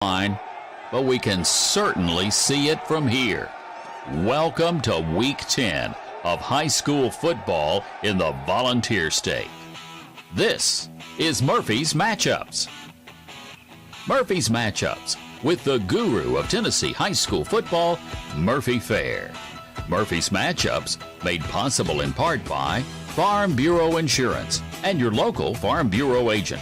line, but we can certainly see it from here. Welcome to Week 10 of high school football in the Volunteer State. This is Murphy's Matchups. Murphy's Matchups with the guru of Tennessee high school football, Murphy Fair. Murphy's Matchups made possible in part by Farm Bureau Insurance and your local Farm Bureau agent.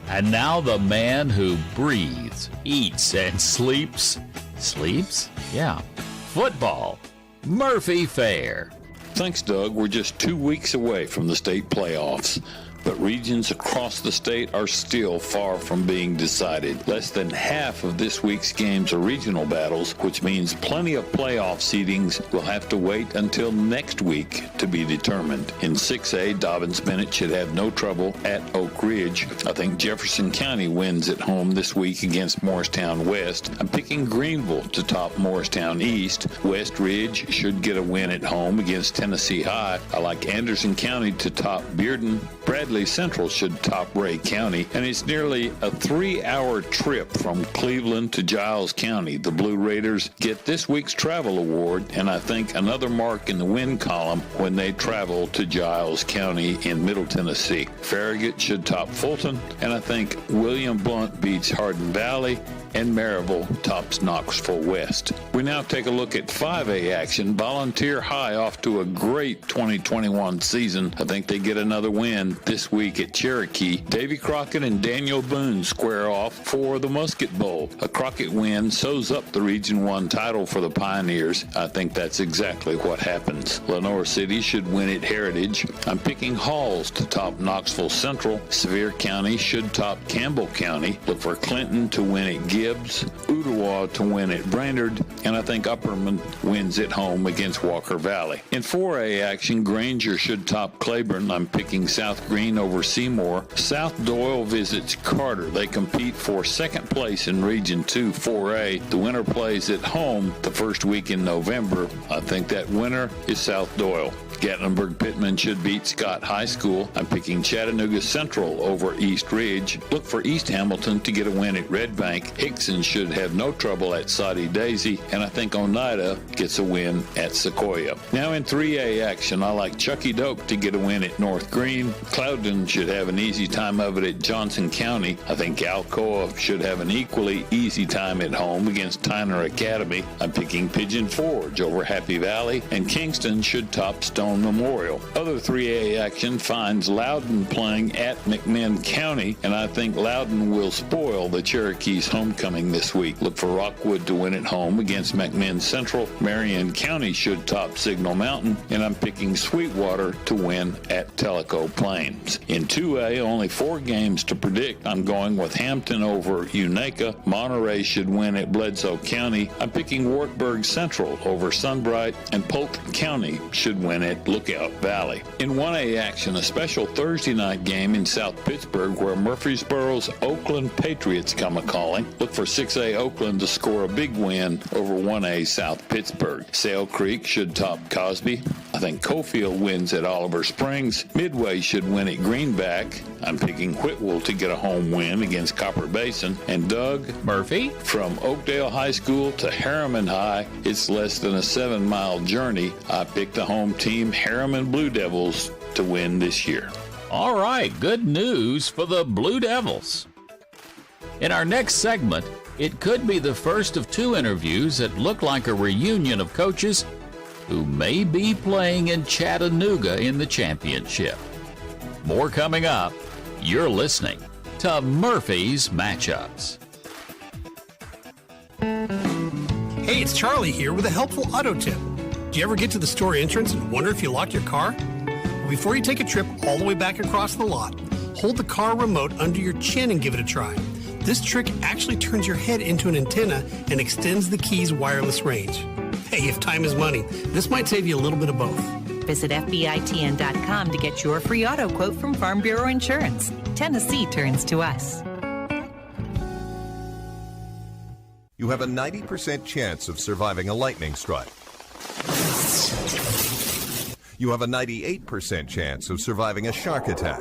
And now the man who breathes, eats, and sleeps. Sleeps? Yeah. Football. Murphy Fair. Thanks, Doug. We're just 2 weeks away from the state playoffs, but regions across the state are still far from being decided. Less than half of this week's games are regional battles, which means plenty of playoff seedings will have to wait until next week to be determined. In 6A, Dobbins-Bennett should have no trouble at Oak Ridge. I think Jefferson County wins at home this week against Morristown West. I'm picking Greenville to top Morristown East. West Ridge should get a win at home against Tennessee High. I like Anderson County to top Bearden. Bradley Central should top Ray County, and it's nearly a 3-hour trip from Cleveland to Giles County. The Blue Raiders get this week's travel award, and I think another mark in the win column when they travel to Giles County in Middle Tennessee. Farragut should top Fulton, and I think William Blount beats Hardin Valley, and Maryville tops Knoxville West. We now take a look at 5A action. Volunteer High off to a great 2021 season. I think they get another win this week at Cherokee. Davy Crockett and Daniel Boone square off for the Musket Bowl. A Crockett win sews up the Region 1 title for the Pioneers. I think that's exactly what happens. Lenore City should win at Heritage. I'm picking Halls to top Knoxville Central. Sevier County should top Campbell County. Look for Clinton to win at Gibbs, Ottawa to win at Brainerd, and I think Upperman wins at home against Walker Valley. In 4A action, Granger should top Claiborne. I'm picking South Green over Seymour. South Doyle visits Carter. They compete for second place in Region 2 4A. The winner plays at home the first week in November. I think that winner is South Doyle. Gatlinburg-Pittman should beat Scott High School. I'm picking Chattanooga Central over East Ridge. Look for East Hamilton to get a win at Red Bank. Hickson should have no trouble at Soddy Daisy, and I think Oneida gets a win at Sequoia. Now in 3A action, I like Chucky Doak to get a win at North Green. Cloudon should have an easy time of it at Johnson County. I think Alcoa should have an equally easy time at home against Tyner Academy. I'm picking Pigeon Forge over Happy Valley, and Kingston should top Stone Memorial. Other 3A action finds Loudon playing at McMinn County, and I think Loudon will spoil the Cherokee's homecoming this week. Look for Rockwood to win at home against McMinn Central. Marion County should top Signal Mountain, and I'm picking Sweetwater to win at Tellico Plains. In 2A, only 4 games to predict. I'm going with Hampton over Unaka. Monterey should win at Bledsoe County. I'm picking Wartburg Central over Sunbright, and Polk County should win at Lookout Valley. In 1A action, a special Thursday night game in South Pittsburgh where Murfreesboro's Oakland Patriots come a-calling. Look for 6A Oakland to score a big win over 1A South Pittsburgh. Sale Creek should top Cosby. I think Cofield wins at Oliver Springs. Midway should win at Greenback. I'm picking Whitwell to get a home win against Copper Basin. And Doug Murphy? From Oakdale High School to Harriman High, it's less than a 7-mile journey. I picked the home team, Harriman Blue Devils, to win this year. All right, good news for the Blue Devils. In our next segment, it could be the first of 2 interviews that look like a reunion of coaches who may be playing in Chattanooga in the championship. More coming up. You're listening to Murphy's Matchups. Hey, it's Charlie here with a helpful auto tip. Do you ever get to the store entrance and wonder if you locked your car? Well, before you take a trip all the way back across the lot, hold the car remote under your chin and give it a try. This trick actually turns your head into an antenna and extends the key's wireless range. Hey, if time is money, this might save you a little bit of both. Visit FBITN.com to get your free auto quote from Farm Bureau Insurance. Tennessee turns to us. You have a 90% chance of surviving a lightning strike. You have a 98% chance of surviving a shark attack.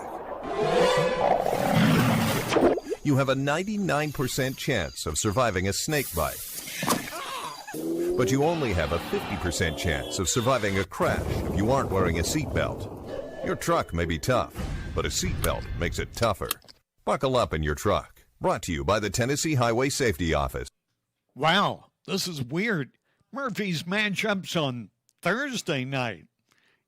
You have a 99% chance of surviving a snake bite. But you only have a 50% chance of surviving a crash if you aren't wearing a seatbelt. Your truck may be tough, but a seatbelt makes it tougher. Buckle up in your truck. Brought to you by the Tennessee Highway Safety Office. Wow, this is weird. Murphy's matchups on Thursday night.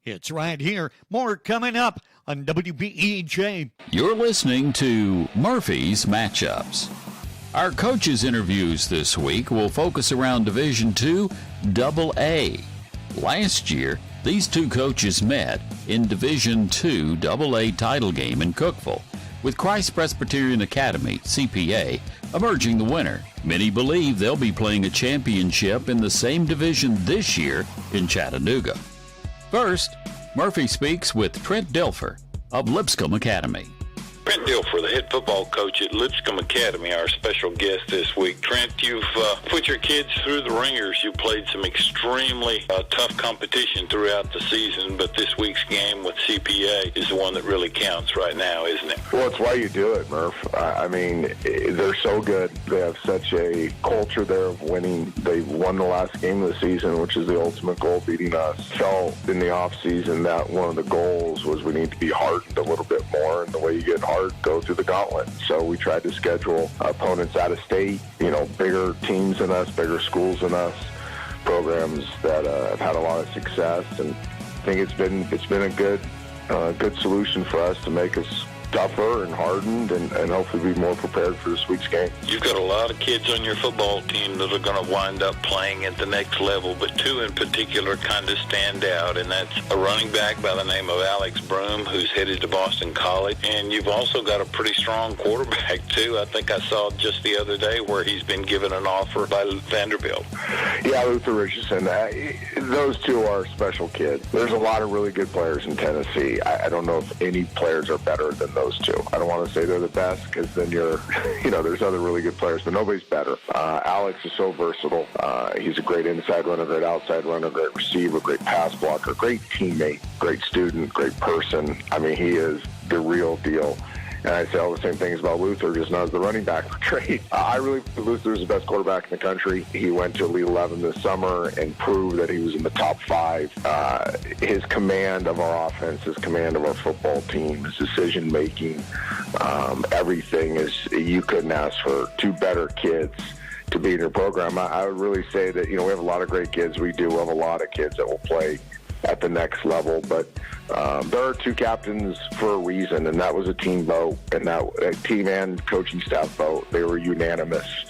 It's right here. More coming up on WBEJ. You're listening to Murphy's Matchups. Our coaches' interviews this week will focus around Division II AA. Last year, these two coaches met in Division II AA title game in Cookeville, with Christ Presbyterian Academy, CPA, emerging the winner. Many believe they'll be playing a championship in the same division this year in Chattanooga. First, Murphy speaks with Trent Dilfer of Lipscomb Academy. Trent Dilfer, the head football coach at Lipscomb Academy, our special guest this week. Trent, you've put your kids through the ringers. You played some extremely tough competition throughout the season, but this week's game with CPA is the one that really counts right now, isn't it? Well, it's why you do it, Murph. I mean, they're so good. They have such a culture there of winning. They won the last game of the season, which is the ultimate goal, beating us. Felt in the offseason that one of the goals was we need to be hardened a little bit more, and the way you get hardened, go through the gauntlet. So we tried to schedule opponents out of state, bigger teams than us, bigger schools than us, programs that have had a lot of success. And I think it's been a good solution for us to make us tougher and hardened and hopefully be more prepared for this week's game. You've got a lot of kids on your football team that are going to wind up playing at the next level, but two in particular kind of stand out, and that's a running back by the name of Alex Broom, who's headed to Boston College, and you've also got a pretty strong quarterback, too. I think I saw just the other day where he's been given an offer by Vanderbilt. Yeah, Luther Richardson. Those two are special kids. There's a lot of really good players in Tennessee. I don't know if any players are better than those two. I don't want to say they're the best because then there's other really good players, but nobody's better. Alex is so versatile. He's a great inside runner, great outside runner, great receiver, great pass blocker, great teammate, great student, great person. I mean, he is the real deal. And I say all the same things about Luther, just not as the running back for trade. I really think Luther is the best quarterback in the country. He went to Elite 11 this summer and proved that he was in the top 5. His command of our offense, his command of our football team, his decision-making, everything is, you couldn't ask for two better kids to be in your program. I would really say that, we have a lot of great kids. We do have a lot of kids that will play at the next level, but there are two captains for a reason, and that was a team vote, and that a team and coaching staff vote. They were unanimous.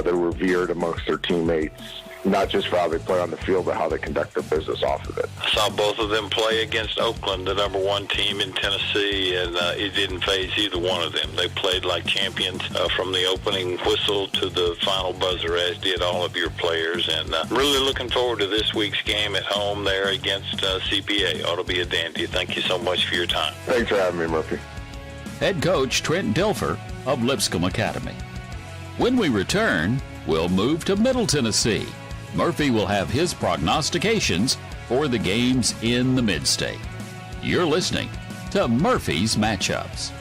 They're revered amongst their teammates, not just for how they play on the field, but how they conduct their business off of it. I saw both of them play against Oakland, the number 1 team in Tennessee, and it didn't faze either one of them. They played like champions from the opening whistle to the final buzzer, as did all of your players. And really looking forward to this week's game at home there against CPA. Ought to be a dandy. Thank you so much for your time. Thanks for having me, Murphy. Head coach Trent Dilfer of Lipscomb Academy. When we return, we'll move to Middle Tennessee. Murphy will have his prognostications for the games in the Mid-State. You're listening to Murphy's Matchups.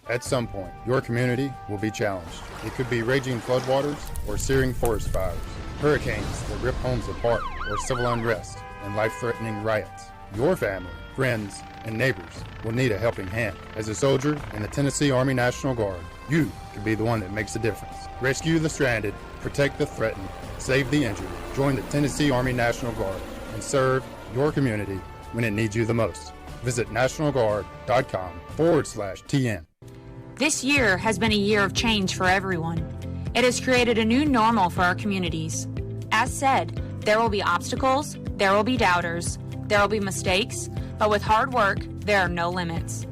At some point, your community will be challenged. It could be raging floodwaters or searing forest fires, hurricanes that rip homes apart, or civil unrest and life-threatening riots. Your family, friends, and neighbors will need a helping hand. As a soldier in the Tennessee Army National Guard, you could be the one that makes a difference. Rescue the stranded, protect the threatened, save the injured. Join the Tennessee Army National Guard and serve your community when it needs you the most. Visit nationalguard.com/TN. This year has been a year of change for everyone. It has created a new normal for our communities. As said, there will be obstacles, there will be doubters, there will be mistakes, but with hard work, there are no limits.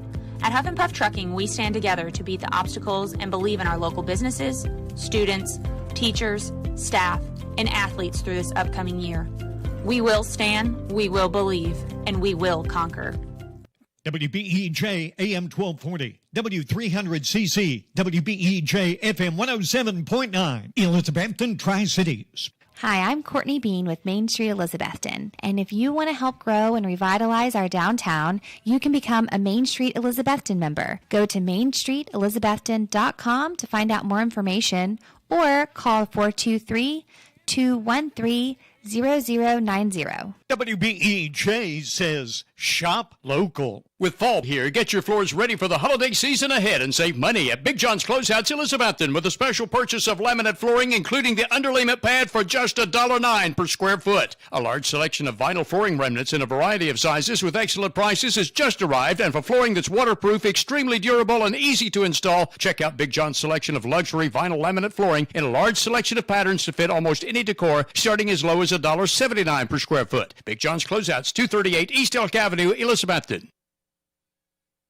At Huff and Puff Trucking, we stand together to beat the obstacles and believe in our local businesses, students, teachers, staff, and athletes through this upcoming year. We will stand, we will believe, and we will conquer. WBEJ AM 1240, W300cc, WBEJ FM 107.9, Elizabethton, Tri-Cities. Hi, I'm Courtney Bean with Main Street Elizabethton, and if you want to help grow and revitalize our downtown, you can become a Main Street Elizabethton member. Go to mainstreetelizabethton.com to find out more information or call 423-213-0090. WBEJ says shop local. With fall here, get your floors ready for the holiday season ahead and save money at Big John's Closeouts Elizabethton with a special purchase of laminate flooring, including the underlayment pad for just $1.09 per square foot. A large selection of vinyl flooring remnants in a variety of sizes with excellent prices has just arrived, and for flooring that's waterproof, extremely durable, and easy to install, check out Big John's selection of luxury vinyl laminate flooring in a large selection of patterns to fit almost any decor, starting as low as $1.79 per square foot. Big John's Closeouts, 238 East Elk Avenue, Elizabethton.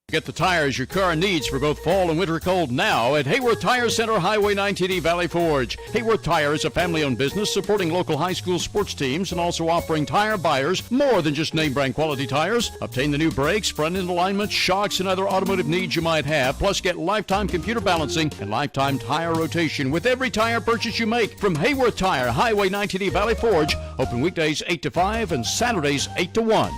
Get the tires your car needs for both fall and winter cold now at Hayworth Tire Center, Highway 980 Valley Forge. Hayworth Tire is a family-owned business supporting local high school sports teams and also offering tire buyers more than just name-brand quality tires. Obtain the new brakes, front-end alignment, shocks, and other automotive needs you might have. Plus, get lifetime computer balancing and lifetime tire rotation with every tire purchase you make from Hayworth Tire, Highway 980 Valley Forge. Open weekdays 8 to 5 and Saturdays 8 to 1.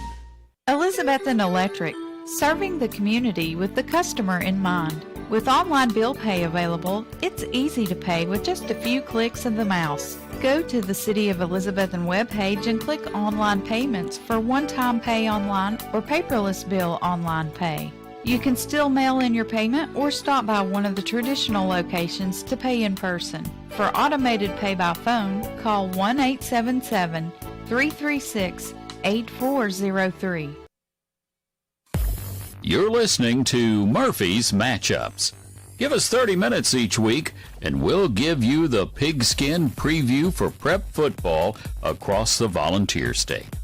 Elizabethton Electric, serving the community with the customer in mind. With online bill pay available, it's easy to pay with just a few clicks of the mouse. Go to the City of Elizabethton webpage and click Online Payments for one-time pay online or paperless bill online pay. You can still mail in your payment or stop by one of the traditional locations to pay in person. For automated pay by phone, call 1-877-336-8403. You're listening to Murphy's Matchups. Give us 30 minutes each week, and we'll give you the pigskin preview for prep football across the Volunteer State.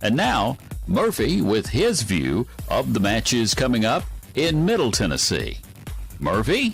And now, Murphy with his view of the matches coming up in Middle Tennessee. Murphy?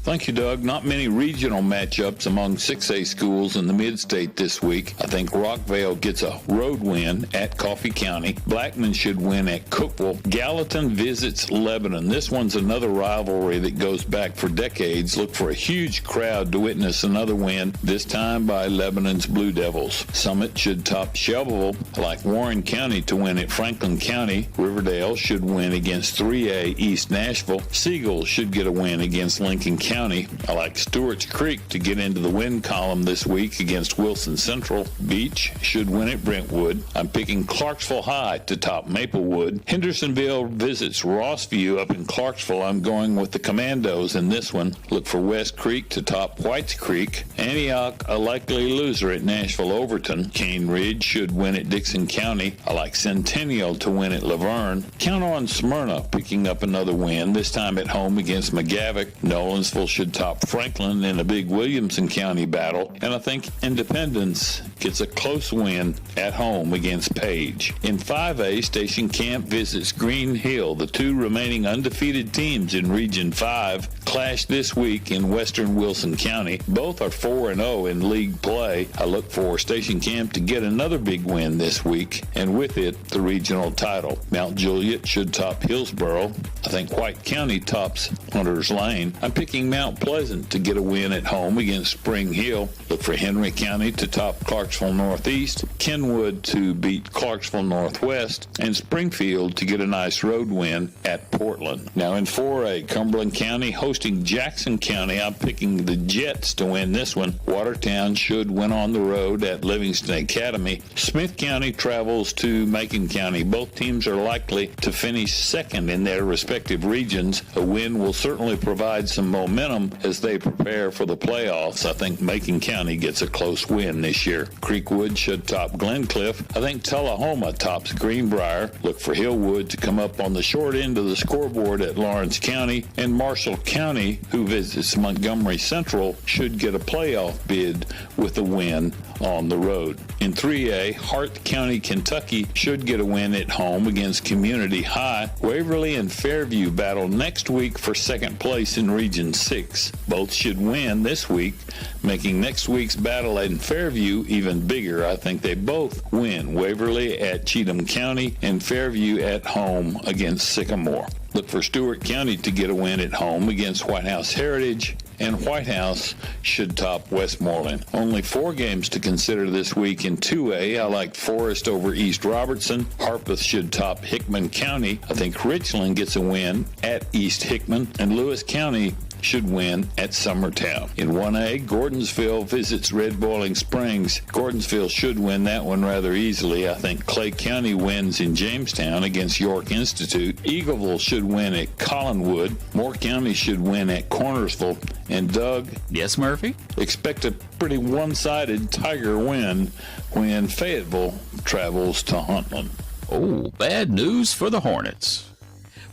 Thank you, Doug. Not many regional matchups among 6A schools in the mid-state this week. I think Rockvale gets a road win at Coffee County. Blackman should win at Cookeville. Gallatin visits Lebanon. This one's another rivalry that goes back for decades. Look for a huge crowd to witness another win, this time by Lebanon's Blue Devils. Summit should top Shelbyville. I like Warren County to win at Franklin County. Riverdale should win against 3A East Nashville. Siegel should get a win against Lincoln County. I like Stewart's Creek to get into the win column this week against Wilson Central. Beach should win at Brentwood. I'm picking Clarksville High to top Maplewood. Hendersonville visits Rossview up in Clarksville. I'm going with the Commandos in this one. Look for West Creek to top Whites Creek. Antioch, a likely loser at Nashville Overton. Cane Ridge should win at Dixon County. I like Centennial to win at Laverne. Count on Smyrna picking up another win, this time at home against McGavock. Nolensville should top Franklin in a big Williamson County battle, and I think Independence gets a close win at home against Page. In 5A, Station Camp visits Green Hill. The two remaining undefeated teams in Region 5 clash this week in western Wilson County. Both are 4-0 in league play. I look for Station Camp to get another big win this week, and with it, the regional title. Mount Juliet should top Hillsboro. I think White County tops Hunter's Lane. I'm picking Mount Pleasant to get a win at home against Spring Hill. Look for Henry County to top Clarksville Northeast, Kenwood to beat Clarksville Northwest, and Springfield to get a nice road win at Portland. Now in 4A, Cumberland County hosting Jackson County. I'm picking the Jets to win this one. Watertown should win on the road at Livingston Academy. Smith County travels to Macon County. Both teams are likely to finish second in their respective regions. A win will certainly provide some momentum as they prepare for the playoffs. I think Macon County gets a close win this year. Creekwood should top Glencliff. I think Tullahoma tops Greenbrier. Look for Hillwood to come up on the short end of the scoreboard at Lawrence County. And Marshall County, who visits Montgomery Central, should get a playoff bid with a win on the road. In 3A, Hart County, Kentucky should get a win at home against Community High. Waverly and Fairview battle next week for second place in Region 6. Both should win this week, making next week's battle in Fairview even bigger. I think they both win. Waverly at Cheatham County and Fairview at home against Sycamore. Look for Stewart County to get a win at home against White House Heritage, and White House should top Westmoreland. Only 4 games to consider this week in 2A. I like Forest over East Robertson. Harpeth should top Hickman County. I think Richland gets a win at East Hickman, and Lewis County should win at Summertown. In 1A, Gordonsville visits Red Boiling Springs. Gordonsville should win that one rather easily. I think Clay County wins in Jamestown against York Institute. Eagleville should win at Collinwood. Moore County should win at Cornersville. And Doug? Yes, Murphy? Expect a pretty one-sided Tiger win when Fayetteville travels to Huntland. Oh, bad news for the Hornets.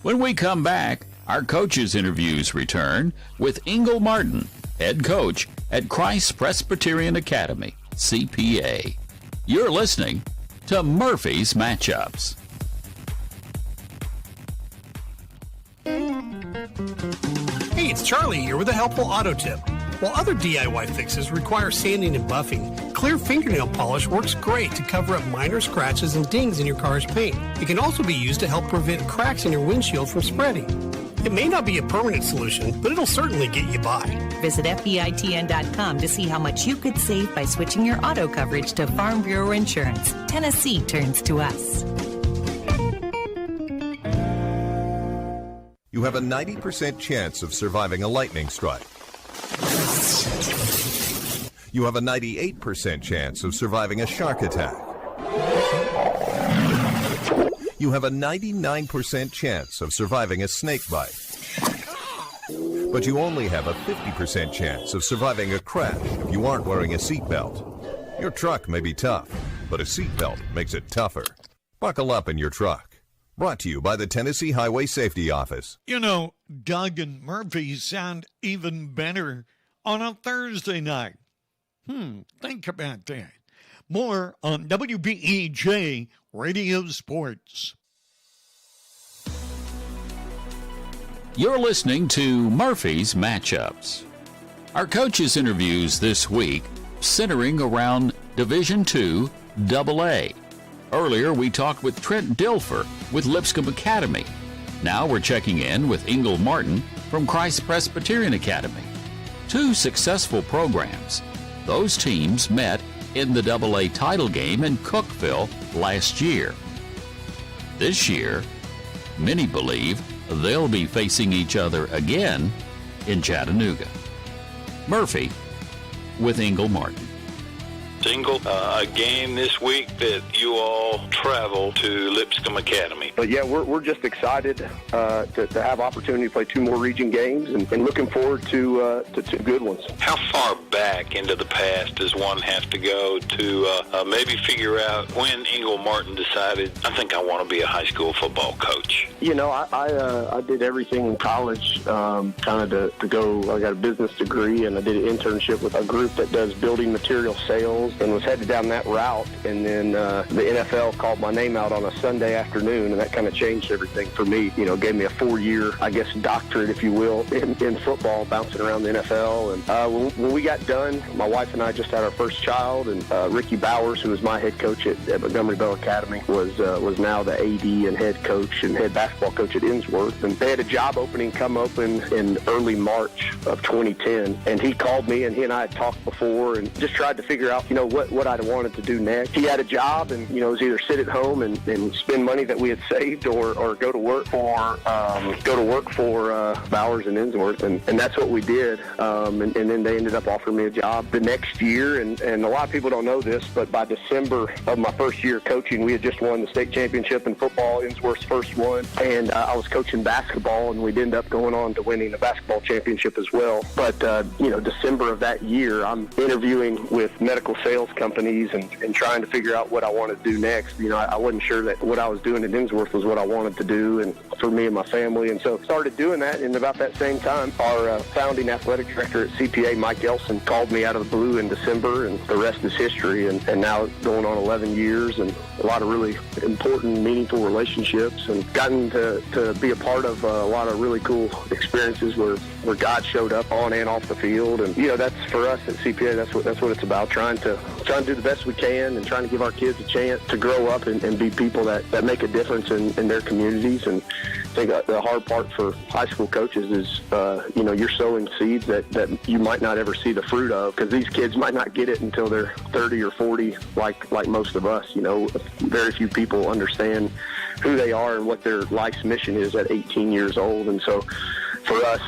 When we come back, our coaches' interviews return with Ingle Martin, head coach at Christ Presbyterian Academy, CPA. You're listening to Murphy's Matchups. Hey, it's Charlie here with a helpful auto tip. While other DIY fixes require sanding and buffing, clear fingernail polish works great to cover up minor scratches and dings in your car's paint. It can also be used to help prevent cracks in your windshield from spreading. It may not be a permanent solution, but it'll certainly get you by. Visit FBITN.com to see how much you could save by switching your auto coverage to Farm Bureau Insurance. Tennessee turns to us. You have a 90% chance of surviving a lightning strike. You have a 98% chance of surviving a shark attack. You have a 99% chance of surviving a snake bite. But you only have a 50% chance of surviving a crash if you aren't wearing a seatbelt. Your truck may be tough, but a seatbelt makes it tougher. Buckle up in your truck. Brought to you by the Tennessee Highway Safety Office. You know, Doug and Murphy sound even better on a Thursday night. Think about that. More on WBEJ Radio Sports. You're listening to Murphy's Matchups. Our coaches' interviews this week centering around Division II AA. Earlier, we talked with Trent Dilfer with Lipscomb Academy. Now we're checking in with Ingle Martin from Christ Presbyterian Academy. 2 successful programs. Those teams met in the AA title game in Cookeville last year. This year, many believe they'll be facing each other again in Chattanooga. Murphy with Ingle Martin. Ingle, a game this week that you all travel to Lipscomb Academy. But yeah, we're just excited to have opportunity to play 2 more region games and looking forward to 2 good ones. How far back into the past does one have to go to maybe figure out when Ingle Martin decided, I think I want to be a high school football coach? You know, I did everything in college kind of to go. I got a business degree and I did an internship with a group that does building material sales and was headed down that route. And then the NFL called my name out on a Sunday afternoon, and that kind of changed everything for me. You know, gave me a 4-year, I guess, doctorate, if you will, in football, bouncing around the NFL. And when we got done, my wife and I just had our first child, and Ricky Bowers, who was my head coach at Montgomery Bell Academy, was now the AD and head coach and head basketball coach at Innsworth. And they had a job opening come open in early March of 2010, and he called me, and he and I had talked before and just tried to figure out, you know, what I'd wanted to do next. He had a job, and you know, it was either sit at home and spend money that we had saved, or go to work for Bowers and Innsworth, and that's what we did. And then they ended up offering me a job the next year, and a lot of people don't know this, but by December of my first year coaching, we had just won the state championship in football, Innsworth's first one, and I was coaching basketball, and we'd end up going on to winning a basketball championship as well. But you know, December of that year, I'm interviewing with medical sales companies and trying to figure out what I wanted to do next. You know, I wasn't sure that what I was doing at Innsworth was what I wanted to do, and for me and my family, and so started doing that. And about that same time, our founding athletic director at CPA, Mike Elson, called me out of the blue in December, and the rest is history. And now going on 11 years, and a lot of really important, meaningful relationships, and gotten to be a part of a lot of really cool experiences where God showed up on and off the field. And you know, that's for us at CPA. That's what it's about. Trying to do the best we can, and trying to give our kids a chance to grow up and be people that make a difference in their communities. And think the hard part for high school coaches is, you're sowing seeds that you might not ever see the fruit of, because these kids might not get it until they're 30 or 40, like most of us. Very few people understand who they are and what their life's mission is at 18 years old. And so for us,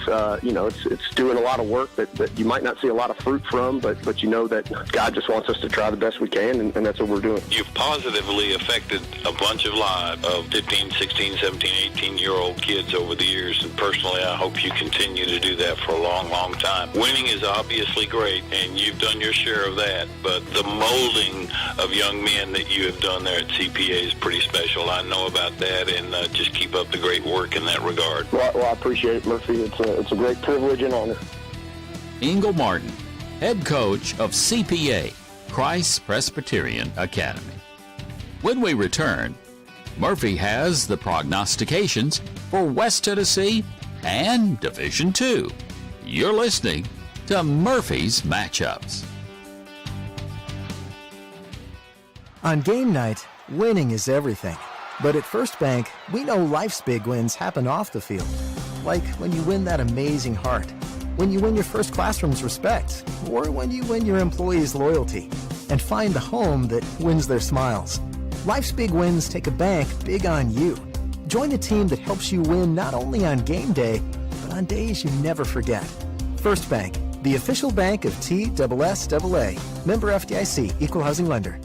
it's doing a lot of work that you might not see a lot of fruit from, but you know that God just wants us to try the best we can, and that's what we're doing. You've positively affected a bunch of lives of 15, 16, 17, 18-year-old kids over the years, and personally, I hope you continue to do that for a long, long time. Winning is obviously great, and you've done your share of that, but the molding of young men that you have done there at CPA is pretty special. I know about that, and just keep up the great work in that regard. Well, I appreciate it, Murphy. It's a great privilege and honor. Ingle Martin, head coach of CPA, Christ Presbyterian Academy. When we return, Murphy has the prognostications for West Tennessee and Division II. You're listening to Murphy's Matchups. On game night, winning is everything. But at First Bank, we know life's big wins happen off the field. Like when you win that amazing heart, when you win your first classroom's respect, or when you win your employees' loyalty and find the home that wins their smiles. Life's big wins take a bank big on you. Join a team that helps you win not only on game day, but on days you never forget. First Bank, the official bank of TSSAA. Member FDIC, Equal Housing Lender.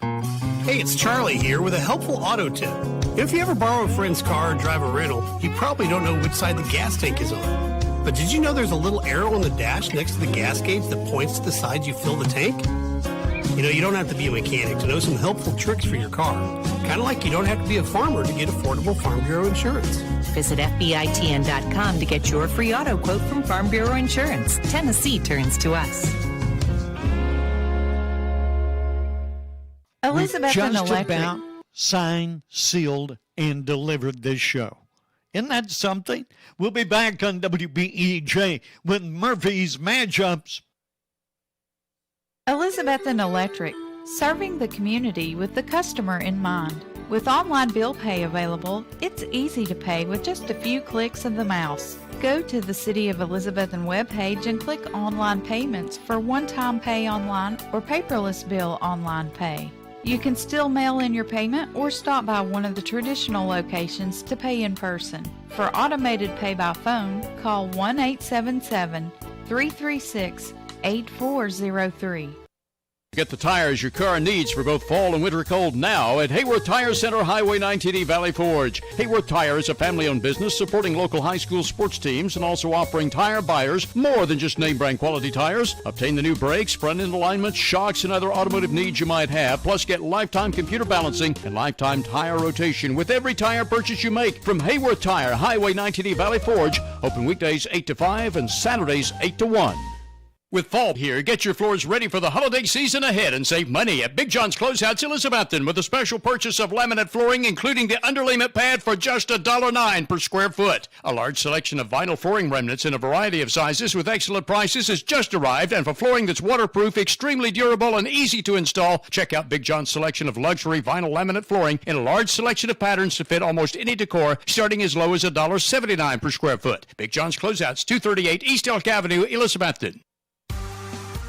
Hey, it's Charlie here with a helpful auto tip. If you ever borrow a friend's car or drive a rental, you probably don't know which side the gas tank is on. But did you know there's a little arrow on the dash next to the gas gauge that points to the side you fill the tank? You don't have to be a mechanic to know some helpful tricks for your car. Kind of like you don't have to be a farmer to get affordable Farm Bureau insurance. Visit FBITN.com to get your free auto quote from Farm Bureau Insurance. Tennessee turns to us. Elizabeth and just Electric. about signed, sealed, and delivered this show. Isn't that something? We'll be back on WBEJ with Murphy's Matchups. Elizabeth and Electric, serving the community with the customer in mind. With online bill pay available, it's easy to pay with just a few clicks of the mouse. Go to the City of Elizabethton webpage and click Online Payments for one-time pay online or paperless bill online pay. You can still mail in your payment or stop by one of the traditional locations to pay in person. For automated pay by phone, call 1-877-336-8403. Get the tires your car needs for both fall and winter cold now at Hayworth Tire Center, Highway 19E, Valley Forge. Hayworth Tire is a family-owned business supporting local high school sports teams and also offering tire buyers more than just name-brand quality tires. Obtain the new brakes, front-end alignments, shocks, and other automotive needs you might have. Plus, get lifetime computer balancing and lifetime tire rotation with every tire purchase you make from Hayworth Tire, Highway 19E, Valley Forge. Open weekdays 8 to 5 and Saturdays 8 to 1. With fall here, get your floors ready for the holiday season ahead and save money at Big John's Closeouts Elizabethton with a special purchase of laminate flooring, including the underlayment pad for just $1.09 per square foot. A large selection of vinyl flooring remnants in a variety of sizes with excellent prices has just arrived, and for flooring that's waterproof, extremely durable, and easy to install, check out Big John's selection of luxury vinyl laminate flooring in a large selection of patterns to fit almost any decor, starting as low as $1.79 per square foot. Big John's Closeouts, 238 East Elk Avenue, Elizabethton.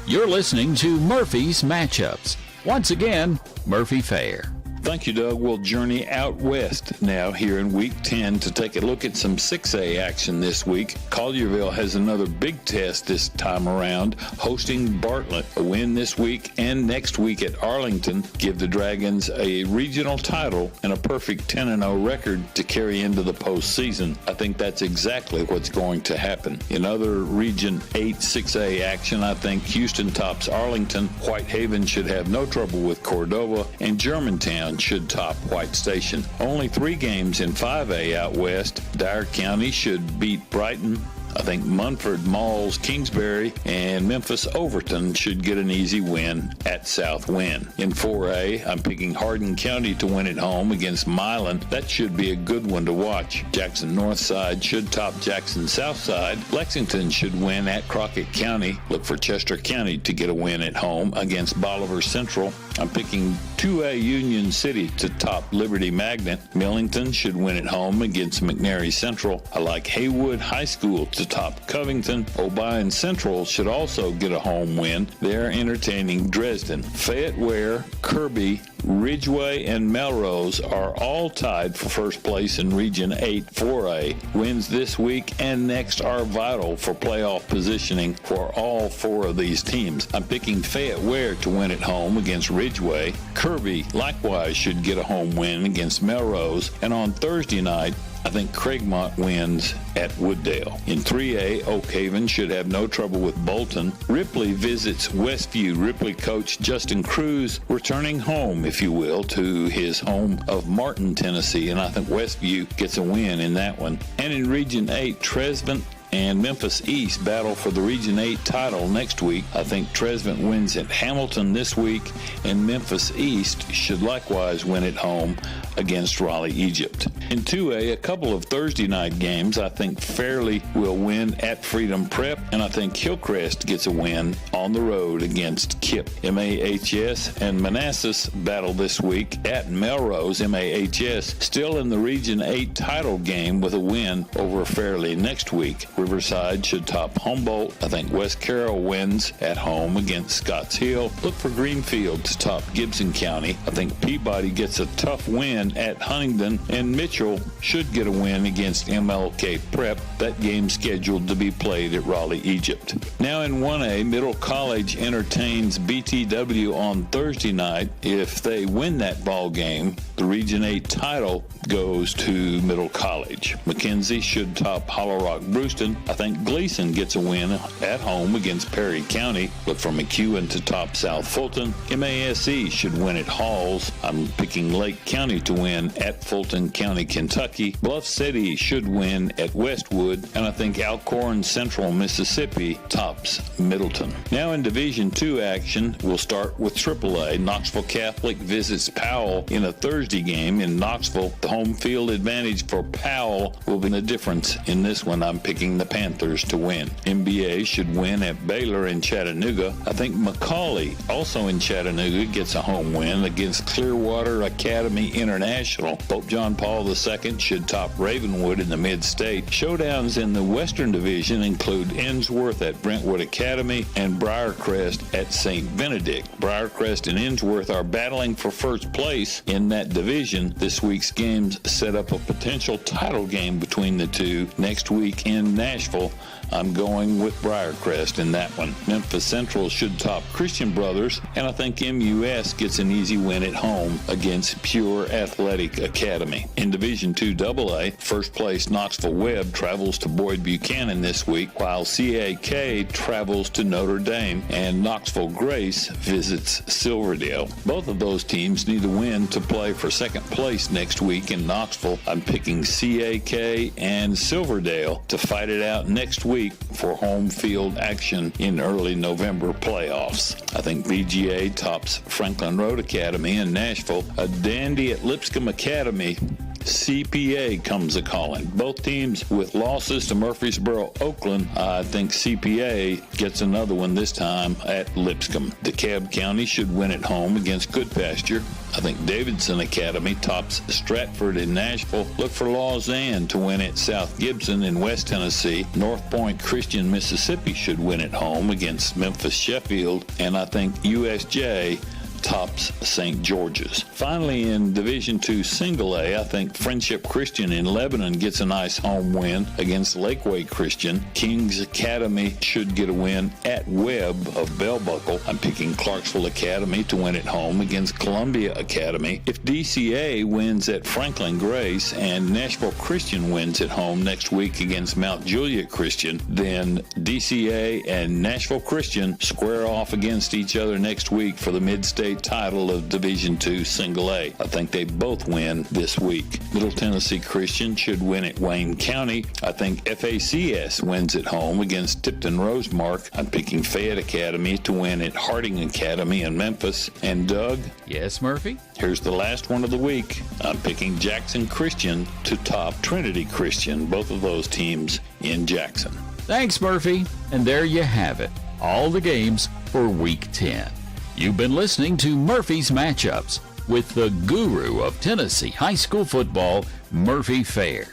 You're listening to Murphy's Matchups. Once again, Murphy Fair. Thank you, Doug. We'll journey out west now here in Week 10 to take a look at some 6A action this week. Collierville has another big test this time around, hosting Bartlett. A win this week and next week at Arlington give the Dragons a regional title and a perfect 10-0 record to carry into the postseason. I think that's exactly what's going to happen. In other Region 8 6A action, I think Houston tops Arlington, Whitehaven should have no trouble with Cordova, and Germantown should top White Station. Only 3 games in 5A out west. Dyer County should beat Brighton. I think Munford mauls Kingsbury, and Memphis Overton should get an easy win at Southwind. In 4A, I'm picking Hardin County to win at home against Milan. That should be a good one to watch. Jackson Northside should top Jackson Southside. Lexington should win at Crockett County. Look for Chester County to get a win at home against Bolivar Central. I'm picking 2A Union City to top Liberty Magnet. Millington should win at home against McNary Central. I like Haywood High School to top Covington. Obion Central should also get a home win. They're entertaining Dresden. Fayette Ware, Kirby, Ridgeway, and Melrose are all tied for first place in Region 8 4A. Wins this week and next are vital for playoff positioning for all four of these teams. I'm picking Fayette Ware to win at home against Ridgeway. Kirby likewise should get a home win against Melrose. And on Thursday night, I think Craigmont wins at Wooddale. In 3A, Oak Haven should have no trouble with Bolton. Ripley visits Westview. Ripley coach Justin Cruz returning home, if you will, to his home of Martin, Tennessee, and I think Westview gets a win in that one. And in Region 8, Tresvant and Memphis East battle for the Region 8 title next week. I think Tresvant wins at Hamilton this week, and Memphis East should likewise win at home against Raleigh, Egypt. In 2A, a couple of Thursday night games. I think Fairleigh will win at Freedom Prep, and I think Hillcrest gets a win on the road against KIPP. MAHS and Manassas battle this week at Melrose. MAHS still in the Region 8 title game with a win over Fairleigh next week. Riverside should top Humboldt. I think West Carroll wins at home against Scotts Hill. Look for Greenfield to top Gibson County. I think Peabody gets a tough win at Huntingdon, and Mitchell should get a win against MLK Prep. That game scheduled to be played at Raleigh, Egypt. Now in 1A, Middle College entertains BTW on Thursday night. If they win that ball game, the Region 8 title goes to Middle College. McKenzie should top Hollow Rock Brewston. I think Gleason gets a win at home against Perry County. Look for McEwen to top South Fulton. MASE should win at Halls. I'm picking Lake County to win at Fulton County, Kentucky. Bluff City should win at Westwood, and I think Alcorn Central Mississippi tops Middleton. Now in Division II action, we'll start with AAA. Knoxville Catholic visits Powell in a Thursday game in Knoxville. The home field advantage for Powell will be the difference in this one. I'm picking the Panthers to win. MBA should win at Baylor in Chattanooga. I think Macaulay, also in Chattanooga, gets a home win against Clearwater Academy International. Pope John Paul II should top Ravenwood in the Mid-State. Showdowns in the Western Division include Innsworth at Brentwood Academy and Briarcrest at St. Benedict. Briarcrest and Innsworth are battling for first place in that division. This week's games set up a potential title game between the two next week in Nashville. I'm going with Briarcrest in that one. Memphis Central should top Christian Brothers, and I think MUS gets an easy win at home against Pure Athletic Academy. In Division II AA, first place Knoxville Webb travels to Boyd Buchanan this week, while CAK travels to Notre Dame, and Knoxville Grace visits Silverdale. Both of those teams need a win to play for second place next week in Knoxville. I'm picking CAK and Silverdale to fight it out next week for home field action in early November playoffs. I think VGA tops Franklin Road Academy in Nashville. A dandy at Lipscomb Academy. CPA comes a-calling. Both teams with losses to Murfreesboro, Oakland. I think CPA gets another one this time at Lipscomb. DeKalb County should win at home against Goodpasture. I think Davidson Academy tops Stratford in Nashville. Look for Lausanne to win at South Gibson in West Tennessee. North Point Christian, Mississippi should win at home against Memphis Sheffield. And I think USJ tops St. George's. Finally, in Division II Single A, I think Friendship Christian in Lebanon gets a nice home win against Lakeway Christian. Kings Academy should get a win at Webb of Bell Buckle. I'm picking Clarksville Academy to win at home against Columbia Academy. If DCA wins at Franklin Grace and Nashville Christian wins at home next week against Mount Juliet Christian, then DCA and Nashville Christian square off against each other next week for the Mid-State title of Division II Single. single A. I think they both win this week. Middle Tennessee Christian should win at Wayne County. I think FACS wins at home against Tipton Rosemark. I'm picking Fayette Academy to win at Harding Academy in Memphis. And Doug? Yes, Murphy? Here's the last one of the week. I'm picking Jackson Christian to top Trinity Christian, both of those teams in Jackson. Thanks, Murphy. And there you have it. All the games for Week 10. You've been listening to Murphy's Matchups with the guru of Tennessee high school football, Murphy Fair.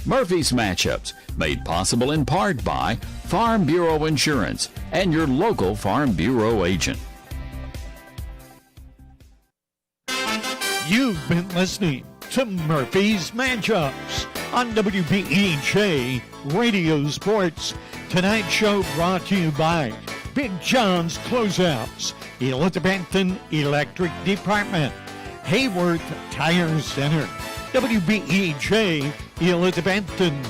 Murphy's Matchups, made possible in part by Farm Bureau Insurance and your local Farm Bureau agent. You've been listening to Murphy's Matchups on WBEJ Radio Sports. Tonight's show brought to you by Big John's Closeouts, Elizabethton Electric Department, Hayworth Tire Center, WBEJ Elizabethton.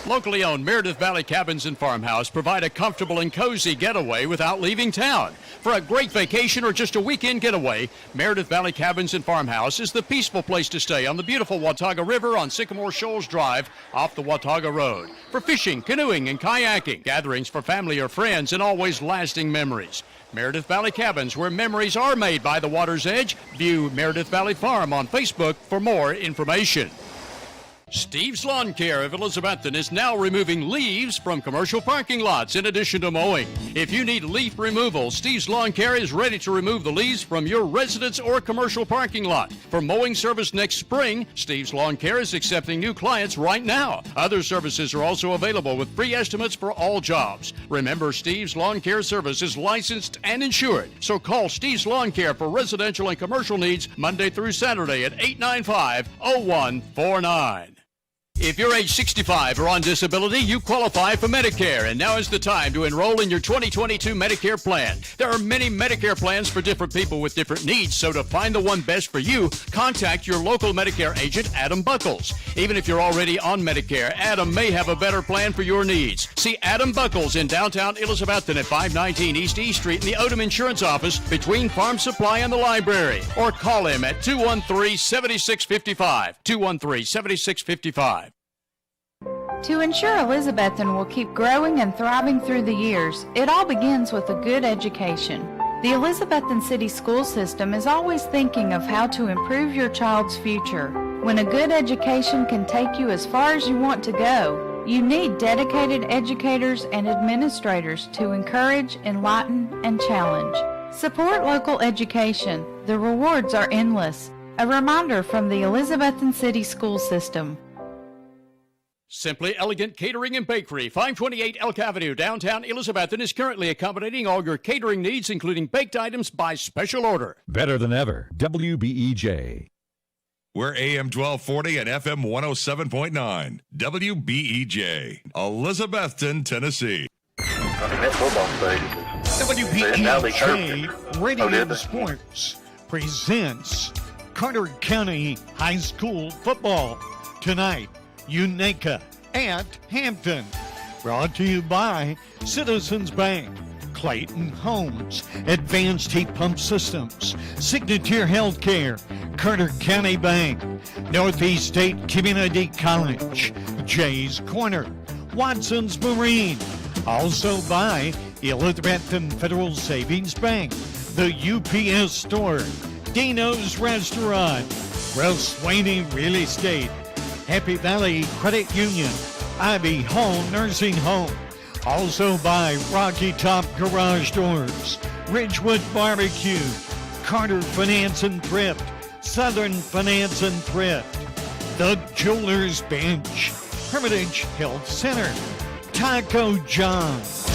Locally owned Meredith Valley Cabins and Farmhouse provide a comfortable and cozy getaway without leaving town. For a great vacation or just a weekend getaway, Meredith Valley Cabins and Farmhouse is the peaceful place to stay on the beautiful Watauga River on Sycamore Shoals Drive off the Watauga Road. For fishing, canoeing, and kayaking, gatherings for family or friends, and always lasting memories. Meredith Valley Cabins, where memories are made by the water's edge. View Meredith Valley Farm on Facebook for more information. Steve's Lawn Care of Elizabethton is now removing leaves from commercial parking lots in addition to mowing. If you need leaf removal, Steve's Lawn Care is ready to remove the leaves from your residence or commercial parking lot. For mowing service next spring, Steve's Lawn Care is accepting new clients right now. Other services are also available with free estimates for all jobs. Remember, Steve's Lawn Care service is licensed and insured. So call Steve's Lawn Care for residential and commercial needs Monday through Saturday at 895-0149. If you're age 65 or on disability, you qualify for Medicare, and now is the time to enroll in your 2022 Medicare plan. There are many Medicare plans for different people with different needs, so to find the one best for you, contact your local Medicare agent, Adam Buckles. Even if you're already on Medicare, Adam may have a better plan for your needs. See Adam Buckles in downtown Elizabethton at 519 East E Street in the Odom Insurance Office between Farm Supply and the library, or call him at 213-7655, 213-7655. To ensure Elizabethton will keep growing and thriving through the years, it all begins with a good education. The Elizabethton City School System is always thinking of how to improve your child's future. When a good education can take you as far as you want to go, you need dedicated educators and administrators to encourage, enlighten, and challenge. Support local education. The rewards are endless. A reminder from the Elizabethton City School System. Simply Elegant Catering and Bakery, 528 Elk Avenue, downtown Elizabethton, is currently accommodating all your catering needs, including baked items by special order. Better than ever, WBEJ. We're AM 1240 and FM 107.9, WBEJ, Elizabethton, Tennessee. WBEJ Radio Sports presents Carter County High School Football tonight. Unica at Hampton. Brought to you by Citizens Bank, Clayton Homes, Advanced Heat Pump Systems, Signature Healthcare, Carter County Bank, Northeast State Community College, Jay's Corner, Watson's Marine. Also by Elizabethton Federal Savings Bank, the UPS Store, Dino's Restaurant, Russ Swaney Real Estate, Happy Valley Credit Union, Ivy Hall Nursing Home. Also by Rocky Top Garage Doors, Ridgewood Barbecue, Carter Finance and Thrift, Southern Finance and Thrift, The Jewelers Bench, Hermitage Health Center, Taco John's.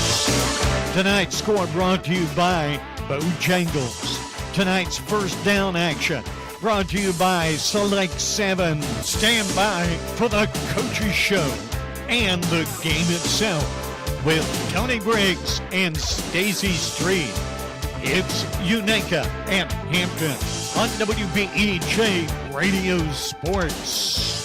Tonight's score brought to you by Bojangles. Tonight's first down action brought to you by Select 7. Stand by for the Coaches Show and the game itself with Tony Briggs and Stacy Street. It's Unica at Hampton on WBEJ Radio Sports.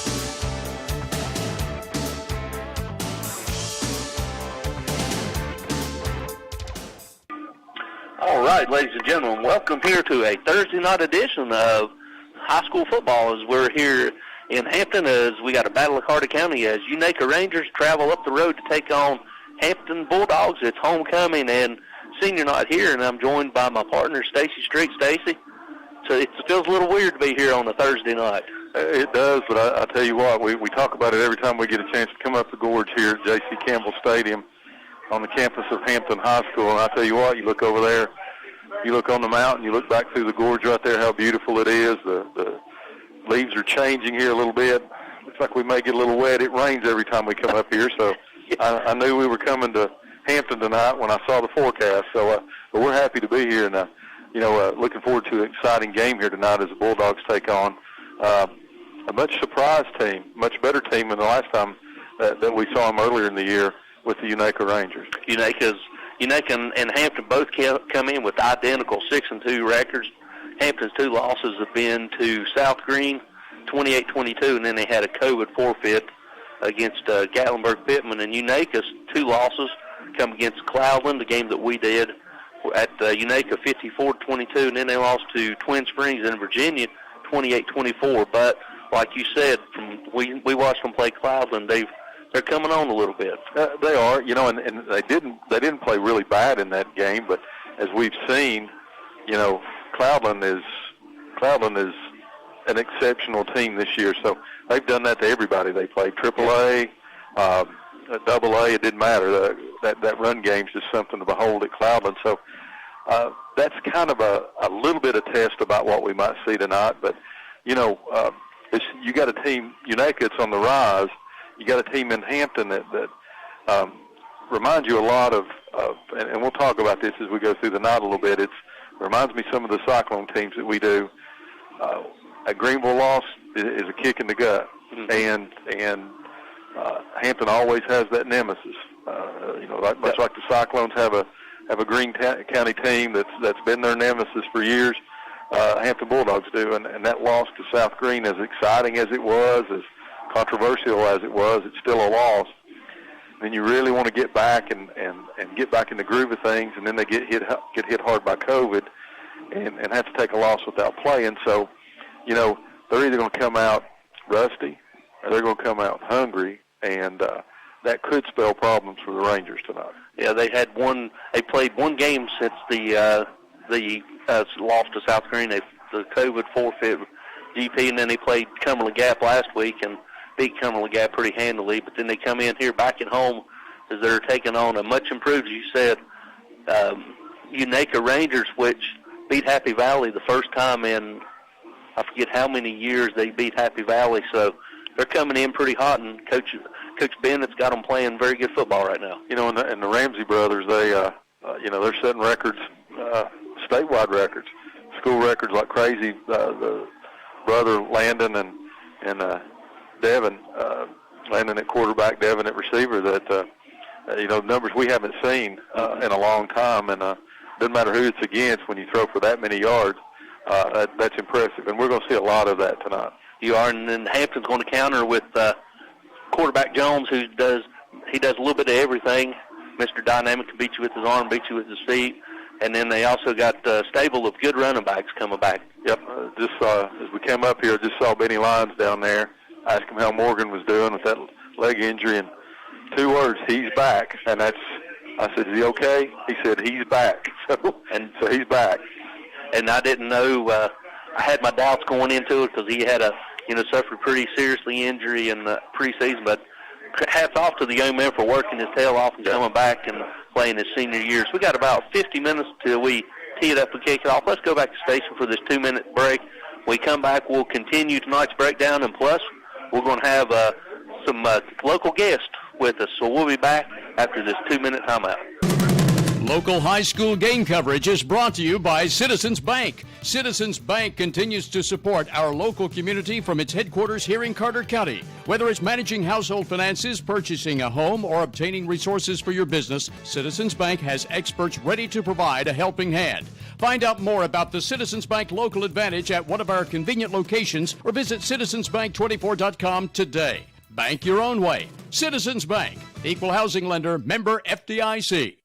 right, ladies and gentlemen, welcome here to a Thursday night edition of high school football as we're here in Hampton as we got a battle of Carter County as Unaka Rangers travel up the road to take on Hampton Bulldogs. It's homecoming and senior night here, and I'm joined by my partner, Stacy Street. Stacy, so it feels a little weird to be here on a Thursday night. It does, but I tell you what, we talk about it every time we get a chance to come up the gorge here at J.C. Campbell Stadium on the campus of Hampton High School. And I tell you what, you look over there, you look on the mountain, you look back through the gorge right there, how beautiful it is. The leaves are changing here a little bit. Looks like we may get a little wet. It rains every time we come up here, so I knew we were coming to Hampton tonight when I saw the forecast. So but we're happy to be here, and looking forward to an exciting game here tonight as the Bulldogs take on a much surprised team, much better team than the last time that we saw them earlier in the year with the Unaka Rangers. Unaka and Hampton both come in with identical 6-2 records. Hampton's 2 losses have been to South Green, 28-22, and then they had a COVID forfeit against Gatlinburg-Pittman. And Unaka's 2 losses come against Cloudland, the game that we did at Unaka, 54-22, and then they lost to Twin Springs in Virginia, 28-24. But like you said, we watched them play Cloudland. They're coming on a little bit. They are, and they didn't play really bad in that game. But as we've seen, Cloudland is an exceptional team this year. So they've done that to everybody. They played AAA, AA. It didn't matter. That run game's just something to behold at Cloudland. So that's kind of a little bit of test about what we might see tonight. But you got a team, Unaka, it's on the rise. You got a team in Hampton that reminds you a lot of, and we'll talk about this as we go through the night a little bit. It reminds me some of the Cyclone teams that we do. A Greenville loss is a kick in the gut, and Hampton always has that nemesis. Much like the Cyclones have a Greene County team that's been their nemesis for years. Hampton Bulldogs do, and that loss to South Green, as exciting as it was, as controversial as it was, it's still a loss. Then you really want to get back and get back in the groove of things, and then they get hit hard by COVID and have to take a loss without playing. So, they're either going to come out rusty or they're going to come out hungry, and that could spell problems for the Rangers tonight. Yeah, they played one game since the loss to South Green. The COVID forfeit GP, and then they played Cumberland Gap last week and beat Cumberland Gap pretty handily. But then they come in here back at home as they're taking on a much improved, as you said, Unaka Rangers, which beat Happy Valley the first time in, I forget how many years they beat Happy Valley. So they're coming in pretty hot, and Coach Bennett's got them playing very good football right now. And the Ramsey brothers, they're setting records, statewide records, school records like crazy. The brother Landon and Devin, Landon at quarterback, Devin at receiver, that numbers we haven't seen in a long time, and doesn't matter who it's against, when you throw for that many yards, that's impressive, and we're going to see a lot of that tonight. You are, and then Hampton's going to counter with quarterback Jones, who does a little bit of everything. Mr. Dynamic can beat you with his arm, beat you with his feet. And then they also got a stable of good running backs coming back. Yep. As we came up here, just saw Benny Lyons down there. Asked him how Morgan was doing with that leg injury, and 2 words, he's back. And I said, is he okay? He said, he's back. So he's back. And I didn't know, I had my doubts going into it because he had suffered pretty seriously injury in the preseason, but hats off to the young man for working his tail off and coming back and playing his senior year. So we got about 50 minutes till we tee it up and kick it off. Let's go back to station for this 2-minute break. When we come back, we'll continue tonight's breakdown, and plus we're going to have some local guests with us. So we'll be back after this 2-minute timeout. Local high school game coverage is brought to you by Citizens Bank. Citizens Bank continues to support our local community from its headquarters here in Carter County. Whether it's managing household finances, purchasing a home, or obtaining resources for your business, Citizens Bank has experts ready to provide a helping hand. Find out more about the Citizens Bank Local Advantage at one of our convenient locations or visit citizensbank24.com today. Bank your own way. Citizens Bank, equal housing lender, member FDIC.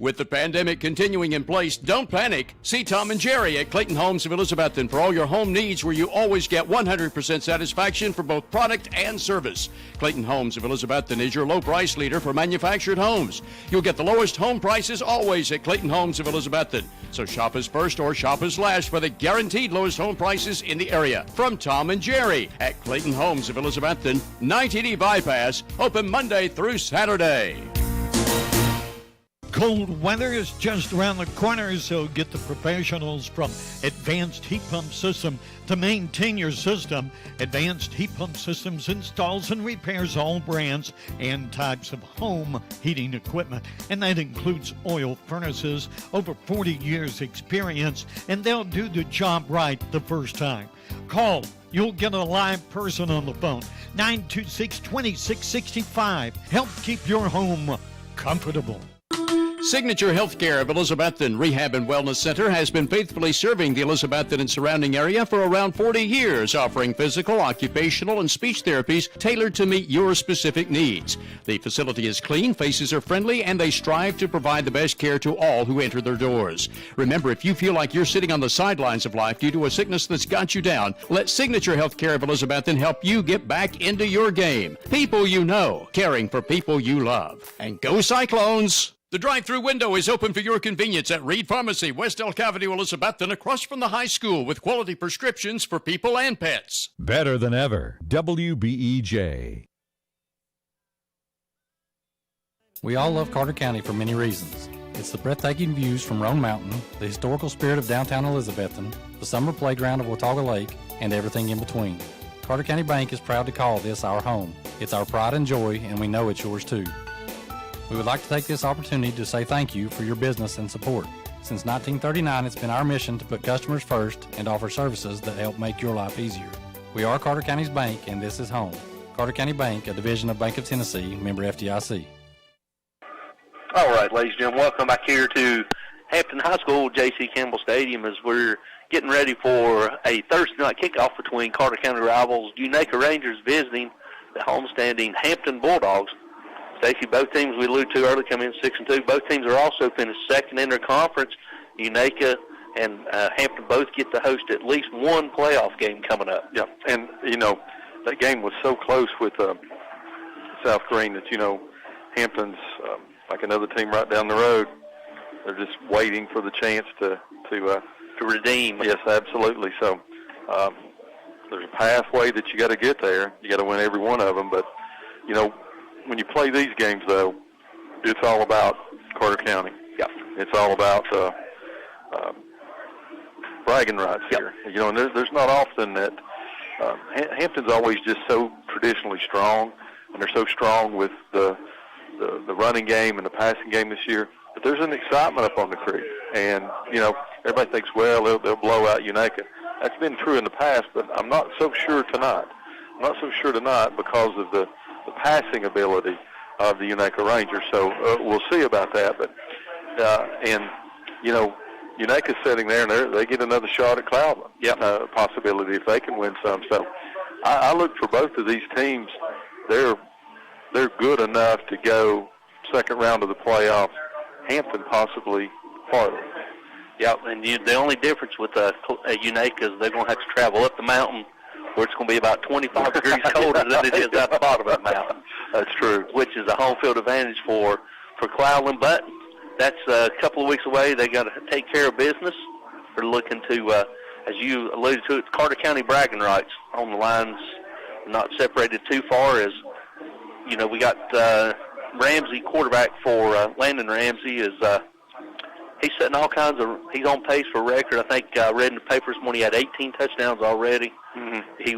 With the pandemic continuing in place, don't panic. See Tom and Jerry at Clayton Homes of Elizabethton for all your home needs, where you always get 100% satisfaction for both product and service. Clayton Homes of Elizabethton is your low price leader for manufactured homes. You'll get the lowest home prices always at Clayton Homes of Elizabethton. So shop us first or shop us last for the guaranteed lowest home prices in the area. From Tom and Jerry at Clayton Homes of Elizabethton, 980 Bypass, open Monday through Saturday. Cold weather is just around the corner, so get the professionals from Advanced Heat Pump System to maintain your system. Advanced Heat Pump Systems installs and repairs all brands and types of home heating equipment, and that includes oil furnaces. Over 40 years experience, and they'll do the job right the first time. Call. You'll get a live person on the phone. 926-2665. Help keep your home comfortable. Signature Healthcare of Elizabethton Rehab and Wellness Center has been faithfully serving the Elizabethton and surrounding area for around 40 years, offering physical, occupational, and speech therapies tailored to meet your specific needs. The facility is clean, faces are friendly, and they strive to provide the best care to all who enter their doors. Remember, if you feel like you're sitting on the sidelines of life due to a sickness that's got you down, let Signature Healthcare of Elizabethton help you get back into your game. People you know, caring for people you love. And go Cyclones! The drive-through window is open for your convenience at Reed Pharmacy, West Elk Avenue, Elizabethton, across from the high school, with quality prescriptions for people and pets. Better than ever. WBEJ. We all love Carter County for many reasons. It's the breathtaking views from Roan Mountain, the historical spirit of downtown Elizabethton, the summer playground of Watauga Lake, and everything in between. Carter County Bank is proud to call this our home. It's our pride and joy, and we know it's yours too. We would like to take this opportunity to say thank you for your business and support. Since 1939, it's been our mission to put customers first and offer services that help make your life easier. We are Carter County's bank, and this is home. Carter County Bank, a division of Bank of Tennessee, member FDIC. All right, ladies and gentlemen, welcome back here to Hampton High School, J.C. Campbell Stadium, as we're getting ready for a Thursday night kickoff between Carter County rivals Unaka Rangers visiting the homestanding Hampton Bulldogs. Stacey, both teams we alluded to earlier come in 6-2. Both teams are also finished second in their conference. Unaka and Hampton both get to host at least one playoff game coming up. Yeah, and, you know, that game was so close with South Green that, you know, Hampton's like another team right down the road. They're just waiting for the chance to redeem. Yes, absolutely. So there's a pathway that you got to get there. You got to win every one of them. But, you know, when you play these games, though, it's all about Carter County. Yep. It's all about bragging rights here. You know, and there's not often that Hampton's always just so traditionally strong, and they're so strong with the running game and the passing game this year. But there's an excitement up on the creek, and you know, everybody thinks, well, they'll blow out Unaka. That's been true in the past, but I'm not so sure tonight. I'm not so sure tonight because of the passing ability of the Unaka Rangers. So we'll see about that. But and you know, Unaka's sitting there, and they get another shot at Cloudland. Yep. Possibility if they can win some. So I look for both of these teams. They're good enough to go second round of the playoffs. Hampton possibly farther. Yeah, and the only difference with Unaka is they're going to have to travel up the mountain, where it's going to be about 25 degrees colder than it is at the bottom of the mountain. That's true. Which is a home field advantage for Cloudland, but that's a couple of weeks away. They got to take care of business. They're looking to, as you alluded to, Carter County bragging rights on the lines, not separated too far. As you know, we got Ramsey, quarterback for Landon Ramsey, is he's setting all kinds of. He's on pace for a record. I think I read in the papers when he had 18 touchdowns already. Mm-hmm. He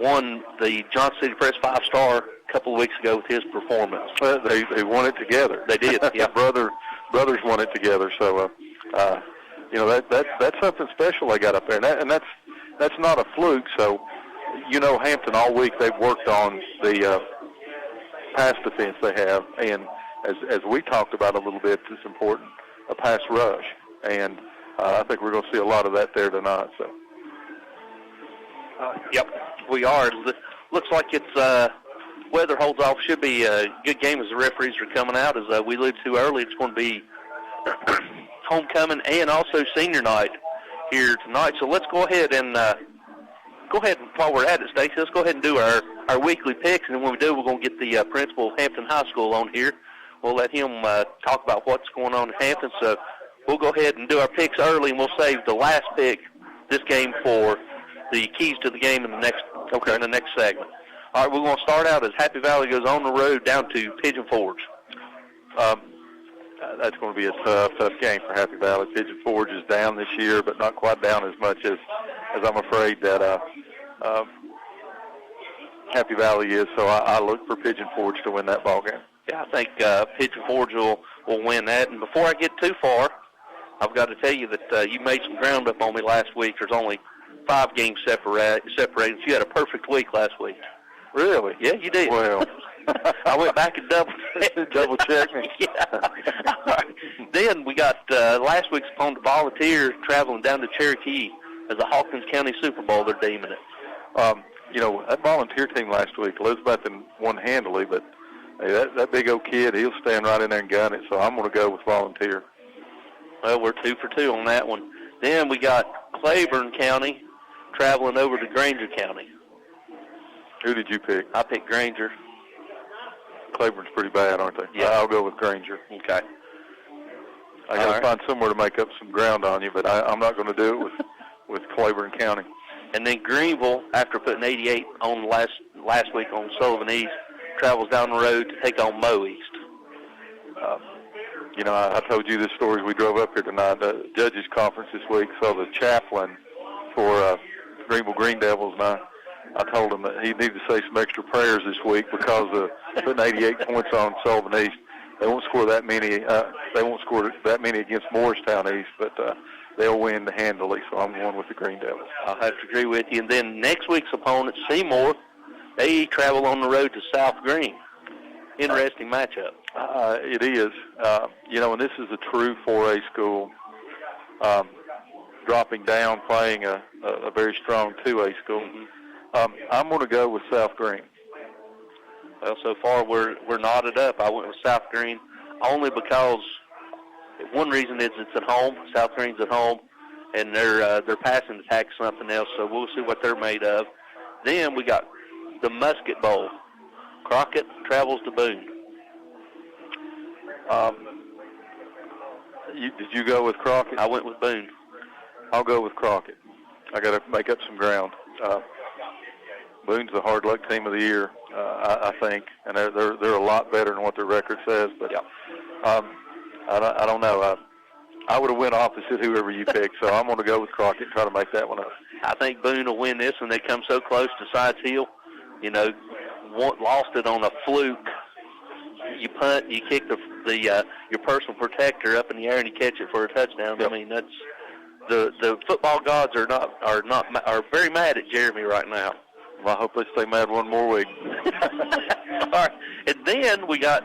won the Johnson City Press 5-star a couple of weeks ago with his performance. Well, they won it together. They did. Yeah, brothers won it together. So you know, that's something special they got up there, and that's not a fluke. So you know, Hampton all week they've worked on the pass defense they have, and as we talked about a little bit, it's important, a pass rush, and I think we're going to see a lot of that there tonight. So. Yep, we are. Looks like it's weather holds off. Should be a good game as the referees are coming out. As we alluded to earlier, it's going to be homecoming and also senior night here tonight. So let's go ahead and while we're at it, Stacey, let's go ahead and do our weekly picks. And when we do, we're going to get the principal of Hampton High School on here. We'll let him talk about what's going on in Hampton. So we'll go ahead and do our picks early, and we'll save the last pick this game for the keys to the game in the next segment. All right, we're going to start out as Happy Valley goes on the road down to Pigeon Forge. That's going to be a tough game for Happy Valley. Pigeon Forge is down this year, but not quite down as much as I'm afraid that Happy Valley is. So I look for Pigeon Forge to win that ball game. Yeah, I think Pigeon Forge will win that. And before I get too far, I've got to tell you that you made some ground up on me last week. There's only 5 games separated. You had a perfect week last week. Really? Yeah, you did. Well, I went back and double checked me. Yeah. Then we got last week's opponent, Volunteer, traveling down to Cherokee as a Hawkins County Super Bowl. They're deeming it. That Volunteer team last week, Elizabethton won handily, but hey, that big old kid, he'll stand right in there and gun it. So I'm going to go with Volunteer. Well, we're 2 for 2 on that one. Then we got Claiborne County traveling over to Granger County. Who did you pick? I picked Granger. Claiborne's pretty bad, aren't they? Yeah. I'll go with Granger. Okay. I got to find somewhere to make up some ground on you, but I'm not going to do it with Claiborne County. And then Greenville, after putting 88 on last week on Sullivan East, travels down the road to take on Moe East. I told you this story as we drove up here tonight. The judges conference this week, so the chaplain for Greenville Green Devils, and I told him that he needed to say some extra prayers this week because of putting 88 points on Sullivan East. They won't score that many. They won't score that many against Morristown East, but they'll win handily. So I'm going with the Green Devils. I'll have to agree with you. And then next week's opponent, Seymour, they travel on the road to South Green. Interesting matchup. It is. And this is a true 4A school dropping down, playing a very strong 2A school. Mm-hmm. I'm going to go with South Green. Well, so far we're knotted up. I went with South Green only because one reason is it's at home. South Green's at home, and their passing attack is something else. So we'll see what they're made of. Then we got the Musket Bowl. Crockett travels to Boone. Did you go with Crockett? I went with Boone. I'll go with Crockett. I got to make up some ground. Boone's the hard luck team of the year, I think, and they're a lot better than what their record says. But I don't know. I would have went opposite whoever you picked, so I'm going to go with Crockett and try to make that one up. I think Boone will win this when they come so close to Sides Hill. Lost it on a fluke. You punt, you kick your personal protector up in the air, and you catch it for a touchdown. Yep. I mean, that's the football gods are very mad at Jeremy right now. Well, I hope they stay mad one more week. All right, and then we got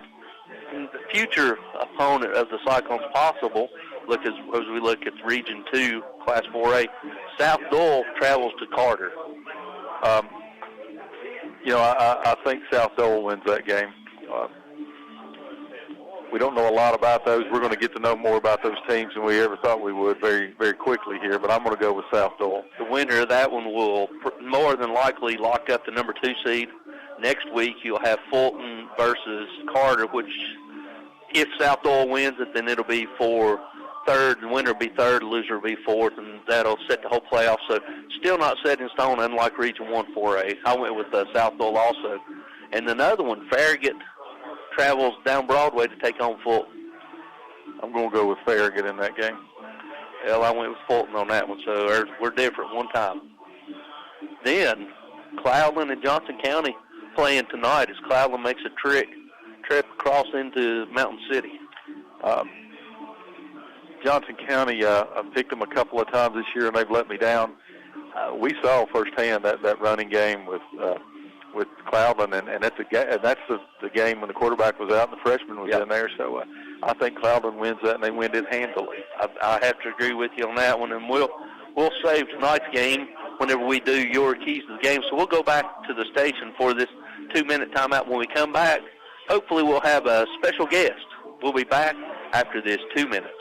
the future opponent of the Cyclones possible. Look as we look at Region 2, Class 4A. South Dole travels to Carter. I think South Dole wins that game. We don't know a lot about those. We're going to get to know more about those teams than we ever thought we would very, very quickly here, but I'm going to go with South Dole. The winner of that one will more than likely lock up the number 2 seed. Next week you'll have Fulton versus Carter, which if South Dole wins it, then it'll be for third. The winner will be third, the loser will be fourth, and that'll set the whole playoff. So still not set in stone, unlike Region 1 4A. I went with South Dole also. And another one, Farragut travels down Broadway to take on Fulton. I'm going to go with Farragut in that game. Well, I went with Fulton on that one, so we're different one time. Then Cloudland and Johnson County playing tonight as Cloudland makes a trip across into Mountain City. Johnson County, I've picked them a couple of times this year, and they've let me down. We saw firsthand that running game with Cloudland, and that's the game when the quarterback was out and the freshman was in there. So I think Cloudland wins that, and they win it handily. I have to agree with you on that one, and we'll save tonight's game whenever we do your keys to the game. So we'll go back to the station for this 2-minute timeout. When we come back, hopefully we'll have a special guest. We'll be back after this 2 minutes.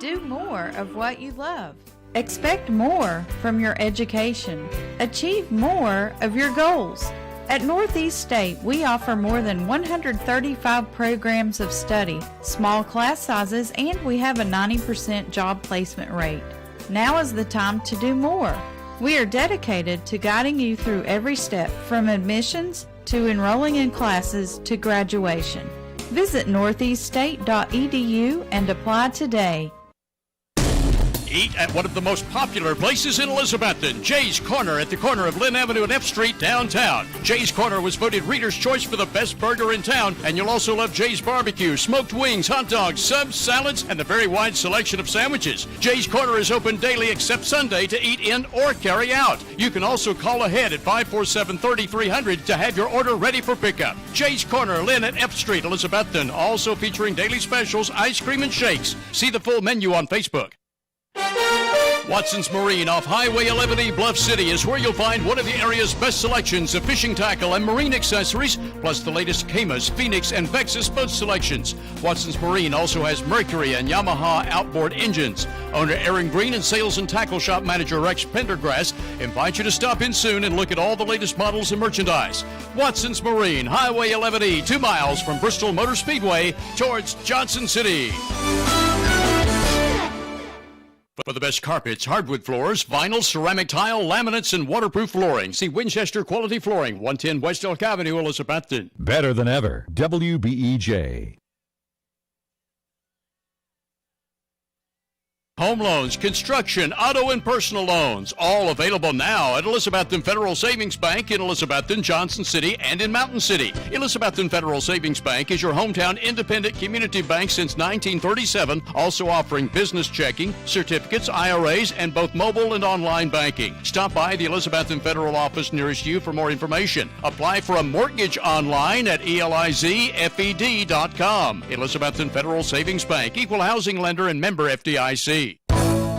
Do more of what you love. Expect more from your education. Achieve more of your goals. At Northeast State, we offer more than 135 programs of study, small class sizes, and we have a 90% job placement rate. Now is the time to do more. We are dedicated to guiding you through every step, from admissions to enrolling in classes to graduation. Visit northeaststate.edu and apply today. Eat at one of the most popular places in Elizabethton, Jay's Corner at the corner of Lynn Avenue and F Street downtown. Jay's Corner was voted Reader's Choice for the best burger in town, and you'll also love Jay's Barbecue, smoked wings, hot dogs, subs, salads, and a very wide selection of sandwiches. Jay's Corner is open daily except Sunday to eat in or carry out. You can also call ahead at 547-3300 to have your order ready for pickup. Jay's Corner, Lynn at F Street, Elizabethton, also featuring daily specials, ice cream, and shakes. See the full menu on Facebook. Watson's Marine off Highway 11E Bluff City is where you'll find one of the area's best selections of fishing tackle and marine accessories, plus the latest Camas, Phoenix, and Vexus boat selections. Watson's Marine also has Mercury and Yamaha outboard engines. Owner Aaron Green and Sales and Tackle Shop Manager Rex Pendergrass invite you to stop in soon and look at all the latest models and merchandise. Watson's Marine, Highway 11E, 2 miles from Bristol Motor Speedway towards Johnson City. For the best carpets, hardwood floors, vinyl, ceramic tile, laminates, and waterproof flooring, see Winchester Quality Flooring, 110 West Elk Avenue, Elizabethton. Better than ever. WBEJ. Home loans, construction, auto, and personal loans, all available now at Elizabethton Federal Savings Bank in Elizabethton, Johnson City, and in Mountain City. Elizabethton Federal Savings Bank is your hometown independent community bank since 1937, also offering business checking, certificates, IRAs, and both mobile and online banking. Stop by the Elizabethton Federal office nearest you for more information. Apply for a mortgage online at elizfed.com. Elizabethton Federal Savings Bank, equal housing lender and member FDIC.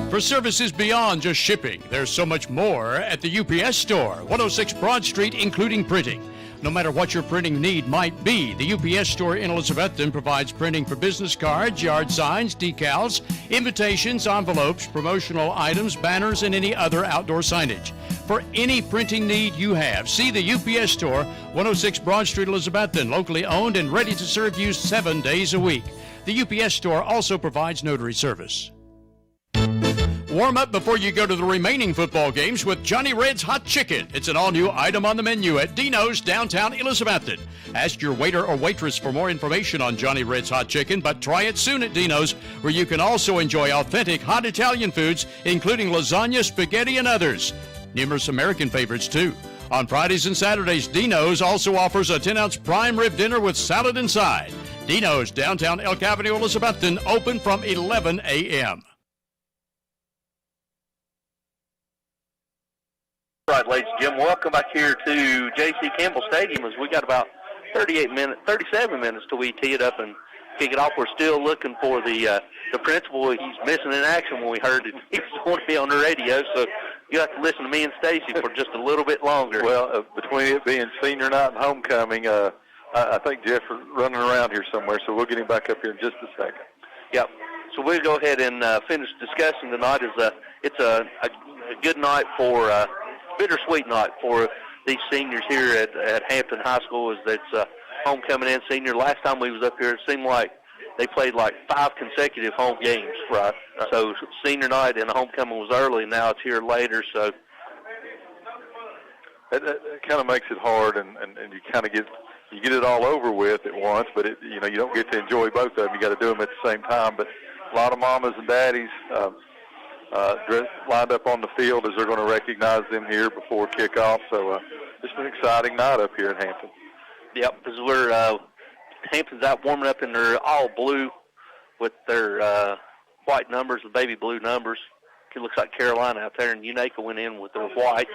For services beyond just shipping, there's so much more at the UPS Store, 106 Broad Street, including printing. No matter what your printing need might be, the UPS Store in Elizabethton provides printing for business cards, yard signs, decals, invitations, envelopes, promotional items, banners, and any other outdoor signage. For any printing need you have, see the UPS Store, 106 Broad Street, Elizabethton, locally owned and ready to serve you 7 days a week. The UPS Store also provides notary service. Warm up before you go to the remaining football games with Johnny Red's Hot Chicken. It's an all-new item on the menu at Dino's, downtown Elizabethton. Ask your waiter or waitress for more information on Johnny Red's Hot Chicken, but try it soon at Dino's, where you can also enjoy authentic hot Italian foods, including lasagna, spaghetti, and others. Numerous American favorites, too. On Fridays and Saturdays, Dino's also offers a 10-ounce prime rib dinner with salad inside. Dino's, downtown Elk Avenue, Elizabethton, open from 11 a.m. All right, ladies and gentlemen, welcome back here to J.C. Campbell Stadium as we got about 37 minutes till we tee it up and kick it off. We're still looking for the principal. He's missing in action when we heard it. He was going to be on the radio, so you have to listen to me and Stacy for just a little bit longer. Well, between it being senior night and homecoming, I think Jeff is running around here somewhere, so we'll get him back up here in just a second. Yep. So we'll go ahead and finish discussing tonight. It's a good night for bittersweet night for these seniors here at Hampton High School. It's homecoming and senior. Last time we was up here, it seemed like they played like 5 consecutive home games, right? So senior night and the homecoming was early. Now it's here later. So it kind of makes it hard, and you kind of get it all over with at once. But you don't get to enjoy both of them. You got to do them at the same time. But a lot of mamas and daddies lined up on the field as they're going to recognize them here before kickoff. So it's an exciting night up here in Hampton. Yep, because Hampton's out warming up in their all blue with their white numbers, the baby blue numbers. It looks like Carolina out there, and Unaka went in with their white.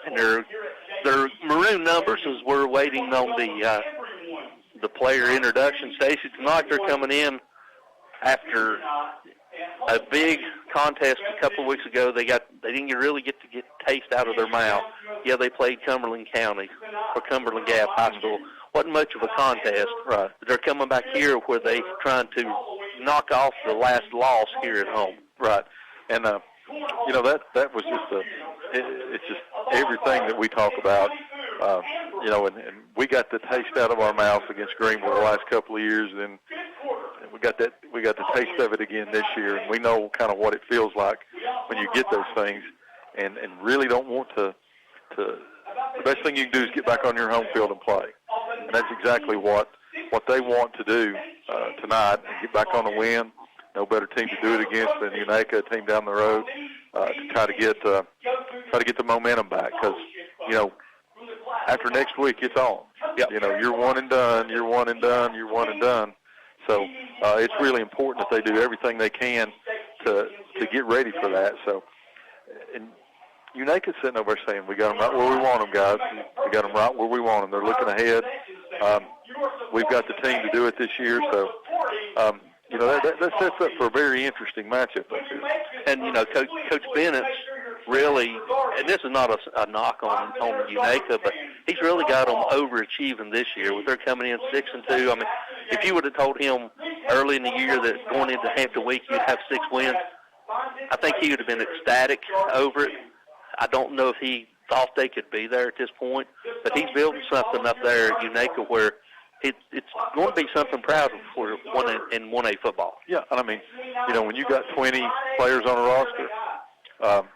And their maroon numbers as we're waiting on the player introduction. Stacy, tonight they're coming in after a big contest a couple of weeks ago. They didn't really get taste out of their mouth. Yeah, they played Cumberland County or Cumberland Gap High School. Wasn't much of a contest. Right. They're coming back here where they're trying to knock off the last loss here at home. Right. And, you know, that was just it's just everything that we talk about, you know, and we got the taste out of our mouth against Greenville the last couple of years, and we got the taste of it again this year, and we know kind of what it feels like when you get those things, and really don't want to the best thing you can do is get back on your home field and play. And that's exactly what they want to do tonight, and get back on the win. No better team to do it against than Unaka, a team down the road, to try to get the momentum back. Because, you know, after next week, it's on. Yep. You know, you're one and done. You're one and done. You're one and done. So it's really important that they do everything they can to get ready for that. So, and Unaka's sitting over there saying, we got them right where we want them, guys. We got them right where we want them. They're looking ahead. We've got the team to do it this year. So, you know, that sets up for a very interesting matchup. And, you know, Coach Bennett's really, and this is not a knock on Unaka, but he's really got them overachieving this year. With their coming in 6-2, I mean, if you would have told him early in the year that going into Hampton Week you'd have 6 wins, I think he would have been ecstatic over it. I don't know if he thought they could be there at this point, but he's building something up there at Unaka where it's going to be something proud for in 1A football. Yeah, and I mean, you know, when you got 20 players on a roster,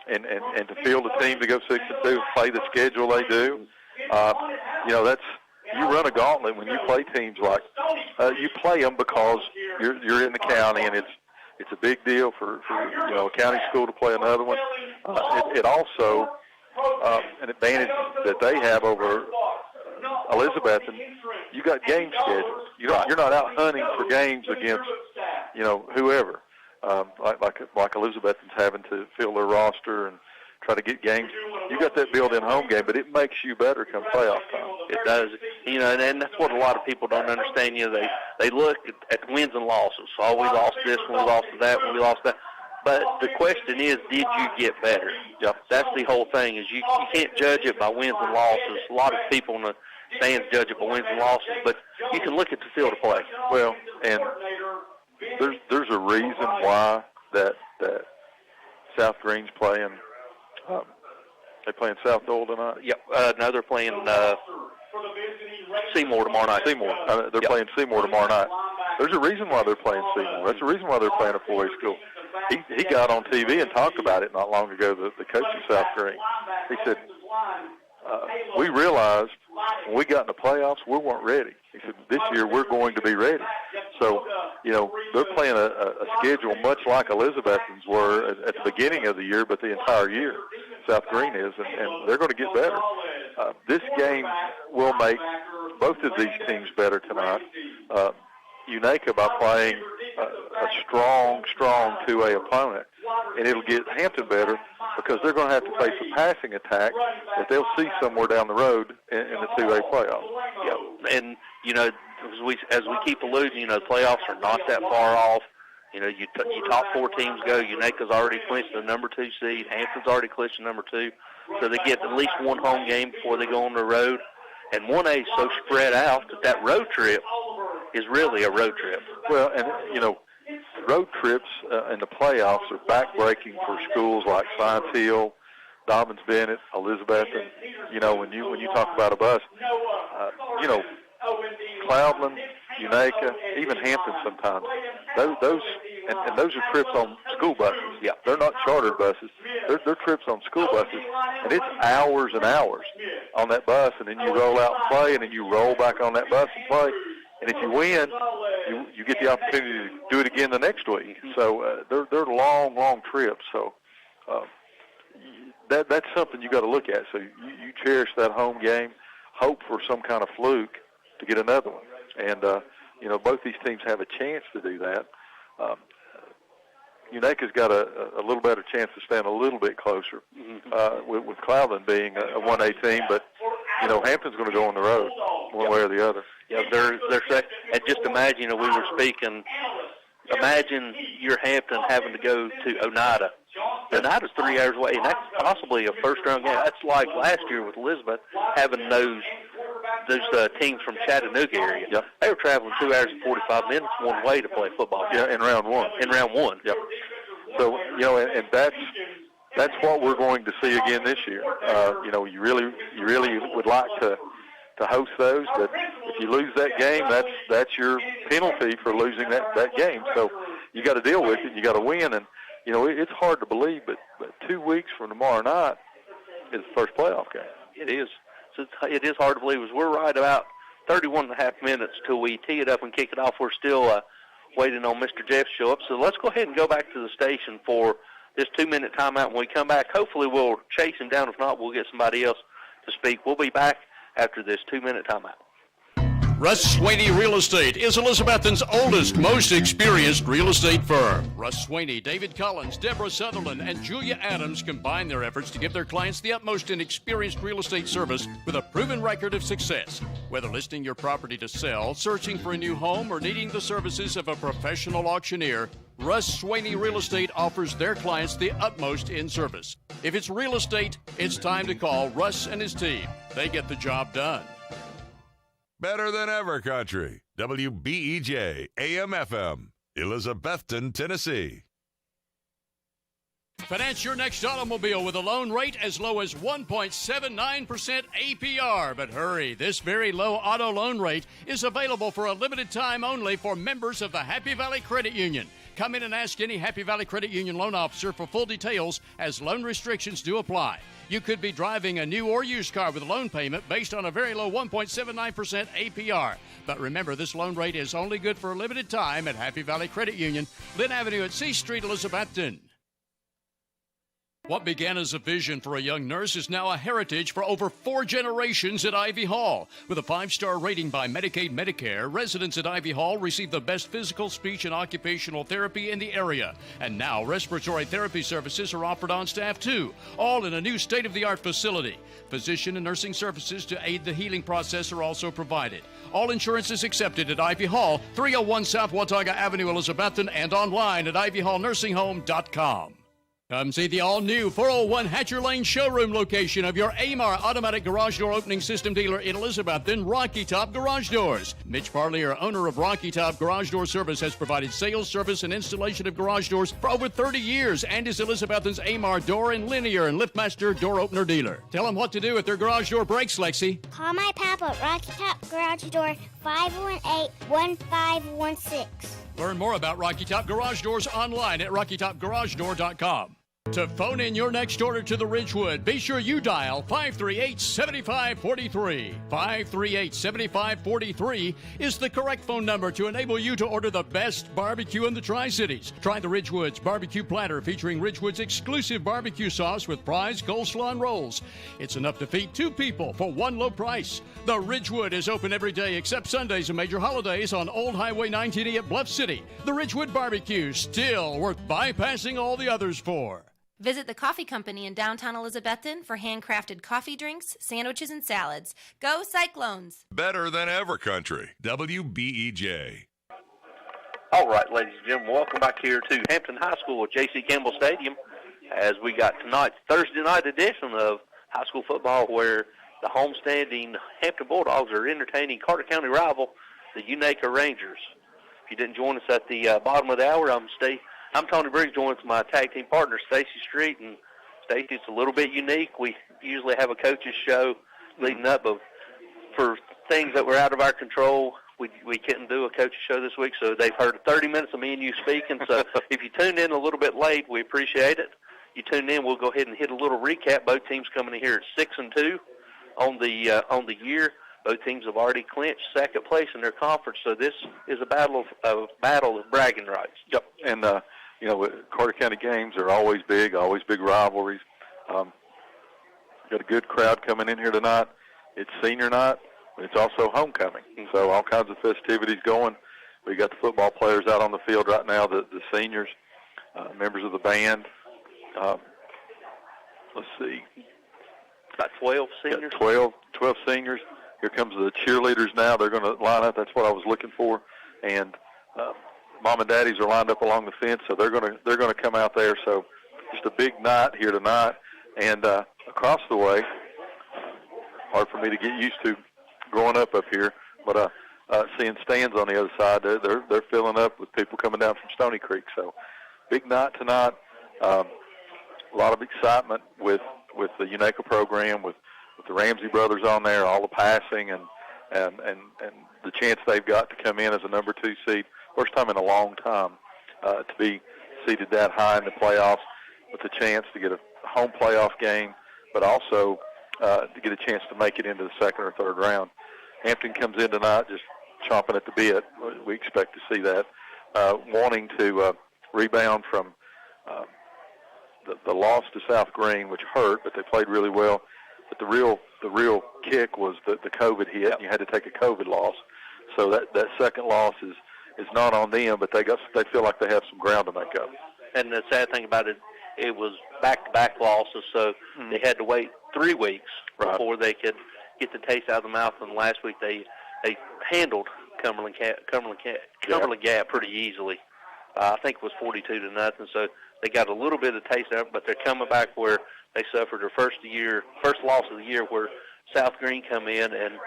and to field a team to go 6-2, play the schedule they do, you know, you run a gauntlet when you play teams like you play them because you're in the county, and it's a big deal for you know, a county school to play another one. It also an advantage that they have over Elizabeth, and you got game schedules. You're not out hunting for games against, you know, whoever. Like Elizabeth's having to fill their roster and try to get games. You got that built-in home game, but it makes you better come playoff time. It does. You know, and that's what a lot of people don't understand. You know, they look at the wins and losses. Oh, we lost this one, we lost that one, we lost that. But the question is, did you get better? Yep. That's the whole thing, is you can't judge it by wins and losses. A lot of people in the stands judge it by wins and losses, but you can look at the field of play. Well, and there's a reason why that South Green's playing. They playing South Dole tonight? Yep. No, they're playing Seymour tomorrow night. They're playing Seymour tomorrow night. There's a reason why they're playing Seymour. That's the reason why they're playing a 4A school. He got on TV and talked about it not long ago, the coach of South Green. He said, we realized when we got in the playoffs, we weren't ready. He said, this year we're going to be ready. So, you know, they're playing a schedule much like Elizabethans were at the beginning of the year, but the entire year South Green is, and they're going to get better. This game will make both of these teams better tonight. Unaka by playing a strong 2A opponent, and it'll get Hampton better because they're going to have to face a passing attack that they'll see somewhere down the road in the 2A playoffs. Yeah, and, you know, as we keep alluding, you know, the playoffs are not that far off. You know, you top 4 teams go. Unaka's already clinched the number 2 seed. Hampton's already clinched the number 2. So they get at least one home game before they go on the road. And 1A is so spread out that road trip is really a road trip. Well, and, you know, road trips in the playoffs are backbreaking for schools like Science Hill, Dobbins Bennett, Elizabeth, and, you know, when you talk about a bus, you know, Cloudland, Unaka, even Hampton sometimes. Those are trips on school buses. Yeah, they're not chartered buses. They're trips on school buses, and it's hours and hours on that bus, and then you roll out and play, and then you roll back on that bus and play. And if you win, you get the opportunity to do it again the next week. So they're long trips. So that's something you got to look at. So you cherish that home game, hope for some kind of fluke to get another one. And you know, both these teams have a chance to do that. Unaka's got a little better chance to stand a little bit closer with Cloudland being a 1A team, but you know, Hampton's going to go on the road one way or the other. Yeah, they're and just imagine, you know, we were speaking. Imagine you're Hampton having to go to Oneida. Oneida's 3 hours away, and that's possibly a first-round game. That's like last year with Elizabeth having those teams from Chattanooga area. Yep. They were traveling 2 hours and 45 minutes one way to play football. Yeah, in round one. Yep. So, and that's what we're going to see again this year. You really would like to host those, but if you lose that game, that's your penalty for losing that game. So you got to deal with it. You got to win, and it's hard to believe, but 2 weeks from tomorrow night is the first playoff game. It is. So it is hard to believe. As we're right about 31 and a half minutes till we tee it up and kick it off. We're still waiting on Mr. Jeff to show up. So let's go ahead and go back to the station for this 2-minute timeout. When we come back, hopefully we'll chase him down. If not, we'll get somebody else to speak. We'll be back after this 2-minute timeout. Russ Swaney Real Estate is Elizabethton's oldest, most experienced real estate firm. Russ Swaney, David Collins, Deborah Sutherland, and Julia Adams combine their efforts to give their clients the utmost in experienced real estate service with a proven record of success. Whether listing your property to sell, searching for a new home, or needing the services of a professional auctioneer, Russ Swaney Real Estate offers their clients the utmost in service. If it's real estate, it's time to call Russ and his team. They get the job done. Better than ever country. WBEJ AM/FM, Elizabethton, Tennessee. Finance your next automobile with a loan rate as low as 1.79% APR. But hurry, this very low auto loan rate is available for a limited time only for members of the Happy Valley Credit Union. Come in and ask any Happy Valley Credit Union loan officer for full details, as loan restrictions do apply. You could be driving a new or used car with a loan payment based on a very low 1.79% APR. But remember, this loan rate is only good for a limited time at Happy Valley Credit Union, Lynn Avenue at C Street, Elizabethton. What began as a vision for a young nurse is now a heritage for over 4 generations at Ivy Hall. With a 5-star rating by Medicaid Medicare, residents at Ivy Hall receive the best physical, speech, and occupational therapy in the area. And now respiratory therapy services are offered on staff too, all in a new state-of-the-art facility. Physician and nursing services to aid the healing process are also provided. All insurance is accepted at Ivy Hall, 301 South Watauga Avenue, Elizabethton, and online at ivyhallnursinghome.com. Come see the all-new 401 Hatcher Lane showroom location of your AMAR automatic garage door opening system dealer in Elizabethton, Rocky Top Garage Doors. Mitch Parlier, owner of Rocky Top Garage Door Service, has provided sales, service, and installation of garage doors for over 30 years and is Elizabethton's AMAR door and linear and liftmaster door opener dealer. Tell them what to do if their garage door breaks, Lexi. Call my papa at Rocky Top Garage Door, 518-1516. Learn more about Rocky Top Garage Doors online at rockytopgaragedoor.com. To phone in your next order to the Ridgewood, be sure you dial 538-7543. 538-7543 is the correct phone number to enable you to order the best barbecue in the Tri-Cities. Try the Ridgewood's barbecue platter featuring Ridgewood's exclusive barbecue sauce with fries, coleslaw, and rolls. It's enough to feed 2 people for one low price. The Ridgewood is open every day except Sundays and major holidays on Old Highway 19E at Bluff City. The Ridgewood Barbecue, still worth bypassing all the others for. Visit the Coffee Company in downtown Elizabethton for handcrafted coffee drinks, sandwiches, and salads. Go Cyclones! Better than ever country. WBEJ. All right, ladies and gentlemen, welcome back here to Hampton High School at J.C. Campbell Stadium as we got tonight's Thursday night edition of high school football, where the homestanding Hampton Bulldogs are entertaining Carter County rival, the Unaka Rangers. If you didn't join us at the bottom of the hour, I'm Tony Briggs, joined with my tag team partner, Stacy Street. And Stacy, it's a little bit unique. We usually have a coach's show leading up, but for things that were out of our control, we couldn't do a coach's show this week. So they've heard 30 minutes of me and you speaking. So if you tuned in a little bit late, we appreciate it. You tuned in, we'll go ahead and hit a little recap. Both teams coming in here at 6-2 on the year. Both teams have already clinched second place in their conference. So this is a battle of bragging rights. Yep, and Carter County games are always big rivalries. Got a good crowd coming in here tonight. It's senior night, but it's also homecoming. So all kinds of festivities going. We got the football players out on the field right now, the seniors, members of the band. Let's see. About 12 seniors? 12 seniors. Here comes the cheerleaders now. They're going to line up. That's what I was looking for. And mom and daddies are lined up along the fence, so they're going to come out there. So just a big night here tonight. And across the way, hard for me to get used to, growing up here, but seeing stands on the other side, they're filling up with people coming down from Stony Creek. So big night tonight. A lot of excitement with the UNACA program, with the Ramsey brothers on there, all the passing and the chance they've got to come in as a number 2 seed, first time in a long time to be seeded that high in the playoffs, with a chance to get a home playoff game, but also to get a chance to make it into the second or third round. Hampton comes in tonight just chomping at the bit. We expect to see that, wanting to rebound from the loss to South Green, which hurt, but they played really well. But the real kick was the COVID hit. And you had to take a COVID loss, so that second loss is not on them, but they feel like they have some ground to make up. And the sad thing about it, it was back-to-back losses, so they had to wait 3 weeks before they could get the taste out of the mouth. And last week they handled Cumberland Gap pretty easily. I think it was 42-0. So they got a little bit of taste of it, but they're coming back where they suffered their first loss of the year, where South Green come in, and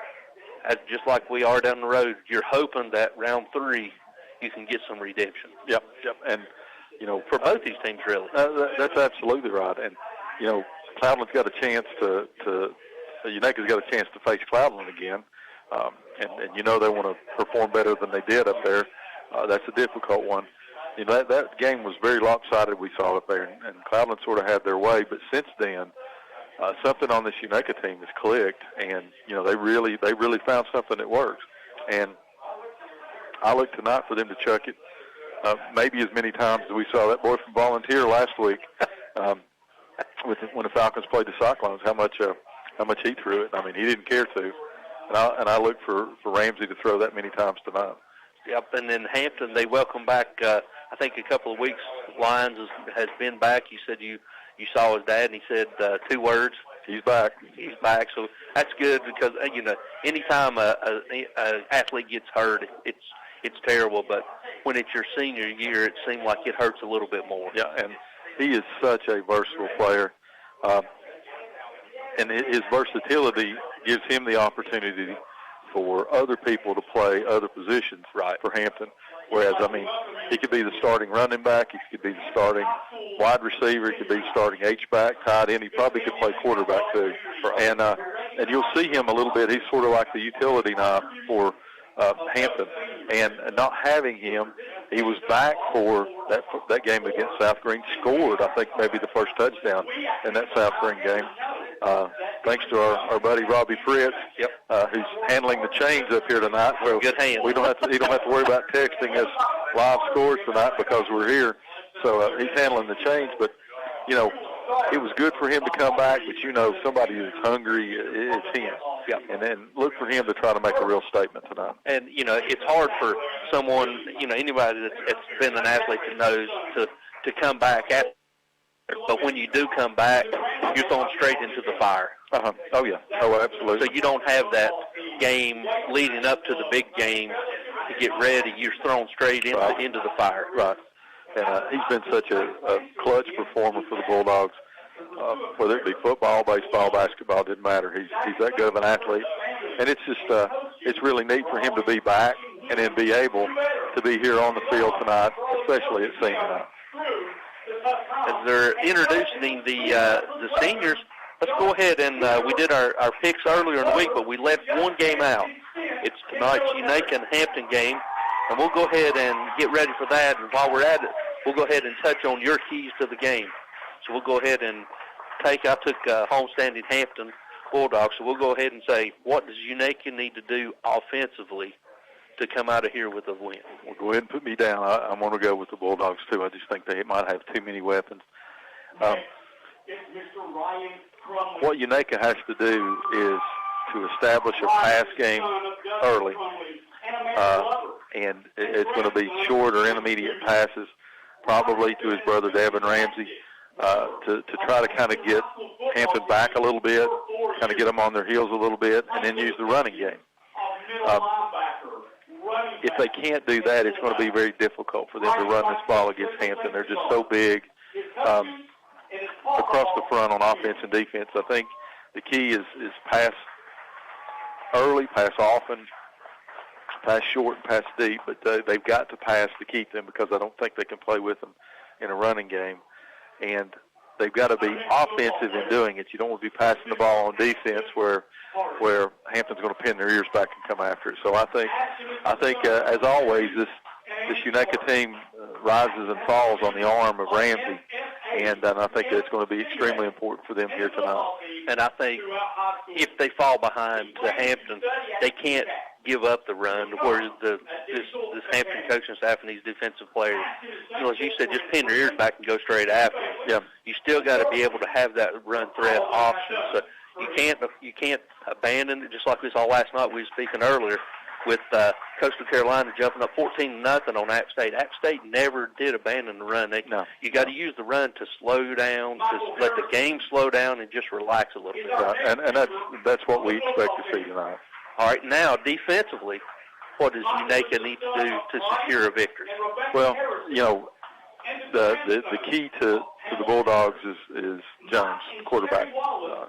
just like we are down the road, you're hoping that round 3 you can get some redemption. Yep. And for both these teams, really. That's absolutely right. And Cloudland's got a chance UNACA's got a chance to face Cloudland again, and they want to perform better than they did up there. That's a difficult one. That game was very lopsided, we saw up there, and Cloudland sort of had their way. But since then, something on this UNACA team has clicked, and they really found something that works. And I look tonight for them to chuck it maybe as many times as we saw that boy from Volunteer last week when the Falcons played the Cyclones. How much he threw it. I mean, he didn't care to. And I look for Ramsey to throw that many times tonight. Yep, and then Hampton, they welcome back, I think a couple of weeks, Lyons has been back. You said you saw his dad, and he said 2 words. He's back. He's back, so that's good because, anytime a athlete gets hurt, it's terrible, but when it's your senior year, it seemed like it hurts a little bit more. Yeah, and he is such a versatile player, and his versatility gives him the opportunity for other people to play other positions for Hampton. Whereas, he could be the starting running back, he could be the starting wide receiver, he could be the starting H-back, tight end. He probably could play quarterback too. And you'll see him a little bit. He's sort of like the utility knife for Hampton. And not having him, he was back for that game against South Green, scored, I think, maybe the first touchdown in that South Green game. Thanks to our buddy Robbie Fritz, who's handling the chains up here tonight. So good hand. He don't have to worry about texting us live scores tonight because we're here. So he's handling the chains. But it was good for him to come back. But somebody who's hungry, it's him. Yep. And then look for him to try to make a real statement tonight. And it's hard for someone, anybody that's been an athlete that knows to come back at. But when you do come back, you're thrown straight into the fire. Oh, yeah. Oh, absolutely. So you don't have that game leading up to the big game to get ready. You're thrown straight into the fire. Right. And he's been such a clutch performer for the Bulldogs. Whether it be football, baseball, basketball, didn't matter. He's that good of an athlete. And it's just it's really neat for him to be back and then be able to be here on the field tonight, especially at senior night. As they're introducing the seniors, let's go ahead and we did our picks earlier in the week, but we left one game out. It's tonight's UNACA and Hampton game, and we'll go ahead and get ready for that. And while we're at it, we'll go ahead and touch on your keys to the game. So we'll go ahead and I took homestanding Hampton Bulldogs, so we'll go ahead and say, what does UNACA need to do offensively to come out of here with a win? Well, go ahead and put me down. I'm going to go with the Bulldogs, too. I just think they might have too many weapons. What UNACA has to do is to establish a pass game early. And it's going to be short or intermediate passes, probably to his brother Devin Ramsey, to try to kind of get Hampton back a little bit, kind of get them on their heels a little bit, and then use the running game. If they can't do that, it's going to be very difficult for them to run this ball against Hampton. They're just so big across the front on offense and defense. I think the key is pass early, pass often, pass short, and pass deep, but they've got to pass to keep them because I don't think they can play with them in a running game. And they've got to be offensive in doing it. You don't want to be passing the ball on defense where Hampton's going to pin their ears back and come after it. So I think as always, this Uneka team rises and falls on the arm of Ramsey, and I think it's going to be extremely important for them here tonight. And I think if they fall behind to Hampton, they can't give up the run, where this Hampton coaching staff and these defensive players, as you said, just pin their ears back and go straight after them. Yeah. You still got to be able to have that run threat option. So you can't abandon it, just like we saw last night. We were speaking earlier with Coastal Carolina jumping up 14-0 on App State. App State never did abandon the run. You got to use the run to slow down, to let the game slow down, and just relax a little bit. Right. And that's what we expect to see tonight. All right, now defensively, what does Uneka need to do to secure a victory? Well, the key to the Bulldogs is Jones, the quarterback.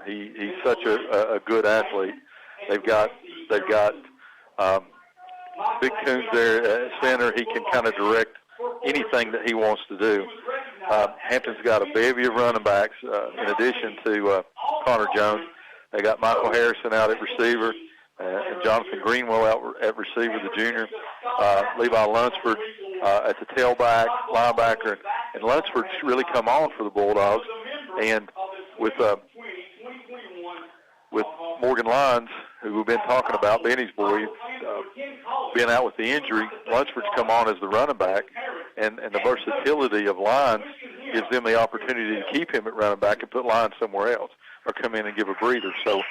He's such a good athlete. They've got Big Coons there at center. He can kind of direct anything that he wants to do. Hampton's got a bevy of running backs in addition to Connor Jones. They got Michael Harrison out at receiver. And Jonathan Greenwell out at receiver, the junior. Levi Lunsford at the tailback, linebacker. And Lunsford's really come on for the Bulldogs. And with Morgan Lyons, who we've been talking about, Benny's boy, being out with the injury, Lunsford's come on as the running back. And the versatility of Lyons gives them the opportunity to keep him at running back and put Lyons somewhere else or come in and give a breather. So,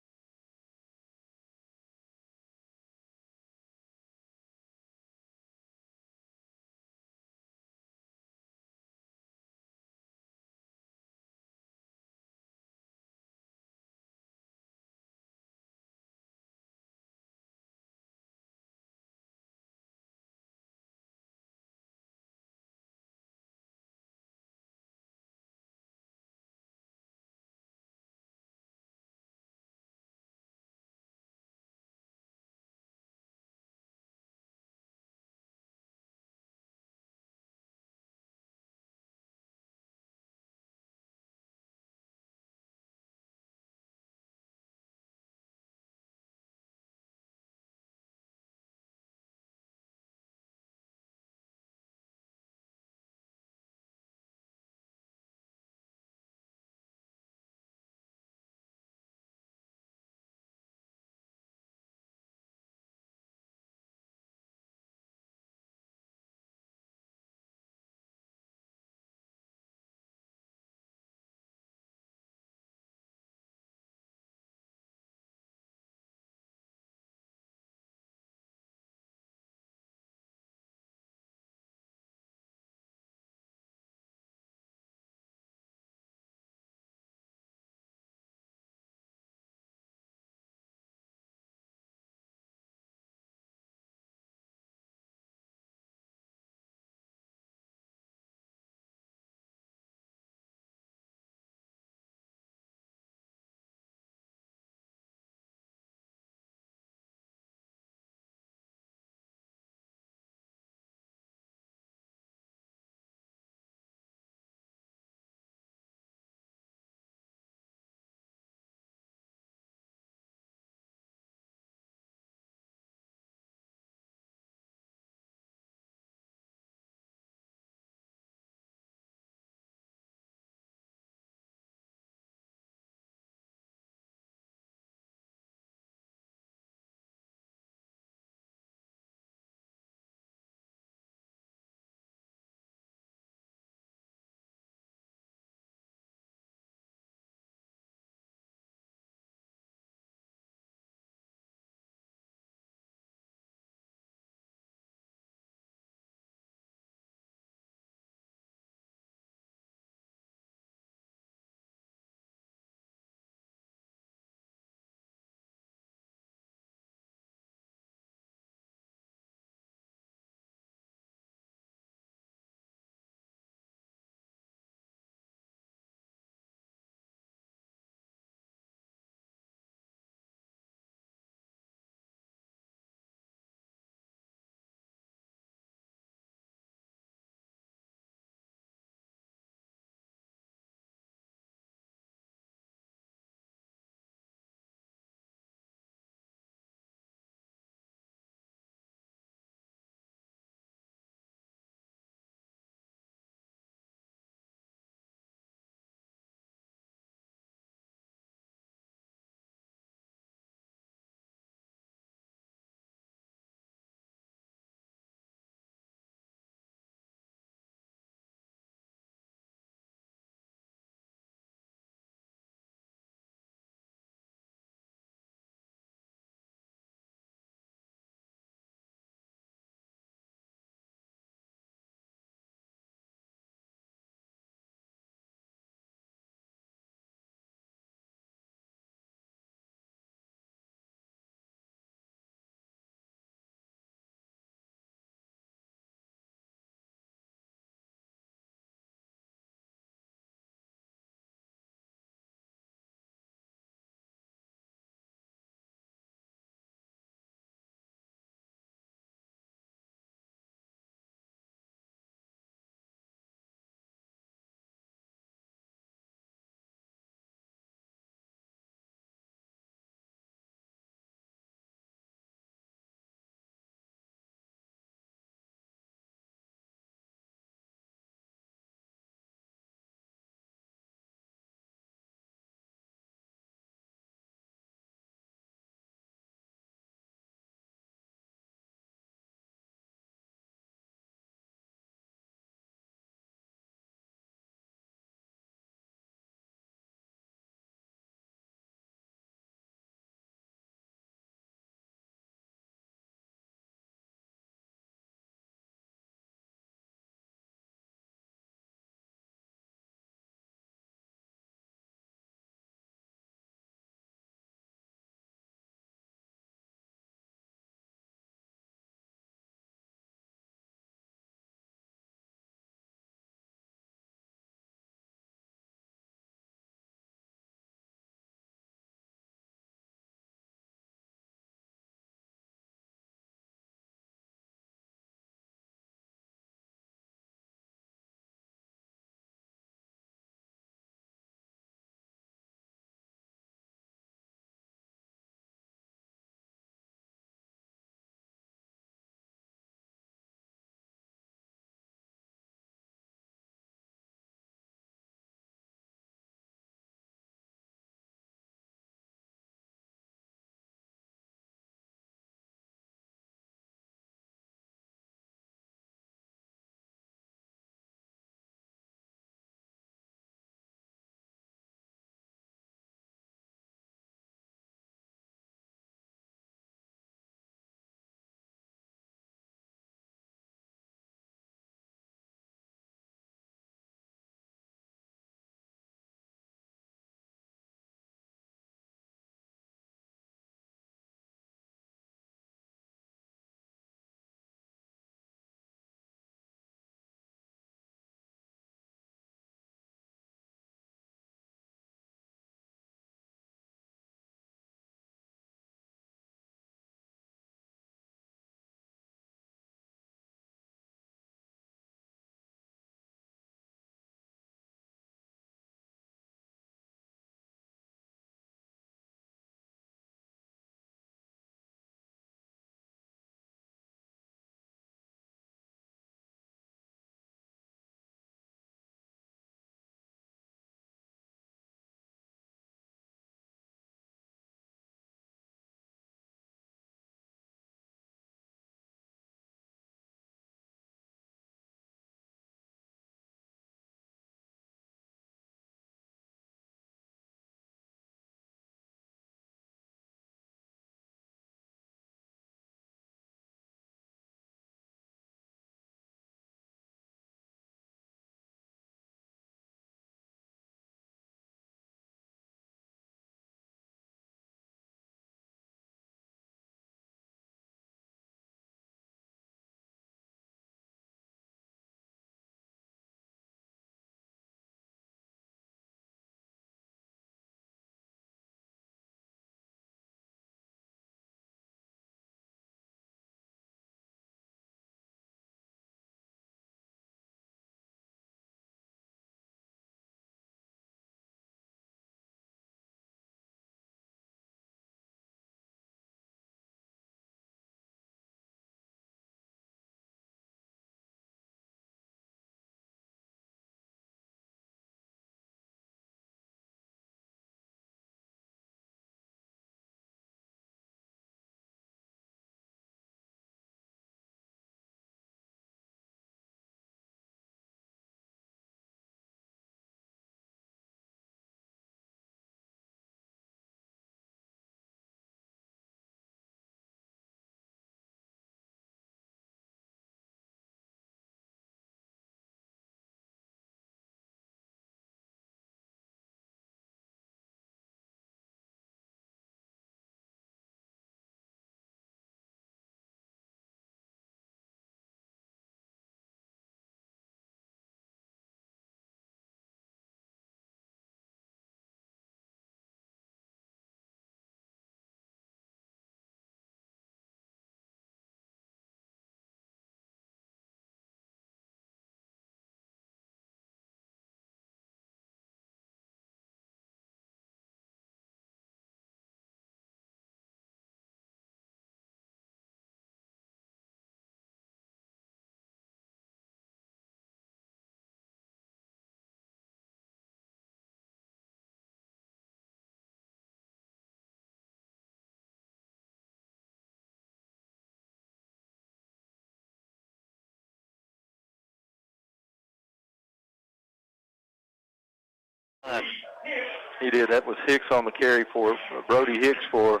He did. That was Hicks on the carry for Brody Hicks for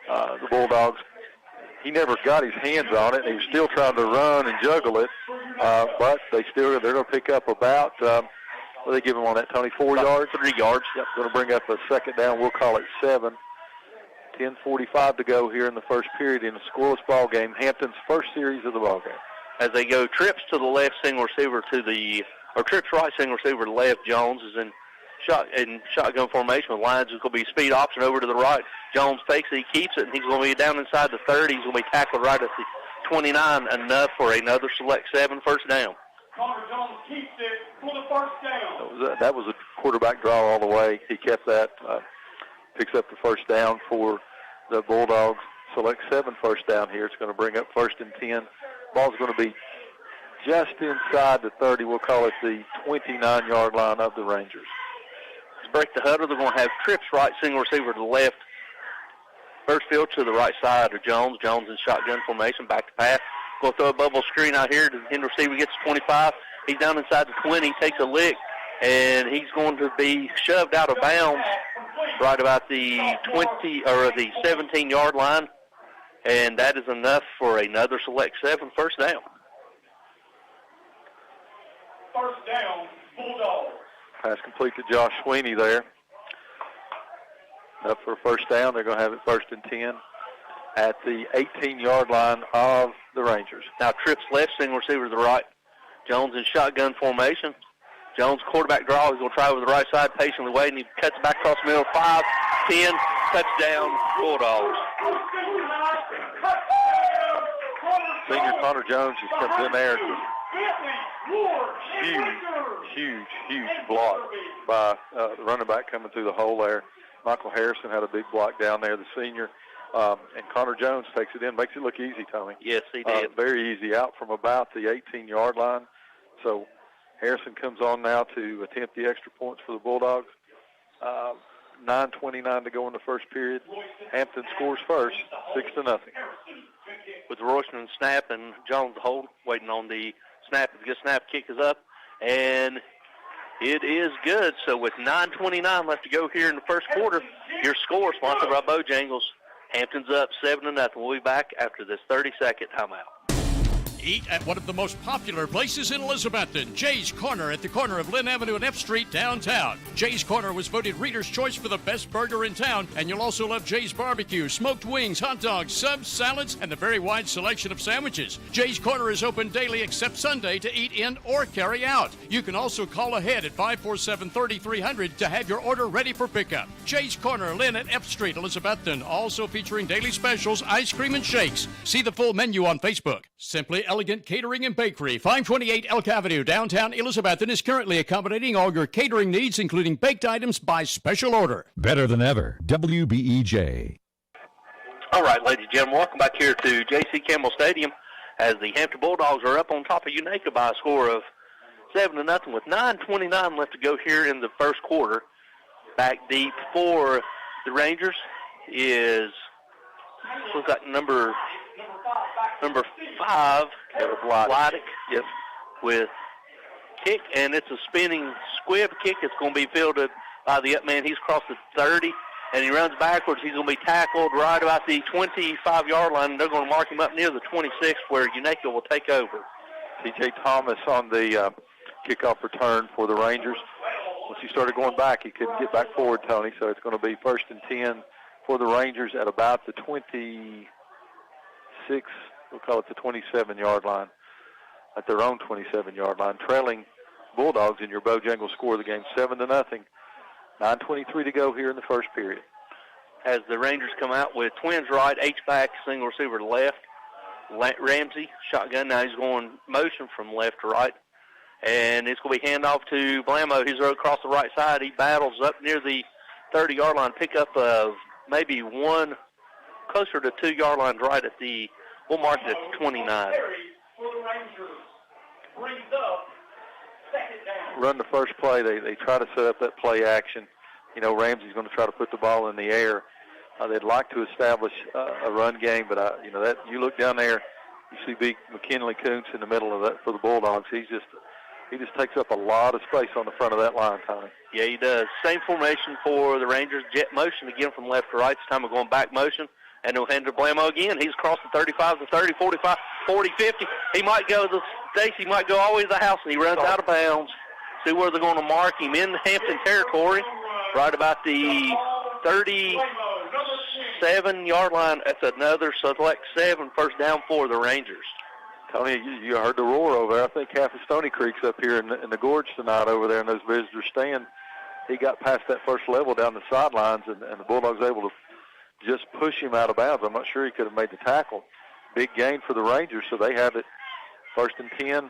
the Bulldogs. He never got his hands on it. He was still trying to run and juggle it, but they're going to pick up about, what do they give him on that, Tony, 4 yards? 3 yards. Yep, going to bring up a second down. We'll call it 7. 10:45 to go here in the first period in a scoreless ball game. Hampton's first series of the ball game. As they go trips to the left, single receiver trips right, single receiver to the left. Jones is in shotgun formation with lines. It's going to be speed option over to the right. Jones fakes it, he keeps it, and he's going to be down inside the 30. He's going to be tackled right at the 29, enough for another select 7 first down. Connor Jones keeps it for the first down. That was a quarterback draw all the way. He kept that, picks up the first down for the Bulldogs. Select 7 first down here. It's going to bring up 1st and 10. Ball's going to be just inside the 30. We'll call it the 29-yard line of the Rangers. Let's break the huddle. They're going to have trips right, single receiver to the left. First field to the right side of Jones. Jones in shotgun formation, back to pass. Going to throw a bubble screen out here. The end receiver gets to 25. He's down inside the 20. He takes a lick, and he's going to be shoved out of bounds right about the 20 or the 17-yard line, and that is enough for another select 7 first down. First down, Bulldogs. Pass complete to Josh Sweeney there. Up for a first down. They're going to have it 1st and 10 at the 18-yard line of the Rangers. Now trips left, single receiver to the right. Jones in shotgun formation. Jones quarterback draw. He's going to try over the right side, patiently waiting. He cuts back across the middle. 5, 10, touchdown, Bulldogs. Senior Connor Jones just comes in there. Huge block by the running back coming through the hole there. Michael Harrison had a big block down there, the senior. And Connor Jones takes it in, makes it look easy, Tommy. Yes, he did. Very easy, out from about the 18-yard line. So Harrison comes on now to attempt the extra points for the Bulldogs. 9:29 to go in the first period. Hampton scores first, 6-0. With Royston snap and Jones hold, waiting on the snap. The good snap kick is up, and it is good. So with 9:29 left to go here in the first quarter, your score sponsored by Bojangles. Hampton's up 7-0. We'll be back after this 30-second timeout. Eat at one of the most popular places in Elizabethton, Jay's Corner at the corner of Lynn Avenue and F Street downtown. Jay's Corner was voted Reader's Choice for the best burger in town, and you'll also love Jay's Barbecue, smoked wings, hot dogs, subs, salads, and the very wide selection of sandwiches. Jay's Corner is open daily except Sunday to eat in or carry out. You can also call ahead at 547-3300 to have your order ready for pickup. Jay's Corner, Lynn at F Street, Elizabethton, also featuring daily specials, ice cream, and shakes. See the full menu on Facebook. Simply Elegant Catering and Bakery, 528 Elk Avenue, downtown Elizabethton, is currently accommodating all your catering needs, including baked items by special order. Better than ever, WBEJ. All right, ladies and gentlemen, welcome back here to J.C. Campbell Stadium as the Hampton Bulldogs are up on top of Unaka by a score of 7-0 with 9:29 left to go here in the first quarter. Back deep for the Rangers is, looks like number 5, Vladic, yes, with kick, and it's a spinning squib kick. It's going to be fielded by the up man. He's crossed the 30, and he runs backwards. He's going to be tackled right about the 25-yard line, and they're going to mark him up near the 26, where Unaka will take over. T.J. Thomas on the kickoff return for the Rangers. Once he started going back, he couldn't get back forward, Tony, so it's going to be 1st and 10 for the Rangers at about the 26, we'll call it the 27-yard line, at their own 27-yard line, trailing Bulldogs in your Bojangles score of the game 7-0. 9:23 to go here in the first period. As the Rangers come out with twins right, H-back, single receiver to left. Ramsey, shotgun. Now he's going motion from left to right. And it's going to be handoff to Blammo. He's across the right side. He battles up near the 30-yard line, pickup of maybe one, closer to 2-yard lines right at the, we'll mark it at 29. Run the first play. They try to set up that play action. You know, Ramsey's going to try to put the ball in the air. They'd like to establish a run game, but you know that you look down there, you see big McKinley Kuntz in the middle of that for the Bulldogs. He's just He just takes up a lot of space on the front of that line, Tommy. Yeah, he does. Same formation for the Rangers. Jet motion again from left to right. This time we're going back motion. And he'll hand to Blamo again. He's across the 35, the 30, 45, 40, 50. He might go to Stacy, might go all the way to the house, and he runs out of bounds. See where they're going to mark him in Hampton territory, right about the 37-yard line. That's another select 7 first down for the Rangers. Tony, you heard the roar over there. I think half of Stony Creek's up here in the gorge tonight over there in those visitor stand. He got past that first level down the sidelines, and the Bulldogs able to just push him out of bounds. I'm not sure he could have made the tackle. Big gain for the Rangers, so they have it first and 10.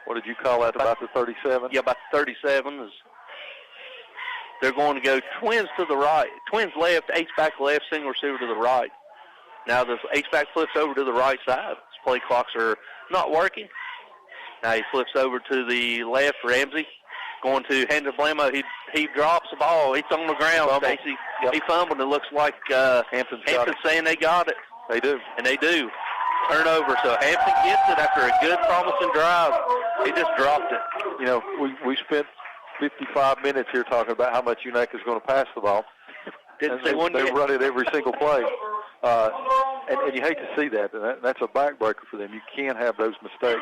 What did you call that, about the 37? Yeah, about the 37. They're going to go twins to the right. Twins left, H-back left, single receiver to the right. Now the H-back flips over to the right side. His play clocks are not working. Now he flips over to the left. Ramsey going to hand to Blamo. He drops the ball. It's on the ground, Stacy. Yep. He fumbled. It looks like Hampton's saying they got it. They do. And they do. Turnover. So Hampton gets it after a good, promising drive. He just dropped it. You know, we spent 55 minutes here talking about how much UNAC is going to pass the ball. They run it every single play. And you hate to see that. And that's a backbreaker for them. You can't have those mistakes.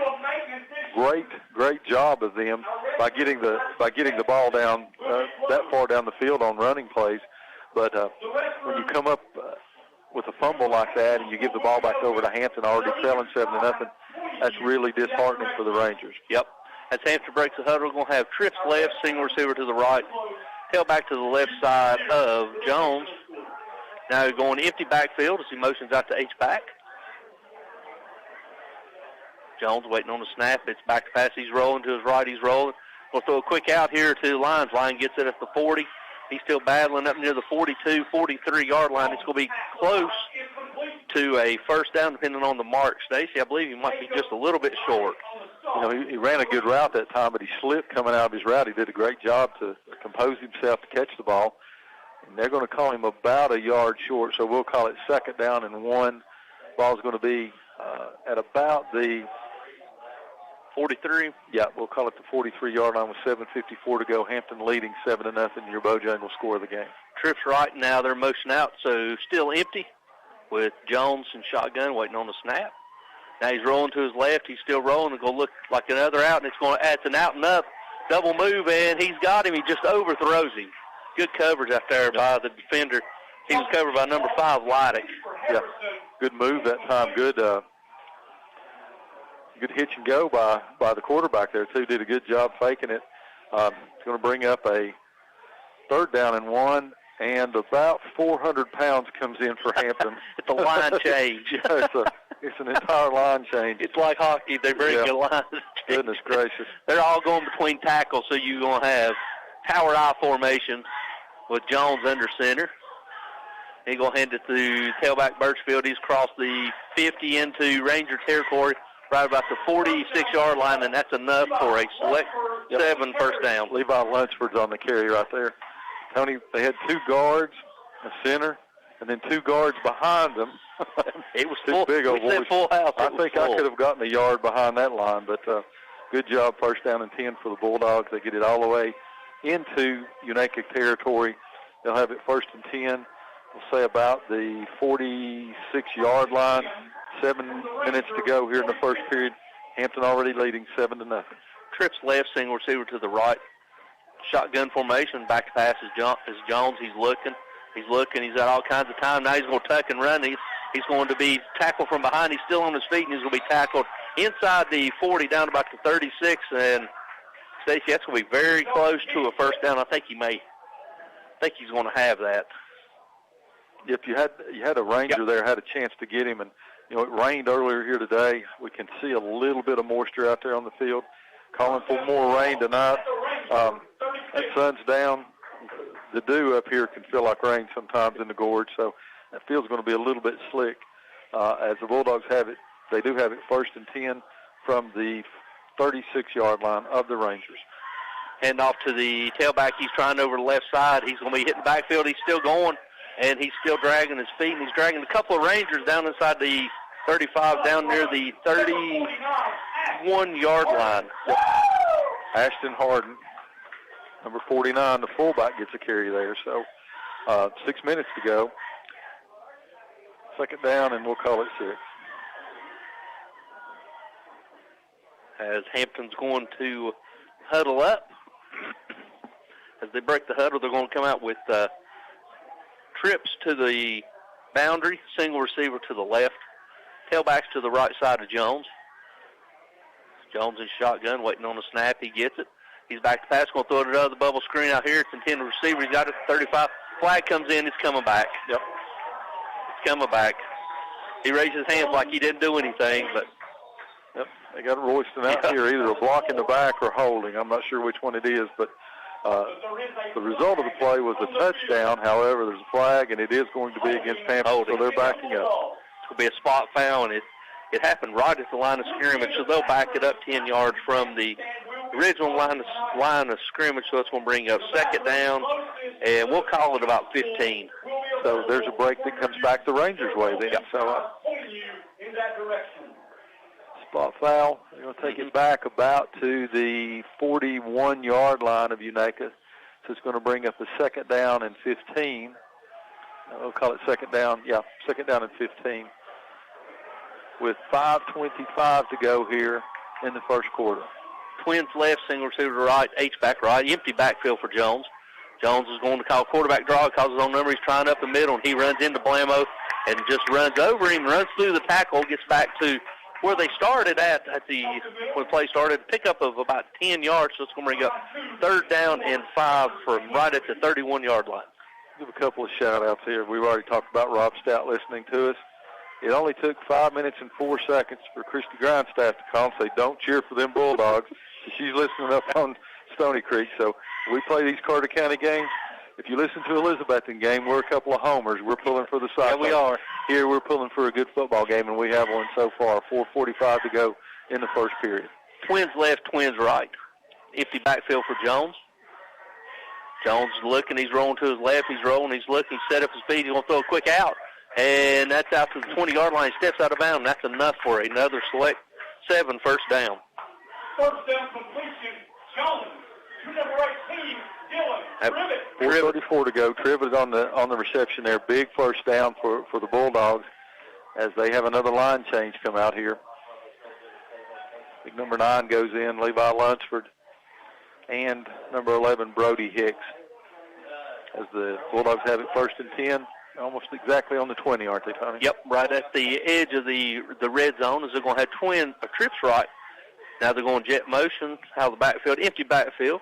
Great job of them by getting the ball down that far down the field on running plays. But when you come up with a fumble like that and you give the ball back over to Hampton already trailing 7-0, that's really disheartening for the Rangers. Yep. As Hampton breaks the huddle, we're going to have trips left, single receiver to the right, tail back to the left side of Jones. Now he's going empty backfield as he motions out to H-back. Jones waiting on the snap. It's back to pass. He's rolling to his right. He's rolling. We'll throw a quick out here to the Lions. Line gets it at the 40. He's still battling up near the 42, 43-yard line. It's going to be close to a first down depending on the mark. Stacy, I believe he might be just a little bit short. You know, he ran a good route that time, but he slipped coming out of his route. He did a great job to compose himself to catch the ball. And they're going to call him about a yard short, so we'll call it second down and 1. Ball's going to be at about the 43. Yeah, we'll call it the 43-yard line with 7:54 to go. Hampton leading 7-0. Your Bojangles score the game. Trips right now. They're motion out, so still empty with Jones and shotgun waiting on the snap. Now he's rolling to his left. He's still rolling. It's going to look like another out, and it's an out and up double move, and he's got him. He just overthrows him. Good coverage out there by the defender. He was covered by number 5, Leidick. Yeah, good move that time. Good hitch and go by the quarterback there, too. Did a good job faking it. It's going to bring up a third down and 1, and about 400 pounds comes in for Hampton. It's a line change. It's an entire line change. It's like hockey. They bring a line change. Goodness gracious. They're all going between tackles, so you're going to have power I formation with Jones under center. He's going to hand it to tailback Birchfield. He's crossed the 50 into Ranger territory, right about the 46-yard line, and that's enough for a select 7 first down. Levi Lunsford's on the carry right there. Tony, they had 2 guards, a center, and then 2 guards behind them. It was full. Big old boys. Full house. I think I could have gotten a yard behind that line, but good job, first down and 10 for the Bulldogs. They get it all the way into UNAC territory. They'll have it first and 10. We'll say about the 46-yard line. 7 minutes to go here in the first period. Hampton already leading 7-0. Trips left, single receiver to the right. Shotgun formation, back to pass is Jones. He's looking. He's got all kinds of time. Now he's going to tuck and run. He's going to be tackled from behind. He's still on his feet, and he's going to be tackled inside the 40 down about the 36. And, Stacey, that's going to be very close to a first down. I think he's going to have that. If you had a Ranger there, had a chance to get him, and it rained earlier here today. We can see a little bit of moisture out there on the field. Calling for more rain tonight. The sun's down. The dew up here can feel like rain sometimes in the gorge, so that field's going to be a little bit slick. As the Bulldogs have it, they do have it first and 10 from the 36-yard line of the Rangers. Hand off to the tailback. He's trying over the left side. He's going to be hitting the backfield. He's still going, and he's still dragging his feet, and he's dragging a couple of Rangers down inside the 35, down near the 31-yard line. Ashton Harden, number 49, the fullback, gets a carry there. So 6 minutes to go. Second down, and we'll call it 6. As Hampton's going to huddle up. As they break the huddle, they're going to come out with trips to the boundary, single receiver to the left, tailbacks to the right side of Jones. Jones in shotgun, waiting on the snap. He gets it. He's back to pass, going to throw it out of the bubble screen out here. It's intended receiver. He's got it at 35. Flag comes in. It's coming back. Yep. It's coming back. He raised his hands like he didn't do anything, but. Yep. They got Royston out here, either a block in the back or holding. I'm not sure which one it is, but the result of the play was a touchdown. However, there's a flag, and it is going to be against Hampton, so they're backing up. It's going to be a spot foul, and it happened right at the line of scrimmage, so they'll back it up 10 yards from the original line of scrimmage, so it's going to bring up second down, and we'll call it about 15. So there's a break that comes back the Rangers' way then. Yep. So spot foul. They're going to take it back about to the 41-yard line of Unaka. So it's going to bring up a second down and 15. We'll call it second down. Yeah, second down and 15. With 5:25 to go here in the first quarter. Twins left, single receiver to right, H-back right, empty backfield for Jones. Jones is going to call quarterback draw, calls his own number. He's trying up the middle, and he runs into Blamo and just runs over him, runs through the tackle, gets back to where they started when the play started, pickup of about 10 yards, so it's going to bring up third down and 5 from right at the 31-yard line. Give a couple of shout-outs here. We've already talked about Rob Stout listening to us. It only took 5 minutes and 4 seconds for Christy Grindstaff to call and say, don't cheer for them Bulldogs. So she's listening up on Stony Creek. So we play these Carter County games. If you listen to Elizabethton game, we're a couple of homers. We're pulling for the Cyclones. Yeah, we are. Here we're pulling for a good football game, and we have one so far. 4:45 to go in the first period. Twins left, Twins right. Empty backfield for Jones. Jones is looking. He's rolling to his left. He's rolling. He's looking. Set up his feet. He's going to throw a quick out. And that's out to the 20-yard line. Steps out of bounds. That's enough for another select 7 first down. First down completion, Jones. To number 18, Dylan. 4:34 to go. Trivet on the reception there. Big first down for the Bulldogs as they have another line change come out here. Big number 9 goes in, Levi Lunsford, and number 11, Brody Hicks. As the Bulldogs have it first and 10, almost exactly on the 20, aren't they, Tony? Yep, right at the edge of the red zone as they're going to have trips right. Now they're going jet motion out of the backfield, empty backfield.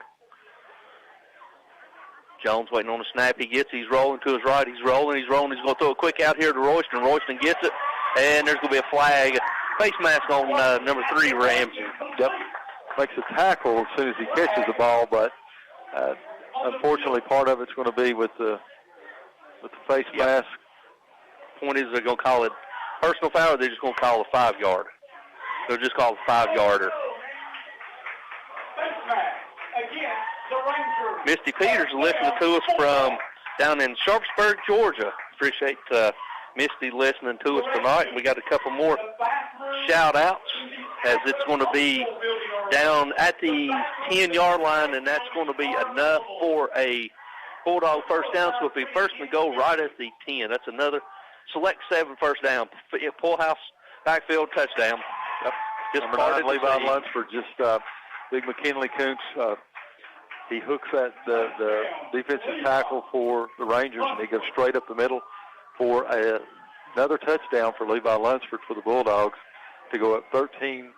Jones waiting on the snap. He gets it. He's rolling to his right. He's rolling. He's going to throw a quick out here to Royston. Royston gets it, and there's going to be a flag. Face mask on number 3, Ramsey. Yep. Makes a tackle as soon as he catches the ball, but unfortunately part of it's going to be with the face mask. Point is they're going to call it personal foul, or they're just going to call a 5-yard. They'll just call it a 5-yarder. Misty Peters listening to us from down in Sharpsburg, Georgia. Appreciate Misty listening to us tonight. We got a couple more shout-outs as it's going to be down at the 10-yard line, and that's going to be enough for a Bulldog first down. So it'll be first and goal right at the 10. That's another select 7 first down. Polehouse backfield touchdown. Yep. Just number 9, Levi Lunsford, just big McKinley Koontz. He hooks at the defensive tackle for the Rangers, and he goes straight up the middle for another touchdown for Levi Lunsford for the Bulldogs to go up 13-0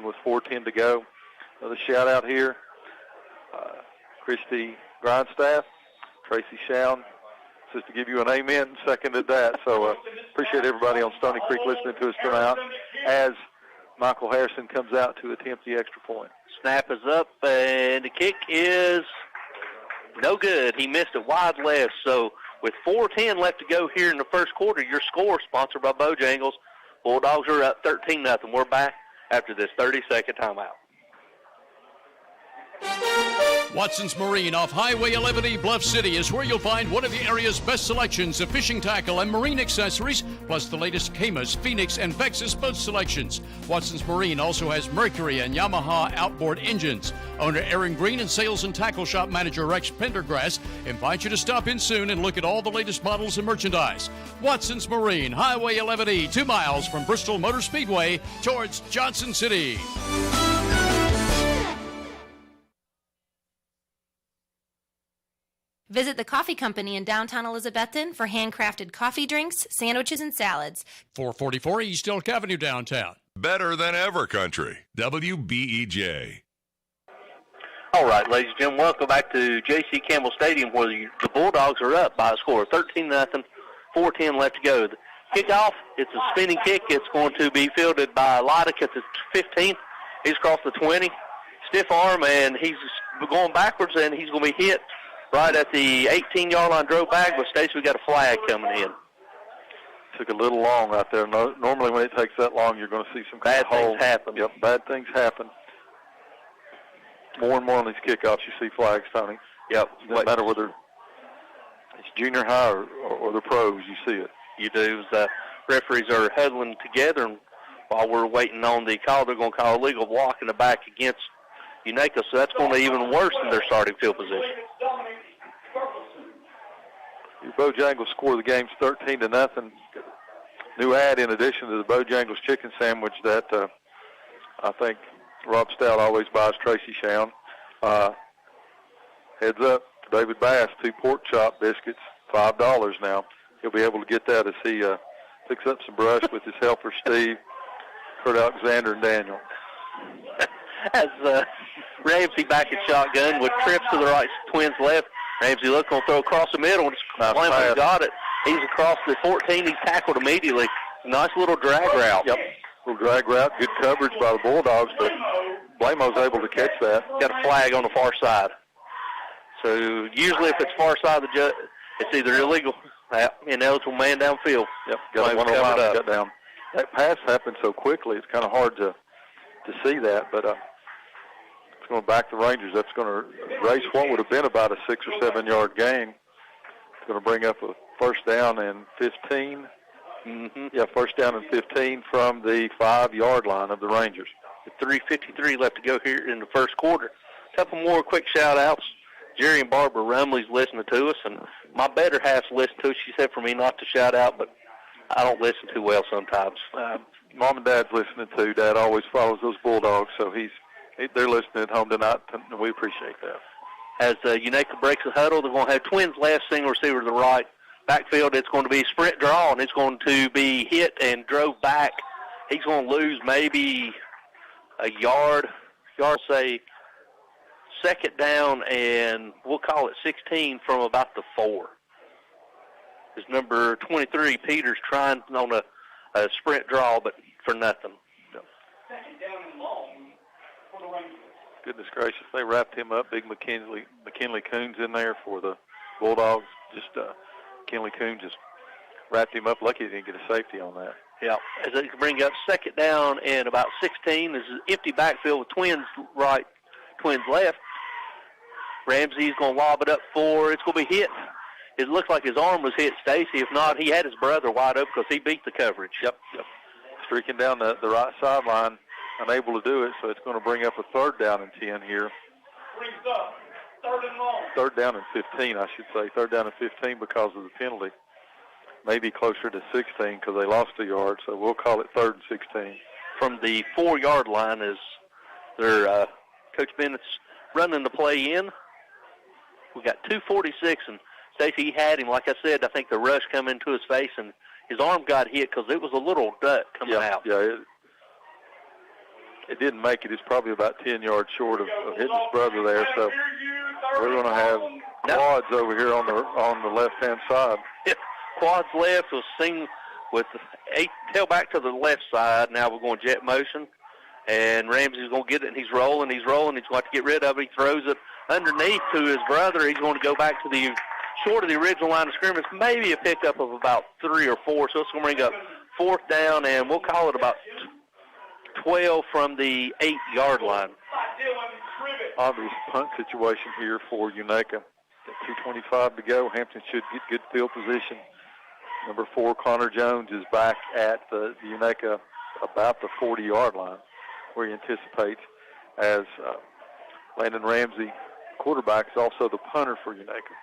with 4:10 to go. Another shout-out here. Christy Grindstaff, Tracy Shown, just to give you an amen, seconded that. So appreciate everybody on Stony Creek listening to us tonight as Michael Harrison comes out to attempt the extra point. Snap is up, and the kick is no good. He missed it wide left. So with 4:10 left to go here in the first quarter, your score sponsored by Bojangles. Bulldogs are up 13-0. We're back after this 30-second timeout. Watson's Marine off Highway 11E Bluff City is where you'll find one of the area's best selections of fishing tackle and marine accessories, plus the latest Camas, Phoenix, and Vexus boat selections. Watson's Marine also has Mercury and Yamaha outboard engines. Owner Aaron Green and sales and tackle shop manager Rex Pendergrass invite you to stop in soon and look at all the latest models and merchandise. Watson's Marine, Highway 11E, 2 miles from Bristol Motor Speedway towards Johnson City. Visit the Coffee Company in downtown Elizabethton for handcrafted coffee drinks, sandwiches, and salads. 444 East Elk Avenue downtown. Better than ever country. WBEJ. All right, ladies and gentlemen, welcome back to J.C. Campbell Stadium where the Bulldogs are up by a score of 13-0, 4:10 left to go. The kickoff, it's a spinning kick. It's going to be fielded by Loddick at the 15. He's across the 20. Stiff arm, and he's going backwards, and he's going to be hit right at the 18-yard line, drove back, but Stacy, we got a flag coming in. Took a little long out there. Normally when it takes that long, you're going to see some kind of hold. Bad things happen. Yep, bad things happen. More and more on these kickoffs, you see flags, Tony. Yep. No matter whether it's junior high or the pros, you see it. You do. The referees are huddling together, and while we're waiting on the call, they're going to call a legal block in the back against Unaka, so that's going to be even worse than their starting field position. Your Bojangles score of the game's 13-0. New ad in addition to the Bojangles chicken sandwich that I think Rob Stout always buys Tracy Shown. Heads up, David Bass, 2 pork chop biscuits, $5 now. He'll be able to get that as he picks up some brush with his helper Steve, Kurt Alexander, and Daniel. As Ramsey back at shotgun with trips to the right, Twins left. Ramsey looking to throw across the middle, and Blamo got it. He's across the 14. He's tackled immediately. Nice little drag route. Yep, little drag route. Good coverage by the Bulldogs, but Blamo's able to catch that. Got a flag on the far side. So usually if it's far side of the judge, it's either illegal, ineligible man downfield. Yep, got one on line, got down. That pass happened so quickly, it's kind of hard to see that, but it's going to back the Rangers. That's going to race what would have been about a 6 or 7 yard gain. It's going to bring up a first down and 15. Mm-hmm. Yeah, first down and 15 from the 5 yard line of the Rangers. 3:53 left to go here in the first quarter. A couple more quick shout-outs. Jerry and Barbara Rumley's listening to us, and my better half's listening to us. She said for me not to shout out, but I don't listen too well sometimes. Mom and Dad's listening too. Dad always follows those Bulldogs, so they're listening at home tonight, and we appreciate that. As Unaka breaks the huddle, they're going to have Twins left, single receiver to the right. Backfield, it's going to be sprint draw, and it's going to be hit and drove back. He's going to lose maybe a yard, say second down, and we'll call it 16 from about the 4. Is number 23, Peters, trying on a sprint draw, but for nothing. Second down and long for the Rangers. Goodness gracious, they wrapped him up. Big McKinley Coons in there for the Bulldogs. McKinley Coons just wrapped him up. Lucky he didn't get a safety on that. Yeah, as they bring up second down and about 16. This is an empty backfield with Twins right, Twins left. Ramsey's going to lob it up for. It's going to be hit. It looks like his arm was hit, Stacy. If not, he had his brother wide open because he beat the coverage. Yep. Streaking down the right sideline, unable to do it, so it's going to bring up a third down and 10 here. Brings up third and long. Third down and 15, I should say. Third down and 15 because of the penalty. Maybe closer to 16 because they lost a yard, so we'll call it third and 16. From the 4 yard line is their Coach Bennett's running the play in. We got 2:46, and Stacey had him. Like I said, I think the rush come into his face, and his arm got hit because it was a little duck coming out. Yeah, it didn't make it. It's probably about 10 yards short of hitting his brother there. So we're going to have quads over here on the left-hand side. Yep. Quads left was seen with 8 tailback to the left side. Now we're going jet motion, and Ramsey's going to get it, and he's rolling. He's going to have to get rid of it. He throws it underneath to his brother. He's going to go back to the short of the original line of scrimmage, maybe a pickup of about 3 or 4. So it's going to bring up fourth down, and we'll call it about 12 from the 8 yard line. obvious punt situation here for Unaka. 2:25 to go. Hampton should get good field position. Number 4, Connor Jones, is back at the Unaka about the 40-yard line, where he anticipates, as Landon Ramsey, quarterback, is also the punter for Unaka.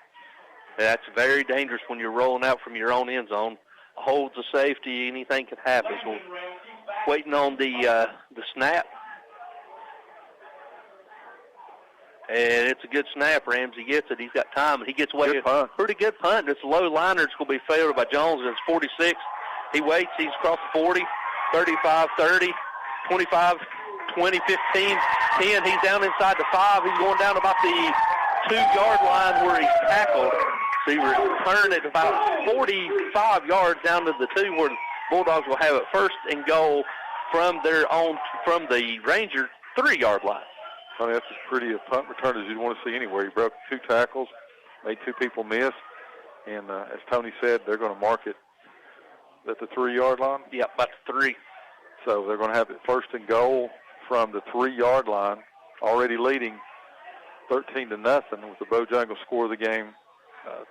That's very dangerous when you're rolling out from your own end zone. Holds a safety, anything could happen. So waiting on the snap. And it's a good snap. Ramsey gets it. He's got time, and he gets away. Pretty good punt. It's a low liner. It's going to be favored by Jones. It's 46. He waits. He's across the 40, 35, 30, 25, 20, 15, 10. He's down inside the 5. He's going down about the 2-yard line where he's tackled. So he returned it about 45 yards down to the 2, where the Bulldogs will have it first and goal from the Ranger 3-yard line. I mean, that's as pretty a punt return as you'd want to see anywhere. He broke 2 tackles, made 2 people miss, and as Tony said, they're going to mark it at the 3-yard line? Yep, about the 3. So they're going to have it first and goal from the 3-yard line, already leading 13-0 with the Bojangles score of the game,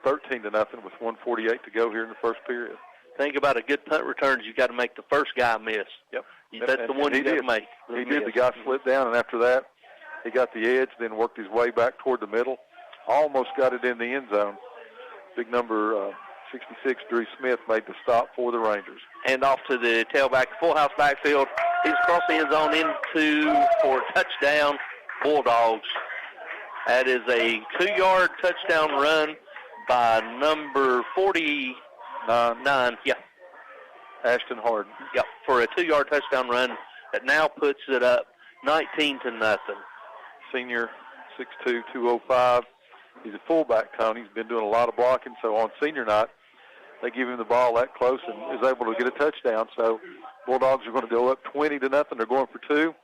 13-0 with 1:48 to go here in the first period. Think about a good punt return. You got to make the first guy miss. Yep. That's the one you got to make. He did. The guy slipped down, and after that, he got the edge, then worked his way back toward the middle. Almost got it in the end zone. Big number 66, Drew Smith, made the stop for the Rangers. And off to the tailback, full house backfield. He's across the end zone for a touchdown, Bulldogs. That is a 2-yard touchdown run by number 49. Yeah. Ashton Harden. Yep, for a 2-yard touchdown run that now puts it up 19-0. Senior, 6'2", 205. He's a fullback, Tony. He's been doing a lot of blocking, so on senior night, they give him the ball that close and is able to get a touchdown. So Bulldogs are going to go up 20-0. They're going for 2.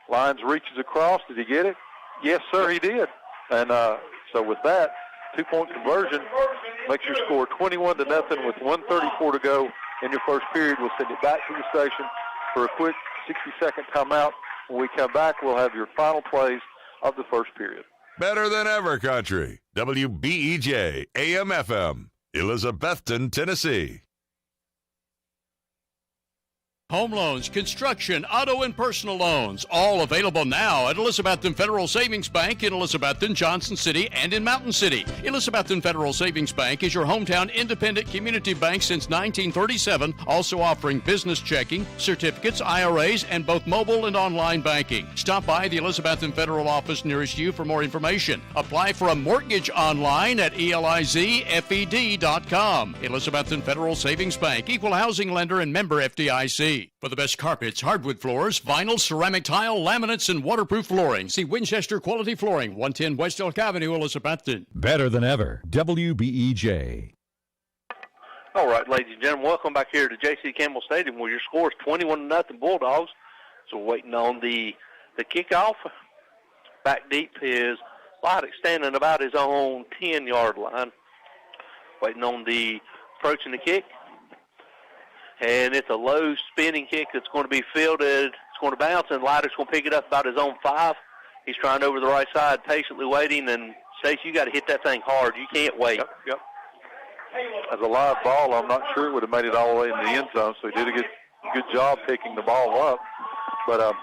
Lyons reaches across. Did he get it? Yes, sir, he did. And so with that, 2-point conversion makes your score 21-0 with 1:34 to go in your first period. We'll send it back to the station for a quick 60-second timeout. When we come back, we'll have your final plays of the first period. Better than ever country. WBEJ AM/FM, Elizabethton, Tennessee. Home loans, construction, auto, and personal loans, all available now at Elizabethton Federal Savings Bank in Elizabethton, Johnson City, and in Mountain City. Elizabethton Federal Savings Bank is your hometown independent community bank since 1937, also offering business checking, certificates, IRAs, and both mobile and online banking. Stop by the Elizabethton Federal office nearest you for more information. Apply for a mortgage online at elizfed.com. Elizabethton Federal Savings Bank, equal housing lender and member FDIC. For the best carpets, hardwood floors, vinyl, ceramic tile, laminates, and waterproof flooring, see Winchester Quality Flooring, 110 West Elk Avenue, Elizabethton. Better than ever. WBEJ. All right, ladies and gentlemen, welcome back here to J.C. Campbell Stadium, where your score is 21-0 Bulldogs. So waiting on the kickoff. Back deep is Loddick standing about his own 10-yard line. Waiting on the approaching the kick. And it's a low spinning kick that's going to be fielded. It's going to bounce, and Leiter's going to pick it up about his own 5. He's trying over the right side, patiently waiting. And, Stace, you got to hit that thing hard. You can't wait. Yep. As a live ball, I'm not sure it would have made it all the way in the end zone, so he did a good job picking the ball up. But it's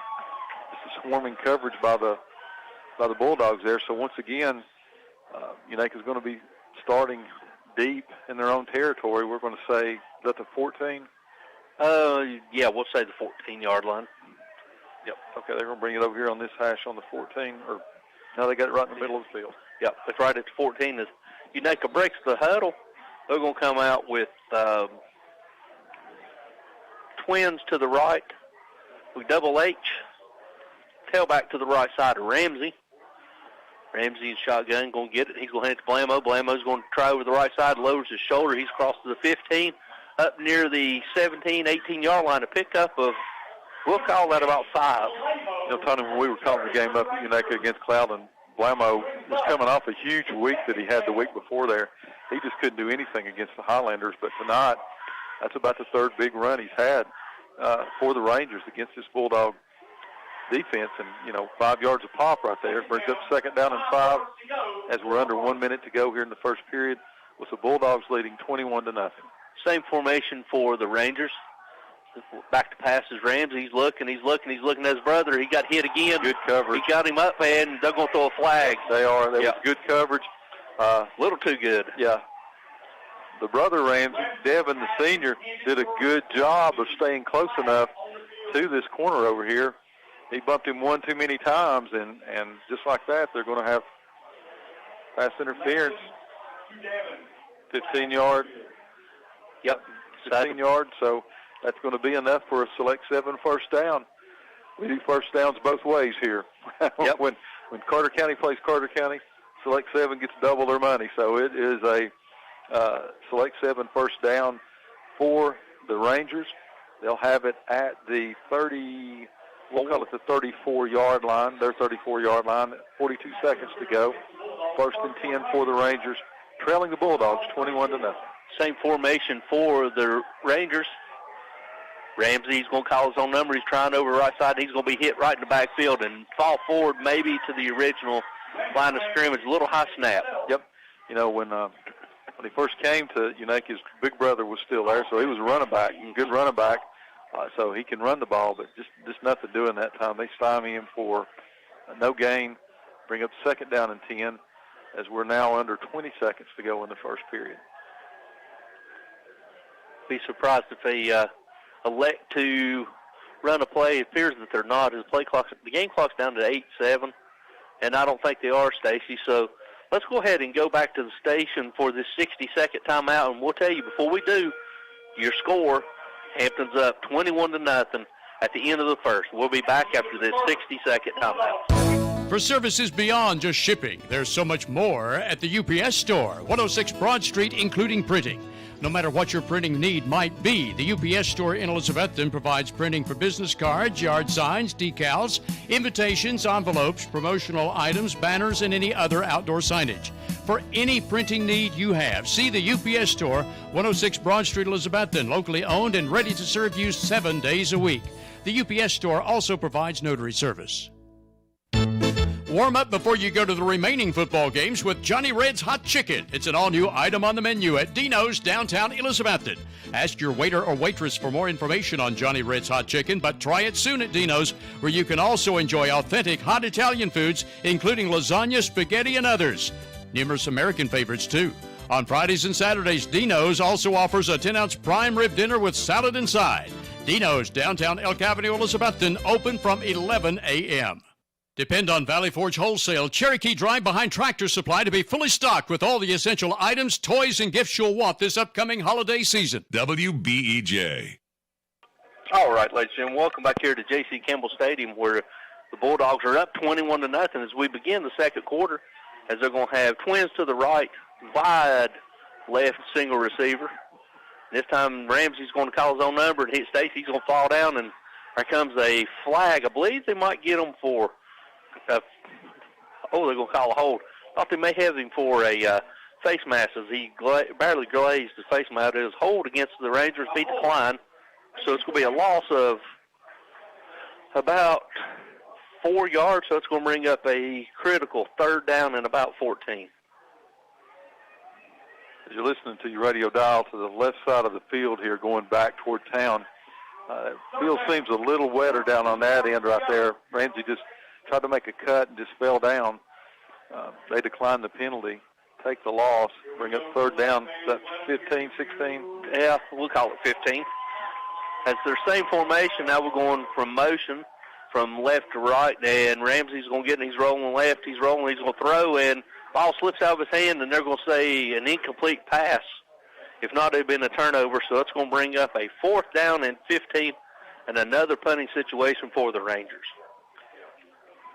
a swarming coverage by the Bulldogs there. So, once again, Unaka's going to be starting deep in their own territory. We're going to say, is that the 14? Yeah, we'll say the 14-yard line. Yep. Okay, they're going to bring it over here on this hash on the 14. Or now they got it right in the middle of the field. Yep, it's right at the 14. As Unaka breaks the huddle, they're going to come out with twins to the right with double H. Tailback to the right side of Ramsey. Ramsey in shotgun, going to get it. He's going to hand it to Blamo. Blamo's going to try over the right side, lowers his shoulder. He's across to the 15. Up near the 17, 18-yard line, a pickup of, we'll call that about 5. Tony, when we were calling the game up at Unaka against Cloudland, Blamo was coming off a huge week that he had the week before there. He just couldn't do anything against the Highlanders. But tonight, that's about the third big run he's had for the Rangers against this Bulldog defense. And, 5 yards of pop right there. Brings up 2nd down and 5 as we're under 1 minute to go here in the first period with the Bulldogs leading 21-0. Same formation for the Rangers. Back to pass is Ramsey. He's looking at his brother. He got hit again. Good coverage. He got him up, and they're going to throw a flag. They are. That was good coverage. A little too good. Yeah. The brother Ramsey, Devin, the senior, did a good job of staying close enough to this corner over here. He bumped him one too many times, and just like that, they're going to have pass interference. 15-yard. Yep. 15 yards, so that's going to be enough for a Select 7 first down. We do first downs both ways here. Yep. When Carter County plays Carter County, Select 7 gets double their money. So it is a Select 7 first down for the Rangers. They'll have it at the 34-yard line, their 34-yard line, 42 seconds to go. 1st and 10 for the Rangers, trailing the Bulldogs 21-0. Same formation for the Rangers. Ramsey's going to call his own number. He's trying over the right side. He's going to be hit right in the backfield and fall forward maybe to the original line of scrimmage. A little high snap. Yep. When he first came to Unique, his big brother was still there, so he was a running back, good running back. So he can run the ball, but just nothing doing that time. They stymie him for no gain, bring up 2nd down and 10 as we're now under 20 seconds to go in the first period. Be surprised if they elect to run a play. It appears that they're not. The game clock's down to 8-7, and I don't think they are, Stacy. So let's go ahead and go back to the station for this 60-second timeout, and we'll tell you before we do your score. Hampton's up 21-0 at the end of the first. We'll be back after this 60-second timeout. For services beyond just shipping, there's so much more at the UPS store, 106 Broad Street, including printing. No matter what your printing need might be, the UPS store in Elizabethton provides printing for business cards, yard signs, decals, invitations, envelopes, promotional items, banners, and any other outdoor signage. For any printing need you have, see the UPS store, 106 Broad Street, Elizabethton, locally owned and ready to serve you 7 days a week. The UPS store also provides notary service. Warm up before you go to the remaining football games with Johnny Red's Hot Chicken. It's an all-new item on the menu at Dino's, downtown Elizabethton. Ask your waiter or waitress for more information on Johnny Red's Hot Chicken, but try it soon at Dino's, where you can also enjoy authentic hot Italian foods, including lasagna, spaghetti, and others. Numerous American favorites, too. On Fridays and Saturdays, Dino's also offers a 10-ounce prime rib dinner with salad inside. Dino's, downtown Elk Avenue, Elizabethton, open from 11 a.m. Depend on Valley Forge Wholesale Cherokee Drive behind Tractor Supply to be fully stocked with all the essential items, toys, and gifts you'll want this upcoming holiday season. WBEJ. All right, ladies and gentlemen, welcome back here to J.C. Campbell Stadium, where the Bulldogs are up 21-0 as we begin the second quarter, as they're going to have twins to the right, wide left single receiver. This time Ramsey's going to call his own number and hit Stacy. He's going to fall down, and there comes a flag. I believe they might get him for they're going to call a hold. Thought they may have him for a face mask as he barely glazed his face mask. It was hold against the Rangers, be declined. So it's going to be a loss of about 4 yards, so it's going to bring up a critical 3rd down and about 14. As you're listening to your radio dial to the left side of the field here going back toward town, field seems a little wetter down on that end right there. Ramsey just tried to make a cut and just fell down. They declined the penalty, take the loss, bring up 3rd down. Is that 15, 16? Yeah, we'll call it 15. As their same formation, now we're going from motion from left to right, and Ramsey's going to get, and he's rolling left, he's rolling, he's going to throw, and ball slips out of his hand, and they're going to say an incomplete pass. If not, it'd been a turnover, so it's going to bring up a 4th down and 15 and another punting situation for the Rangers.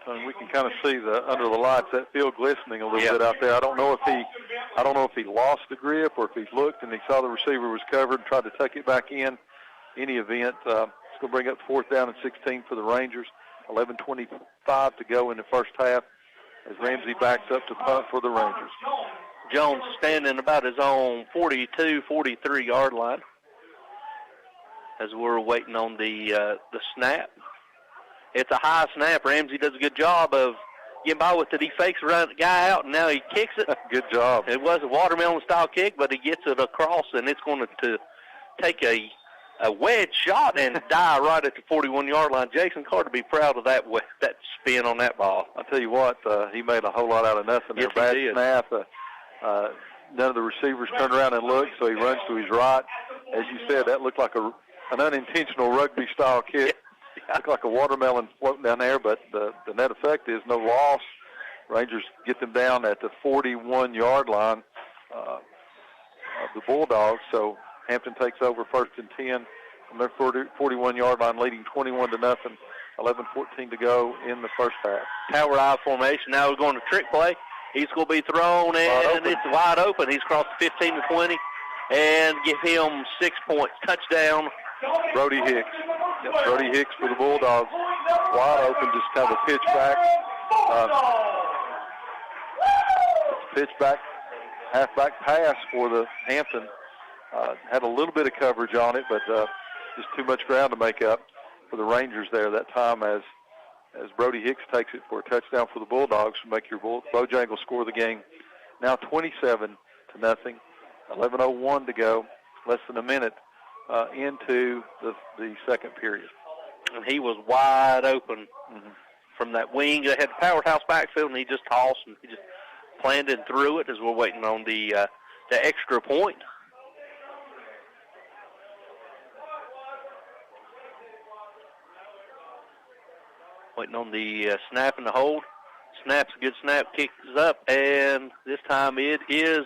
And we can kind of see under the lights that field glistening a little bit out there. I don't know if he lost the grip or if he looked and he saw the receiver was covered and tried to tuck it back in. Any event, it's going to bring up 4th down and 16 for the Rangers. 11:25 to go in the first half as Ramsey backs up to punt for the Rangers. Jones standing about his own 42, 43-yard line as we're waiting on the snap. It's a high snap. Ramsey does a good job of getting by with it. He fakes around the guy out, and now he kicks it. Good job. It was a watermelon-style kick, but he gets it across, and it's going to take a wedge shot and die right at the 41-yard line. Jason Carter be proud of that spin on that ball. I'll tell you what, he made a whole lot out of nothing there. Yes, Bad snap. None of the receivers turned around and looked, so he runs to his right. As you said, that looked like an unintentional rugby-style kick. Yeah. Looked like a watermelon floating down there, but the net effect is no loss. Rangers get them down at the 41-yard line of the Bulldogs, so Hampton takes over 1st and 10 from their 41-yard line, leading 21-0, 11:14 to go in the first half. Tower I formation. Now we're going to trick play. He's going to be thrown, and it's wide open. He's crossed 15 to 20, and give him 6 points. Touchdown. Brody Hicks. Yep, Brody Hicks for the Bulldogs. Wide open, just kind of a pitch back. Pitch back, halfback pass for the Hampton. Had a little bit of coverage on it, but just too much ground to make up for the Rangers there that time as Brody Hicks takes it for a touchdown for the Bulldogs to make your Bojangles score the game. Now 27-0, 11:01 to go, less than a minute into the second period. And he was wide open from that wing. They had the powerhouse backfield, and he just tossed and he just planned and threw it as we're waiting on the extra point. Waiting on the snap and the hold. Snap's a good snap, kicks up, and this time it is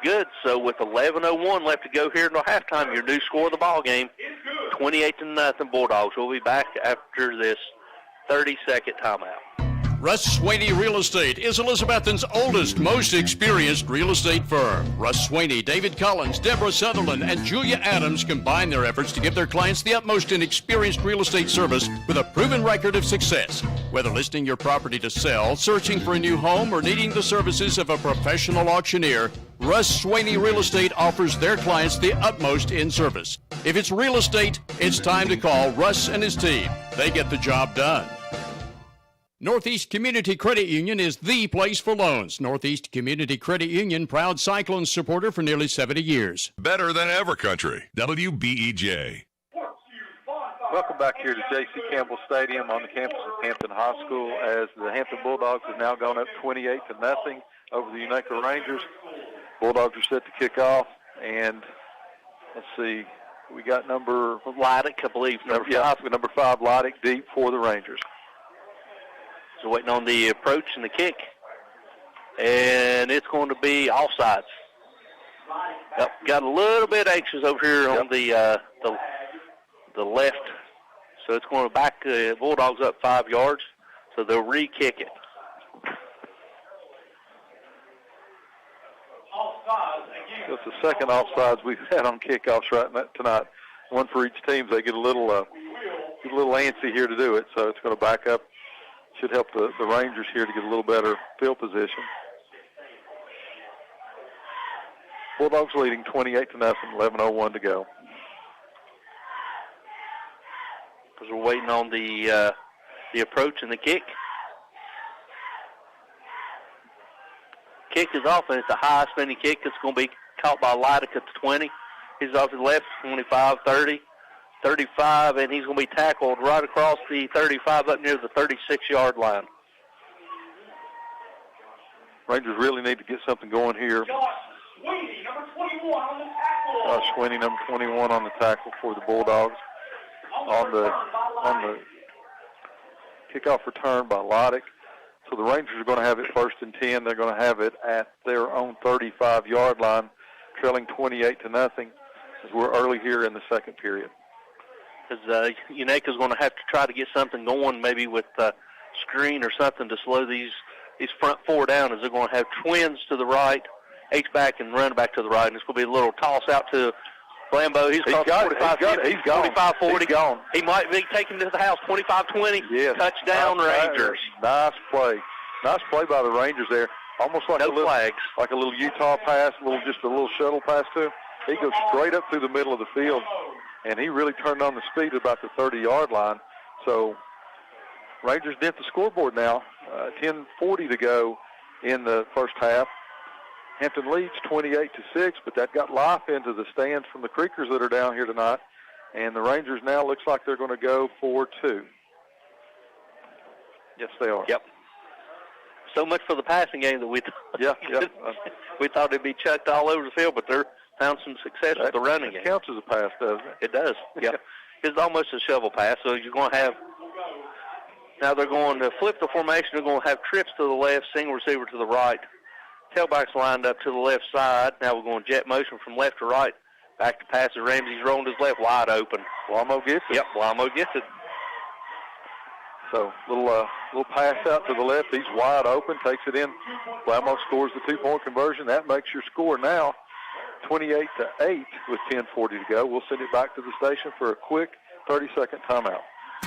good. So with 11:01 left to go here until halftime, your new score of the ball game, 28-0 Bulldogs. We'll be back after this 30-second timeout. Russ Swaney Real Estate is Elizabethton's oldest, most experienced real estate firm. Russ Swaney, David Collins, Deborah Sutherland, and Julia Adams combine their efforts to give their clients the utmost in experienced real estate service with a proven record of success. Whether listing your property to sell, searching for a new home, or needing the services of a professional auctioneer, Russ Swaney Real Estate offers their clients the utmost in service. If it's real estate, it's time to call Russ and his team. They get the job done. Northeast Community Credit Union is the place for loans. Northeast Community Credit Union, proud Cyclones supporter for nearly 70 years. Better than ever country. WBEJ. Welcome back here to J.C. Campbell Stadium on the campus of Hampton High School as the Hampton Bulldogs have now gone up 28-0 over the Unaka Rangers. Bulldogs are set to kick off, and let's see, we got number Lydick, I believe. Number 5, Lydick, deep for the Rangers. So waiting on the approach and the kick. And it's going to be offsides. Yep, got a little bit anxious over here on the left. So it's going to back Bulldogs up 5 yards. So they'll re-kick it. That's the second offsides we've had on kickoffs tonight. One for each team. They get a little antsy here to do it. So it's going to back up. Should help the Rangers here to get a little better field position. Bulldogs leading 28-0, 11:01 to go. Because we're waiting on the approach and the kick. Kick is off, and it's a high spinning kick. It's going to be caught by Lydick at the 20. He's off to the left, 25, 30. 35, and he's going to be tackled right across the 35 up near the 36-yard line. Rangers really need to get something going here. Josh Sweeney, number 21 on the tackle. Josh Sweeney, number 21 on the tackle for the Bulldogs. On the kickoff return by Lydick. So the Rangers are going to have it 1st and 10. They're going to have it at their own 35-yard line, trailing 28-0 as we're early here in the second period. Because Unaka's going to have to try to get something going, maybe with screen or something to slow these front four down, as they're going to have twins to the right, H-back and running back to the right, and it's going to be a little toss out to Lambeau. He's crossed 45-40. He's gone. He might be taken to the house, 25-20. Yes. Touchdown, Rangers. Nice play. Nice play by the Rangers there. Almost like flags. Like a little Utah pass, just a little shuttle pass to him. He goes straight up through the middle of the field. And he really turned on the speed at about the 30-yard line. So Rangers dent the scoreboard now. 10:40 to go in the first half. Hampton leads 28-6, but that got life into the stands from the Creekers that are down here tonight. And the Rangers now looks like they're going to go for 2. Yes, they are. Yep. So much for the passing game that we thought, we thought it'd be chucked all over the field, but they're found some success with the running game. It counts as a pass, doesn't it? It does, yeah. It's almost a shovel pass, so you're going to have, now they're going to flip the formation. They're going to have trips to the left, single receiver to the right. Tailbacks lined up to the left side. Now we're going jet motion from left to right. Back to passes. Ramsey's rolling his left wide open. Blamo gets it. Yep, Blamo gets it. So little pass out to the left. He's wide open, takes it in. Blamo scores the 2-point conversion. That makes your score now 28-8 with 10:40 to go. We'll send it back to the station for a quick 30-second timeout.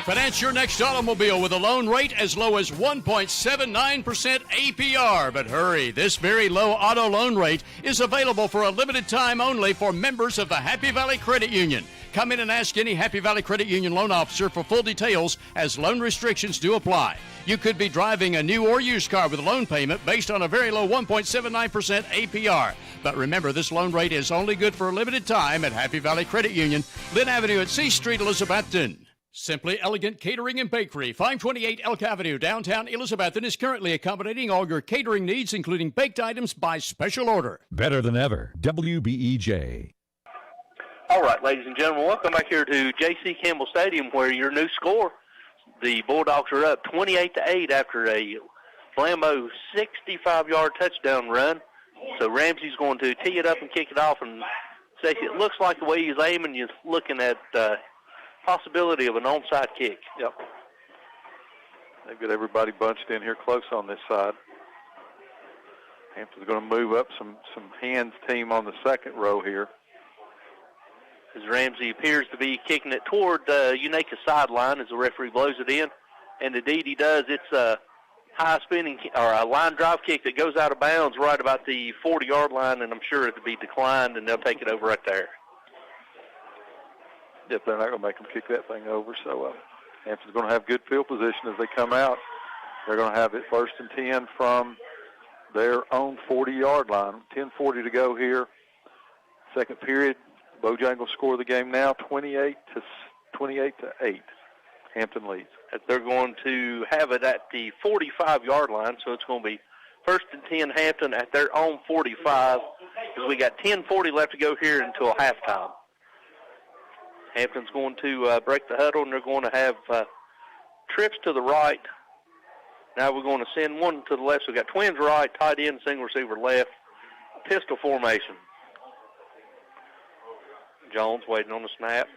Finance your next automobile with a loan rate as low as 1.79% APR. But hurry, this very low auto loan rate is available for a limited time only for members of the Happy Valley Credit Union. Come in and ask any Happy Valley Credit Union loan officer for full details, as loan restrictions do apply. You could be driving a new or used car with a loan payment based on a very low 1.79% APR. But remember, this loan rate is only good for a limited time at Happy Valley Credit Union, Lynn Avenue at C Street, Elizabethton. Simply Elegant Catering and Bakery, 528 Elk Avenue, downtown Elizabethton, is currently accommodating all your catering needs, including baked items by special order. Better than ever, WBEJ. All right, ladies and gentlemen, welcome back here to J.C. Campbell Stadium, where your new score, the Bulldogs are up 28-8 after a Flambeau 65-yard touchdown run. So Ramsey's going to tee it up and kick it off. And Stacey, it looks like the way he's aiming, he's looking at possibility of an onside kick. Yep. They've got everybody bunched in here close on this side. Hampton's going to move up some hands team on the second row here. As Ramsey appears to be kicking it toward Unaka sideline as the referee blows it in. And indeed he does. It's a high spinning or a line drive kick that goes out of bounds right about the 40-yard line, and I'm sure it'll be declined, and they'll take it over right there. Yep, they're not going to make them kick that thing over. So Hampton's going to have good field position as they come out. They're going to have it 1st and 10 from their own 40-yard line. 10:40 to go here. Second period. Bojangles score the game now, 28-8. Hampton leads. They're going to have it at the 45-yard line, so it's going to be 1st and 10 Hampton at their own 45, because we got 10:40 left to go here until halftime. Hampton's going to break the huddle, and they're going to have trips to the right. Now we're going to send one to the left. So we've got twins right, tight end, single receiver left, pistol formation. Jones waiting on the snap.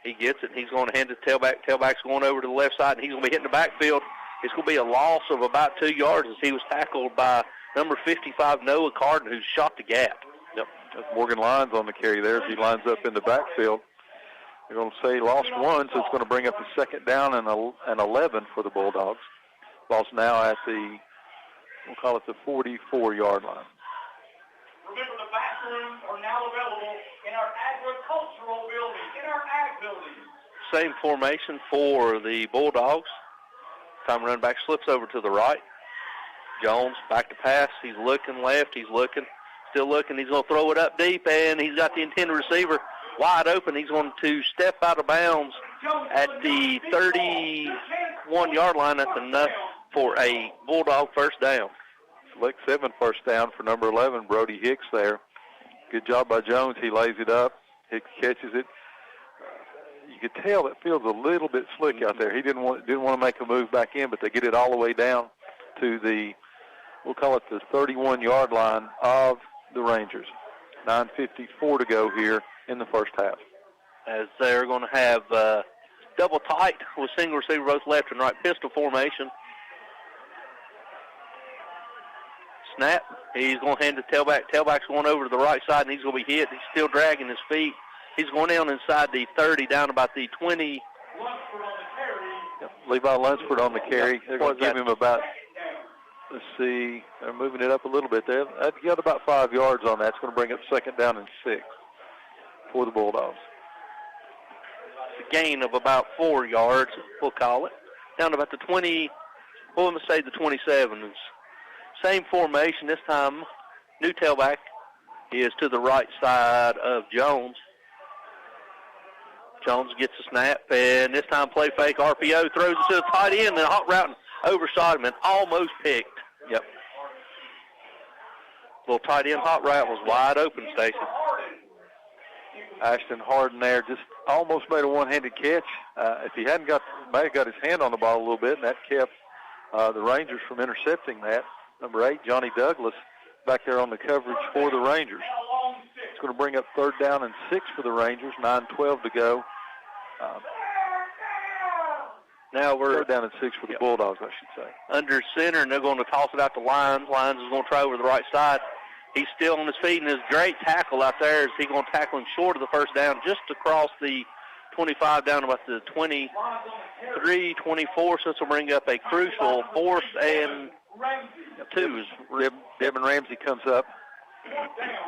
He gets it, and he's going to hand it to tailback. Tailback's going over to the left side, and he's going to be hitting the backfield. It's going to be a loss of about 2 yards as he was tackled by number 55, Noah Carden, who shot the gap. Yep, that's Morgan Lyons on the carry there as he lines up in the backfield. They're going to say he lost one, so it's going to bring up a 2nd down and 11 for the Bulldogs. Lost now at the, we'll call it the 44-yard line. Remember, the bathrooms are now available in our agricultural building, in our ag building. Same formation for the Bulldogs. Time run back slips over to the right. Jones back to pass. He's looking left. He's looking, still looking. He's going to throw it up deep, and he's got the intended receiver wide open. He's going to step out of bounds at the 31-yard line. That's enough for a Bulldog 1st down. Select 7 1st down for number 11, Brody Hicks there. Good job by Jones. He lays it up. Hicks catches it. You could tell it feels a little bit slick out there. He didn't want to make a move back in, but they get it all the way down to the, we'll call it the 31-yard line of the Rangers. 9:54 to go here in the first half. As they're going to have double tight with single receiver both left and right, pistol formation. Snap. He's going to hand it to tailback. Tailback's going over to the right side, and he's going to be hit. He's still dragging his feet. He's going down inside the 30, down about the 20. Yep. Levi Lunsford on the carry. They're going to give him about, let's see, they're moving it up a little bit there. They've got about 5 yards on that. It's going to bring up 2nd down and 6 for the Bulldogs. It's a gain of about 4 yards, we'll call it. down about the 20, well, let me say the 27. Same formation this time. New tailback is to the right side of Jones. Jones gets a snap, and this time play fake, RPO, throws it to the tight end, and a hot route and overshot him and almost picked. Yep. Little tight end hot route was wide open, Stacy. Ashton Harden there just almost made a one-handed catch. If he hadn't may have got his hand on the ball a little bit, and that kept the Rangers from intercepting that. Number 8, Johnny Douglas, back there on the coverage for the Rangers. It's going to bring up 3rd down and 6 for the Rangers, 9:12 to go. Now we're 3rd down and 6 for the Bulldogs, I should say. Under center, and they're going to toss it out to Lyons. Lyons is going to try over the right side. He's still on his feet, and his great tackle out there is he's going to tackle him short of the first down, just across the 25 down about the 23, 24. So this will bring up a crucial 4th and 2. Devin Ramsey comes up.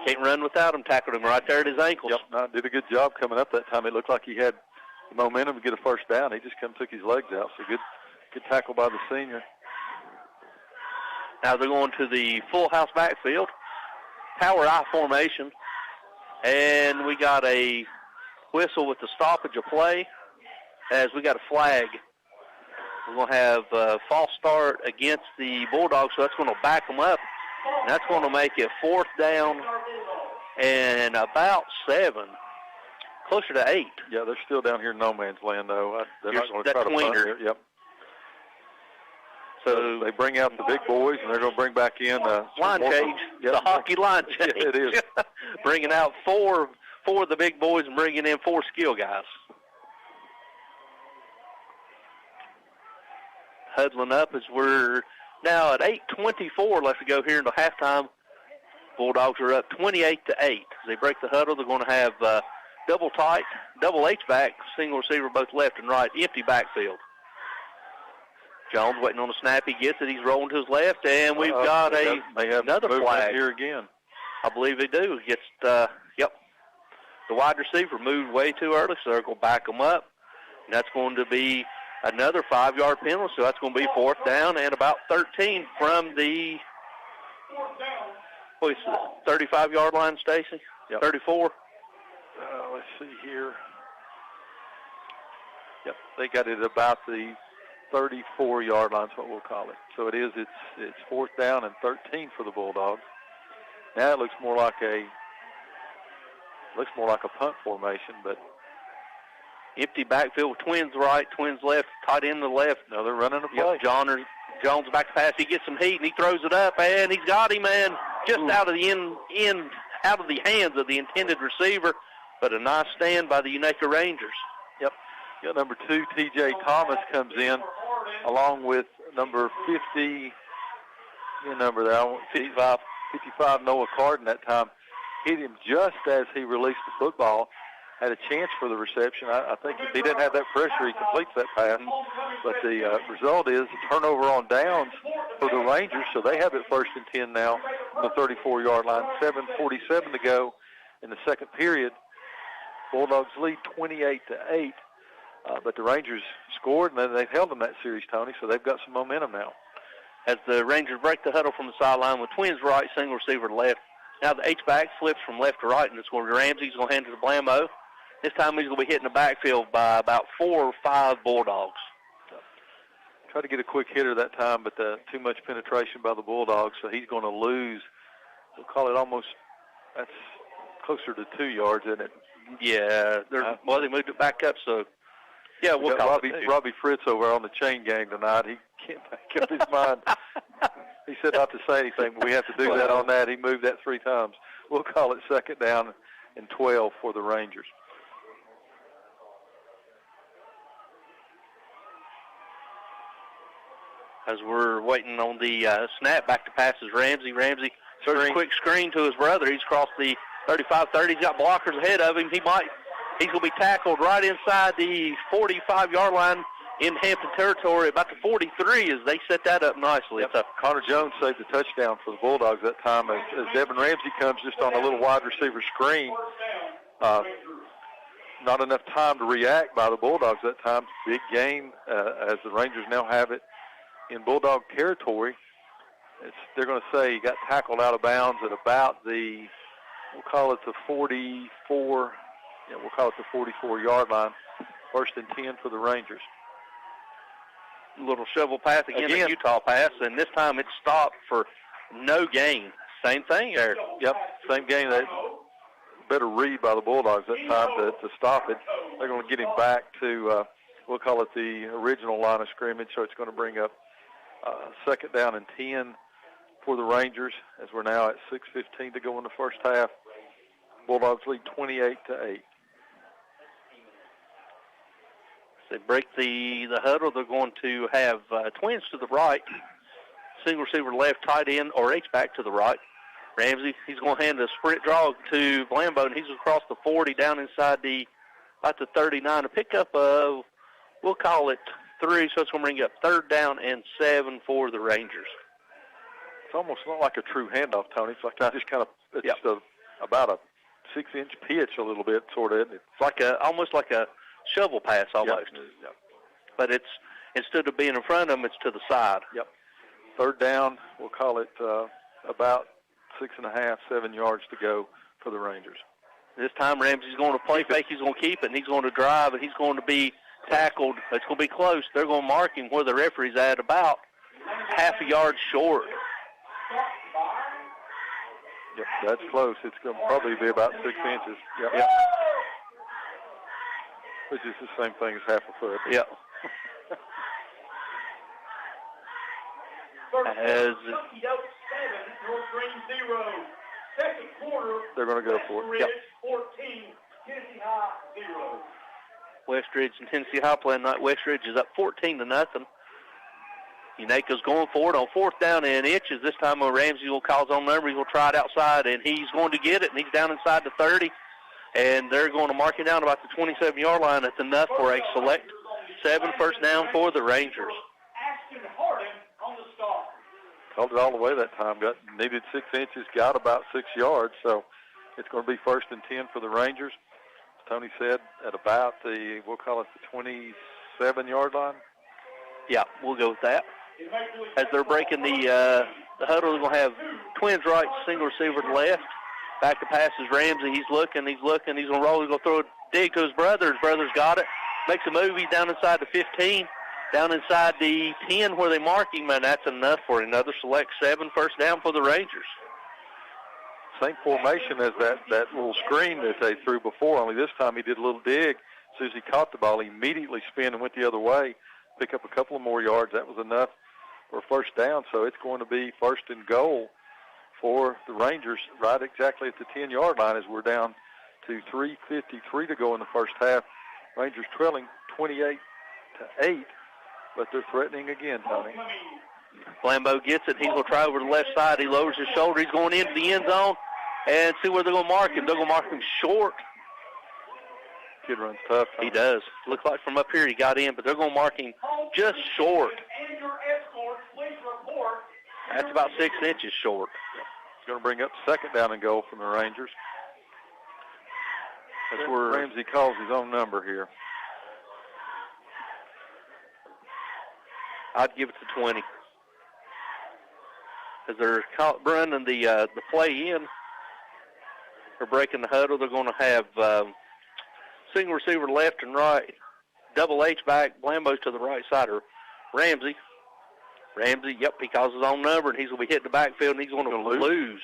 Can't run without him. Tackled him right there at his ankles. Yep, no, did a good job coming up that time. It looked like he had the momentum to get a first down. He just took his legs out. So good tackle by the senior. Now they're going to the full house backfield. Power I formation. And we got a whistle with the stoppage of play as we got a flag. We're going to have a false start against the Bulldogs, so that's going to back them up. And that's going to make it 4th down and about 7, closer to 8. Yeah, they're still down here in no man's land, though. They're not going to try to punt here. Yep. So they bring out the big boys, and they're going to bring back in line change. Yep. The hockey line change. Yeah, it is. Bringing out four of the big boys and bringing in 4 skill guys. Huddling up as we're now at 8:24 left to go here into halftime. Bulldogs are up 28-8. As they break the huddle, they're going to have double tight, double H-back, single receiver both left and right, empty backfield. Jones waiting on the snap. He gets it. He's rolling to his left, and we've got another flag here again. I believe they do. He gets the wide receiver moved way too early, so they're going to back him up. And that's going to be another 5-yard penalty, so that's going to be 4th down and about 13 from the 35-yard line, Stacy? Yep. 34? Let's see here. Yep, they got it about the 34-yard line is what we'll call it. So it's 4th down and 13 for the Bulldogs. Now it looks more like a punt formation, but empty backfield with twins right, twins left, tight end to the left. No, they're running a play. Yep, Jones back to pass. He gets some heat and he throws it up, and he's got him, man, just out of the out of the hands of the intended receiver. But a nice stand by the Unaka Rangers. Yep. Yeah, number 2, T.J. Thomas comes in, along with number 50. Your number there, 55. Noah Carden that time hit him just as he released the football. Had a chance for the reception. I think if he didn't have that pressure, he completes that pass. But the result is a turnover on downs for the Rangers, so they have it 1st and 10 now on the 34-yard line. 7:47 to go in the second period. Bulldogs lead 28-8, but the Rangers scored, and they've held them that series, Tony, so they've got some momentum now. As the Rangers break the huddle from the sideline with twins right, single receiver left. Now the H-back flips from left to right, and it's going to be Ramsey. He's going to hand it to Blambo. This time he's going to be hitting the backfield by about 4 or 5 Bulldogs. Tried to get a quick hitter that time, but too much penetration by the Bulldogs, so he's going to lose. We'll call it almost, that's closer to 2 yards, isn't it? Yeah, they moved it back up, so yeah, we'll call it Robbie Fritz over on the chain gang tonight. He can't make up his mind. He said not to say anything, but we have to do that on that. He moved that 3 times. We'll call it 2nd down and 12 for the Rangers. As we're waiting on the snap, back to pass is Ramsey. Ramsey throws a quick screen to his brother. He's crossed the 35-30. He's got blockers ahead of him. He's going to be tackled right inside the 45-yard line in Hampton territory, about the 43, as they set that up nicely. Yep. Connor Jones saved the touchdown for the Bulldogs that time as Devin Ramsey comes just on a little wide receiver screen. not enough time to react by the Bulldogs that time. Big gain as the Rangers now have it in Bulldog territory. They're going to say he got tackled out of bounds at about the, we'll call it the 44, we'll call it the 44-yard line. 1st and 10 for the Rangers. Little shovel pass again, a Utah pass, and this time it's stopped for no gain. Same thing there. Yep, same gain. Better read by the Bulldogs that time to stop it. They're going to get him back to, we'll call it the original line of scrimmage, so it's going to bring up 2nd down and 10 for the Rangers as we're now at 6:15 to go in the first half. Bulldogs lead 28-8. They break the huddle. They're going to have twins to the right, single receiver left, tight end, or H-back to the right. Ramsey, he's going to hand a sprint draw to Blambo, and he's across the 40 down inside about the 39. A pickup of, we'll call it 3, so it's going to bring up 3rd down and 7 for the Rangers. It's almost not like a true handoff, Tony. It's like just kind of, about a 6-inch pitch a little bit, sort of, isn't it? It's like almost like a shovel pass almost. Yep. But it's, instead of being in front of them, it's to the side. Yep. 3rd down, we'll call it about 6.5, 7 yards to go for the Rangers. This time Ramsey's going to play fake. He's going to keep it, and he's going to drive, and he's going to be tackled. It's going to be close. They're going to mark him where the referee's at, about half a yard short. Yep, that's close. It's going to probably be about 6 inches. Yep. Which is the same thing as half a foot. Yep. As they're going to go for it. Yep. 14, Tennessee High 0. Westridge and Tennessee High playing tonight. Westridge is up 14-0. Unaco's going for it on 4th down and inches. This time Ramsey will call his own number. He'll try it outside, and he's going to get it, and he's down inside the 30. And they're going to mark it down about the 27-yard line. That's enough for a select 7 1st down for the Rangers. Ashton Harden on the start. Held it all the way that time. Needed 6 inches, got about 6 yards. So it's going to be 1st and 10 for the Rangers. As Tony said, at about we'll call it the 27-yard line. Yeah, we'll go with that. As they're breaking the huddle, they're going to have twins right, single receiver to left. Back to pass is Ramsey. He's looking. He's going to roll. He's going to throw a dig to his brother. His brother's got it. Makes a move. He's down inside the 15, down inside the 10 where they mark him, and that's enough for another select 7 1st down for the Rangers. Same formation as that little screen that they threw before, only this time he did a little dig. As soon as he caught the ball, he immediately spun and went the other way, pick up a couple of more yards. That was enough for 1st down, so it's going to be 1st and goal for the Rangers right exactly at the 10-yard line as we're down to 3:53 to go in the first half. Rangers trailing 28-8, but they're threatening again, Tony. Flambeau gets it. He's going to try over the left side. He lowers his shoulder. He's going into the end zone and see where they're going to mark him. They're going to mark him short. Kid runs tough. He does. Looks like from up here he got in, but they're going to mark him just short. That's about 6 inches short. It's going to bring up 2nd down and goal from the Rangers. That's where Ramsey calls his own number here. I'd give it to 20. As they're running the play in, they're breaking the huddle. They're going to have single receiver left and right, double H back, Blambo's to the right side of Ramsey. Yep, he calls his own number, and he's going to be hitting the backfield, and he's going to lose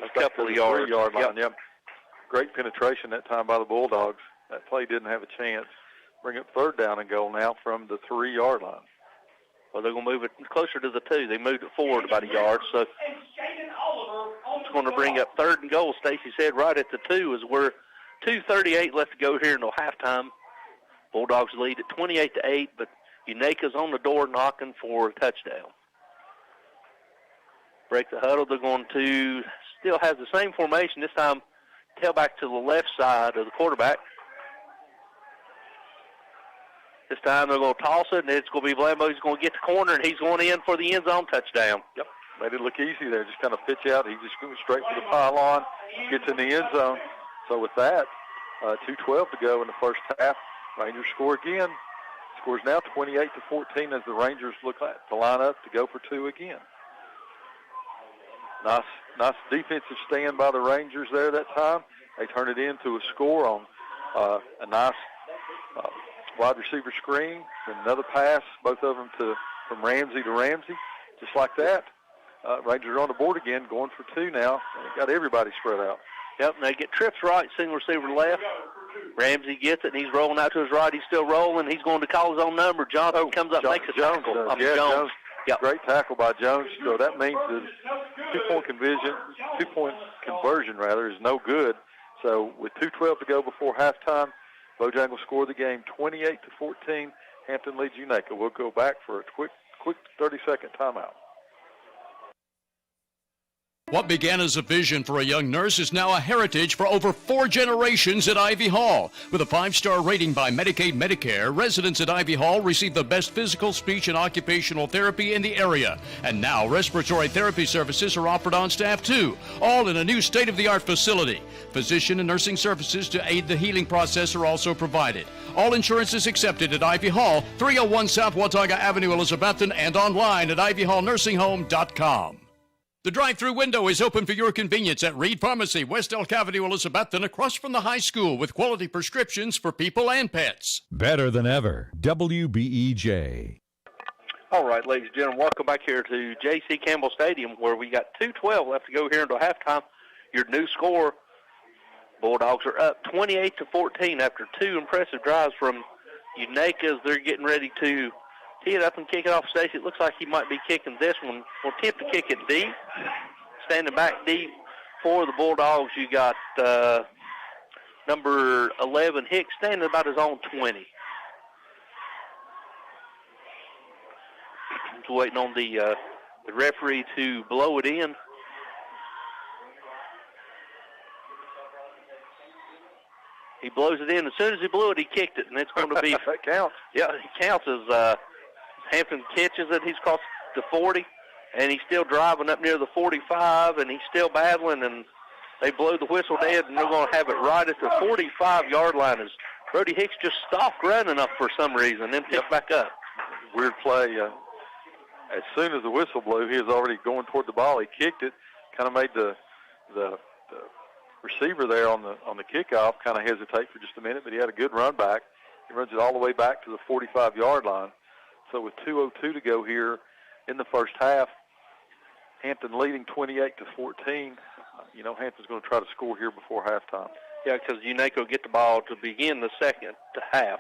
a couple of yards. 3-yard line, yep. Great penetration that time by the Bulldogs. That play didn't have a chance. Bring up 3rd down and goal now from the 3-yard line. Well, they're going to move it closer to the 2. They moved it forward about a yard, so it's going to bring up 3rd and goal. Stacy said right at the 2 is where 2:38 left to go here until halftime. Bulldogs lead at 28-8, but Unaco's on the door knocking for a touchdown. Break the huddle. They're going to still have the same formation. This time, tailback to the left side of the quarterback. This time they're going to toss it, and it's going to be Blambo. He's going to get the corner, and he's going in for the end zone touchdown. Yep. Made it look easy there. Just kind of pitch out. He just goes straight for the pylon, gets in the end zone. So with that, 2:12 to go in the first half. Rangers score again. Scores now 28-14 as the Rangers look like to line up to go for two again. Nice defensive stand by the Rangers there that time. They turn it into a score on a nice wide receiver screen, and another pass, both of them from Ramsey to Ramsey, just like that. Rangers are on the board again, going for two now. And got everybody spread out. Yep, and they get trips right, single receiver left. Ramsey gets it, and he's rolling out to his right. He's still rolling. He's going to call his own number. Johnson comes up, makes a tackle. Jones. Yep. Great tackle by Jones. So that means the two-point conversion is no good. So with 2:12 to go before halftime, Bojangles score the game 28-14. Hampton leads UNACA. We'll go back for a quick 30-second timeout. What began as a vision for a young nurse is now a heritage for over 4 generations at Ivy Hall. With a 5-star rating by Medicaid Medicare, residents at Ivy Hall receive the best physical, speech, and occupational therapy in the area. And now respiratory therapy services are offered on staff too, all in a new state-of-the-art facility. Physician and nursing services to aid the healing process are also provided. All insurance is accepted at Ivy Hall, 301 South Watauga Avenue, Elizabethton, and online at ivyhallnursingHome.com. The drive-through window is open for your convenience at Reed Pharmacy, West Elk Avenue, Elizabethton, across from the high school, with quality prescriptions for people and pets. Better than ever. WBEJ. All right, ladies and gentlemen, welcome back here to J.C. Campbell Stadium, where we got 2:12 left to go here until halftime. Your new score, Bulldogs are up 28-14 after 2 impressive drives from UNACA as they're getting ready to tee it up and kick it off. Stacey, it looks like he might be kicking this one. We'll attempt to kick it deep. Standing back deep for the Bulldogs, you got number 11, Hicks, standing about his own 20. Just waiting on the referee to blow it in. He blows it in. As soon as he blew it, he kicked it, and it's going to be... That counts. Yeah, it counts as Hampton catches it. He's crossed the 40, and he's still driving up near the 45, and he's still battling, and they blow the whistle dead, and they're going to have it right at the 45-yard line as Brody Hicks just stopped running up for some reason, then picked back up. Weird play. As soon as the whistle blew, he was already going toward the ball. He kicked it, kind of made the receiver there on the kickoff kind of hesitate for just a minute, but he had a good run back. He runs it all the way back to the 45-yard line. So with 2:02 to go here in the first half, Hampton leading 28-14. Hampton's going to try to score here before halftime. Yeah, because UNACA will get the ball to begin the second to half.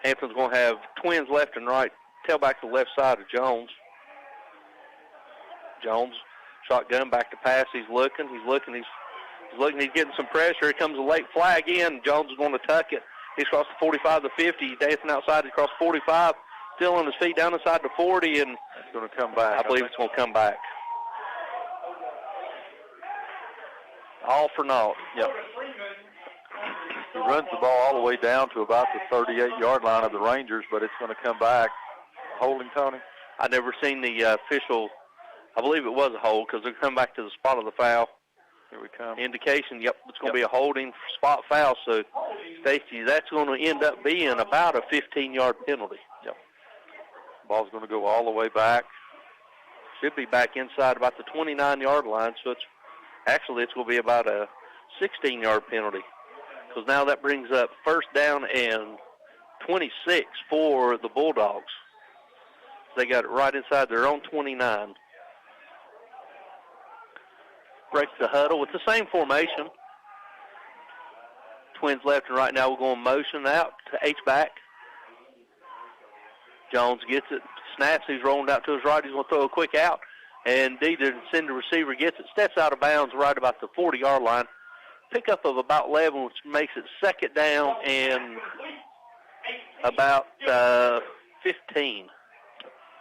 Hampton's going to have twins left and right, tailback to the left side of Jones. Jones, shotgun, back to pass. He's looking, he's getting some pressure. Here comes a late flag in. Jones is going to tuck it. He's crossed the 45 to 50. He's dancing outside. He's crossed 45. Still on his feet down inside the 40, and it's going to come back. I believe it's going to come back. All for naught. Yep. He runs the ball all the way down to about the 38-yard line of the Rangers, but it's going to come back. Holding, Tony? I've never seen the official. I believe it was a hold because they're coming back to the spot of the foul. Here we come. Indication, it's going to be a holding spot foul. So, Stacey, that's going to end up being about a 15-yard penalty. Yep. Ball's going to go all the way back. Should be back inside about the 29-yard line. So, it's going to be about a 16-yard penalty. Because now that brings up first down and 26 for the Bulldogs. They got it right inside their own 29. Breaks the huddle with the same formation. Twins left and right now. We're going motion out to H-back. Jones gets it, snaps. He's rolling out to his right. He's going to throw a quick out. And the send the receiver gets it, steps out of bounds right about the 40-yard line. Pickup of about 11, which makes it second down and about 15.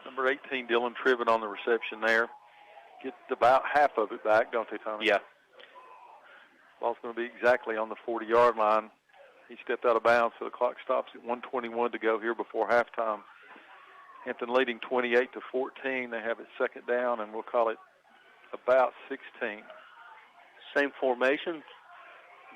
Number 18, Dylan Tribbett on the reception there. Get about half of it back, don't they, Tommy? Yeah. Ball's going to be exactly on the 40-yard line. He stepped out of bounds, so the clock stops at 1:21 to go here before halftime. Hampton leading 28-14. They have it second down, and we'll call it about 16. Same formation.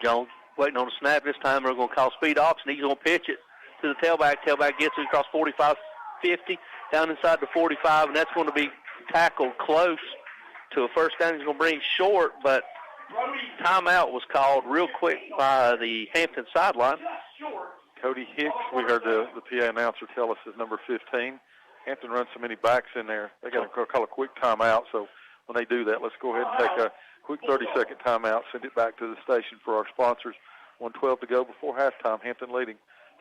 Jones waiting on the snap. This time they're going to call speed option. He's going to pitch it to the tailback. Tailback gets it across 45, 50, down inside the 45, and that's going to be tackled close to a first down. He's going to bring short, but timeout was called real quick by the Hampton sideline. Cody Hicks, we heard the PA announcer tell us, is number 15. Hampton runs so many backs in there. They got to call a quick timeout, so when they do that, let's go ahead and take a quick 30-second timeout, send it back to the station for our sponsors. 1:12 to go before halftime. Hampton leading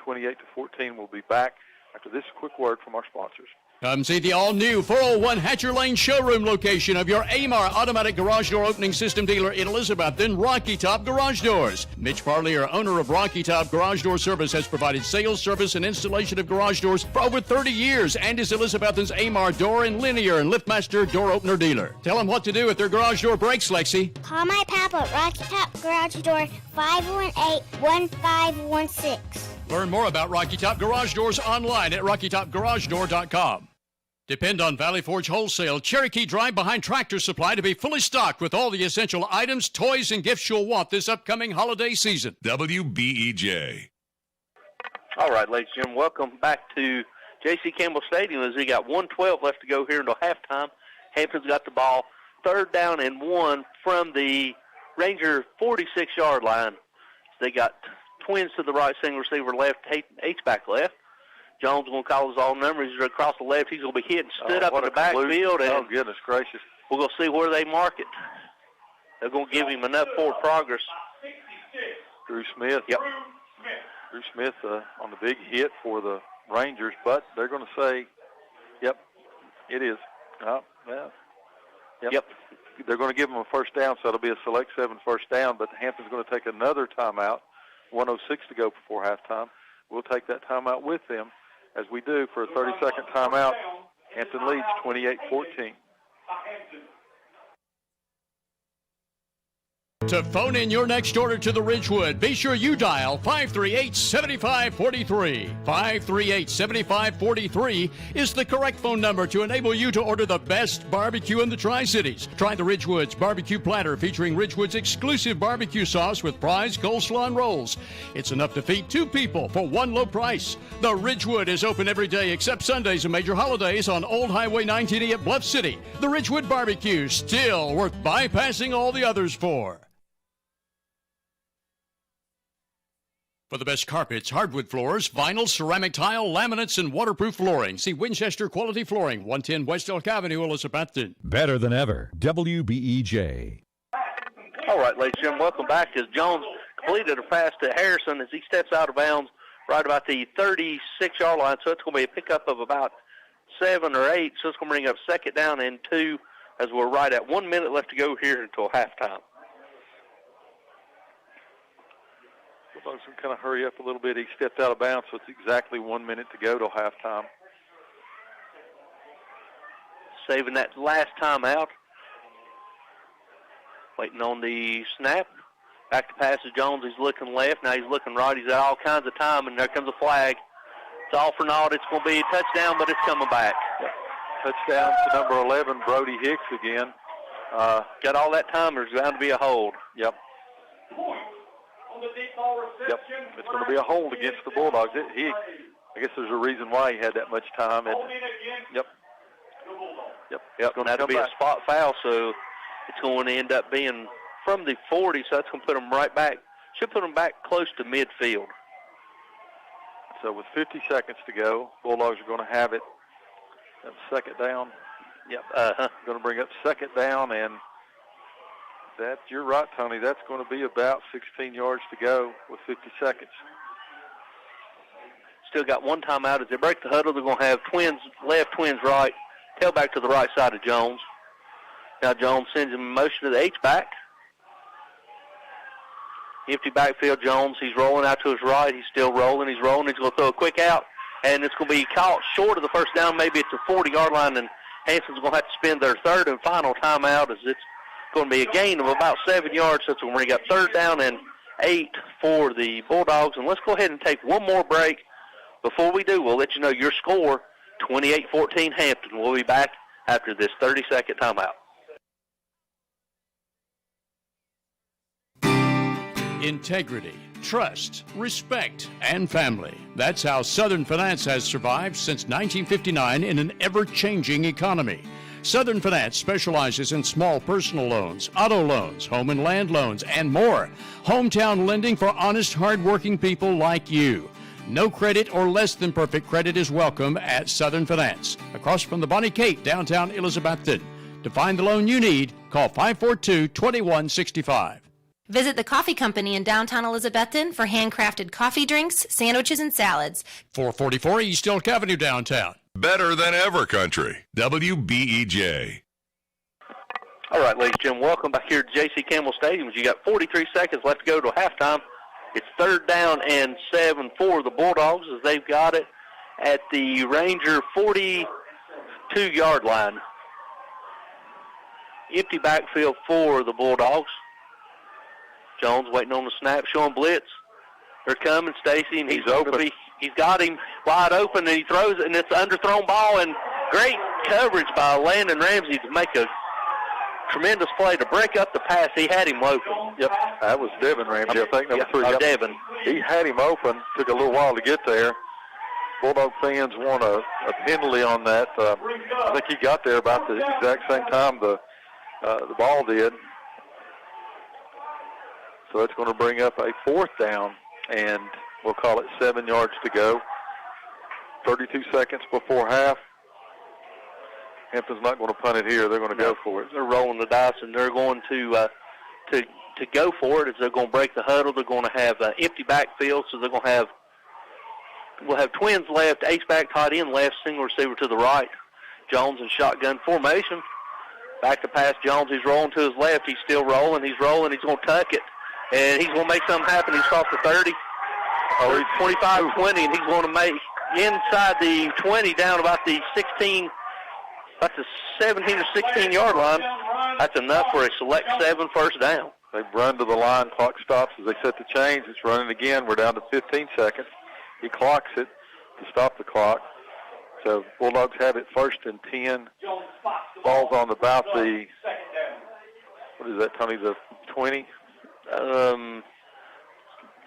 28-14. We'll be back after this quick word from our sponsors. Come see the all-new 401 Hatcher Lane showroom location of your AMAR automatic garage door opening system dealer in Elizabeth, then Rocky Top Garage Doors. Mitch Parlier, owner of Rocky Top Garage Door Service, has provided sales, service, and installation of garage doors for over 30 years and is Elizabeth's AMAR door and linear and liftmaster door opener dealer. Tell them what to do if their garage door breaks, Lexi. Call my papa at Rocky Top Garage Door, 518-1516. Learn more about Rocky Top Garage Doors online at RockyTopGarageDoor.com. Depend on Valley Forge Wholesale Cherokee Drive behind Tractor Supply to be fully stocked with all the essential items, toys, and gifts you'll want this upcoming holiday season. WBEJ. All right, ladies and gentlemen, welcome back to J.C. Campbell Stadium as we got 1:12 left to go here until halftime. Hampton's got the ball, 3rd down and 1 from the Ranger 46-yard line. They got twins to the right, single receiver left, H-back left. Jones going to call his all numbers. He's across the left. He's going to be hit and stood up in the backfield. Oh, goodness gracious. We're going to see where they mark it. They're going to give him enough forward progress. Drew Smith. Yep. Drew Smith on the big hit for the Rangers, but they're going to say, yep, it is. Oh, yeah. Yep. They're going to give them a first down, so it'll be a select 7 first down, but Hampton's going to take another timeout. 1:06 to go before halftime. We'll take that timeout with them, as we do, for a 30-second timeout. Hampton leads 28-14. To phone in your next order to the Ridgewood, be sure you dial 538-7543. 538-7543 is the correct phone number to enable you to order the best barbecue in the Tri-Cities. Try the Ridgewood's barbecue platter featuring Ridgewood's exclusive barbecue sauce with fries, coleslaw, and rolls. It's enough to feed 2 people for one low price. The Ridgewood is open every day except Sundays and major holidays on Old Highway 19E at Bluff City. The Ridgewood barbecue, still worth bypassing all the others for. For the best carpets, hardwood floors, vinyl, ceramic tile, laminates, and waterproof flooring, see Winchester Quality Flooring, 110 West Elk Avenue, Elizabethton. Better than ever. WBEJ. All right, ladies and gentlemen, welcome back as Jones completed a pass to Harrison as he steps out of bounds right about the 36-yard line. So it's going to be a pickup of about 7 or 8. So it's going to bring up 2nd down and 2 as we're right at 1 minute left to go here until halftime. Bulldogs can kind of hurry up a little bit. He stepped out of bounds, so it's exactly 1 minute to go till halftime. Saving that last time out. Waiting on the snap. Back to pass to Jones. He's looking left. Now he's looking right. He's got all kinds of time, and there comes a flag. It's all for naught. It's going to be a touchdown, but it's coming back. Yep. Touchdown to number 11, Brody Hicks again. Got all that time. There's bound to be a hold. Yep. Yep, it's going to be a hold against the Bulldogs. I guess there's a reason why he had that much time. Yep. It's going to have to be a spot foul, so it's going to end up being from the 40, so that's going to put them right back. Should put them back close to midfield. So with 50 seconds to go, Bulldogs are going to have it. That's 2nd down. Yep. Going to bring up 2nd down, and you're right, Tony. That's going to be about 16 yards to go with 50 seconds. Still got one timeout. As they break the huddle, they're going to have twins left, twins right, tailback to the right side of Jones. Now Jones sends him in motion to the H-back. Empty backfield, Jones. He's rolling out to his right. He's still rolling. He's rolling. He's going to throw a quick out, and it's going to be caught short of the first down. Maybe it's a 40-yard line, and Hanson's going to have to spend their 3rd and final timeout as it's going to be a gain of about 7 yards. So it's going to bring up 3rd down and 8 for the Bulldogs. And let's go ahead and take one more break. Before we do, we'll let you know your score, 28-14 Hampton. We'll be back after this 30-second timeout. Integrity, trust, respect, and family. That's how Southern Finance has survived since 1959 in an ever-changing economy. Southern Finance specializes in small personal loans, auto loans, home and land loans, and more. Hometown lending for honest, hard-working people like you. No credit or less than perfect credit is welcome at Southern Finance. Across from the Bonnie Kate, downtown Elizabethton. To find the loan you need, call 542-2165. Visit the Coffee Company in downtown Elizabethton for handcrafted coffee drinks, sandwiches, and salads. 444 East Elk Avenue, downtown. Better than ever country. WBEJ. All right, ladies and gentlemen, welcome back here to J.C. Campbell Stadium. You got 43 seconds left to go to halftime. It's 3rd down and 7 for the Bulldogs as they've got it at the Ranger 42-yard line. Empty backfield for the Bulldogs. Jones waiting on the snap, showing blitz. They're coming, Stacy, and he's open. He's got him wide open, and he throws it, and it's an underthrown ball, and great coverage by Landon Ramsey to make a tremendous play to break up the pass. He had him open. Yep, that was Devin Ramsey, I think, number 3. Yep. Devin. He had him open. Took a little while to get there. Bulldog fans want a penalty on that. I think he got there about the exact same time the ball did. So it's going to bring up a 4th down, and we'll call it 7 yards to go. 32 seconds before half. Hampton's not going to punt it here. They're going to go for it. They're rolling the dice, and they're going to go for it. As they're going to break the huddle. They're going to have empty backfield, so they're going to have we'll have twins left, H-back, tight end left, single receiver to the right. Jones in shotgun formation. Back to pass Jones. He's rolling to his left. He's still rolling. He's rolling. He's going to tuck it. And he's going to make something happen. He's off the 30. Oh, he's 25-20, and he's going to make inside the 20 down about the 16, about the 17 or 16-yard line. That's enough for a select 7 first down. They run to the line. Clock stops as they set the chains. It's running again. We're down to 15 seconds. He clocks it to stop the clock. So Bulldogs have it 1st and 10. Ball's on about the, what is that, Tony, the 20?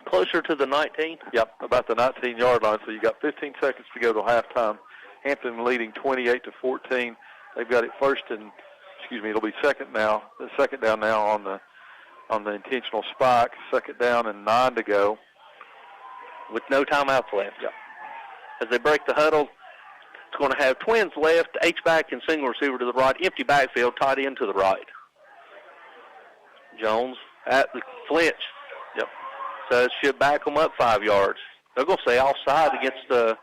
Closer to the 19. Yep, about the 19-yard line. So you got 15 seconds to go to halftime. Hampton leading 28-14. They've got it 1st and, it'll be 2nd now. The 2nd down now on the intentional spike. 2nd down and 9 to go. With no timeouts left. Yep. As they break the huddle, it's going to have twins left, H-back and single receiver to the right, empty backfield, tight end to the right. Jones at the flinch. Yep. So it should back them up 5 yards. They're going to say offside against the...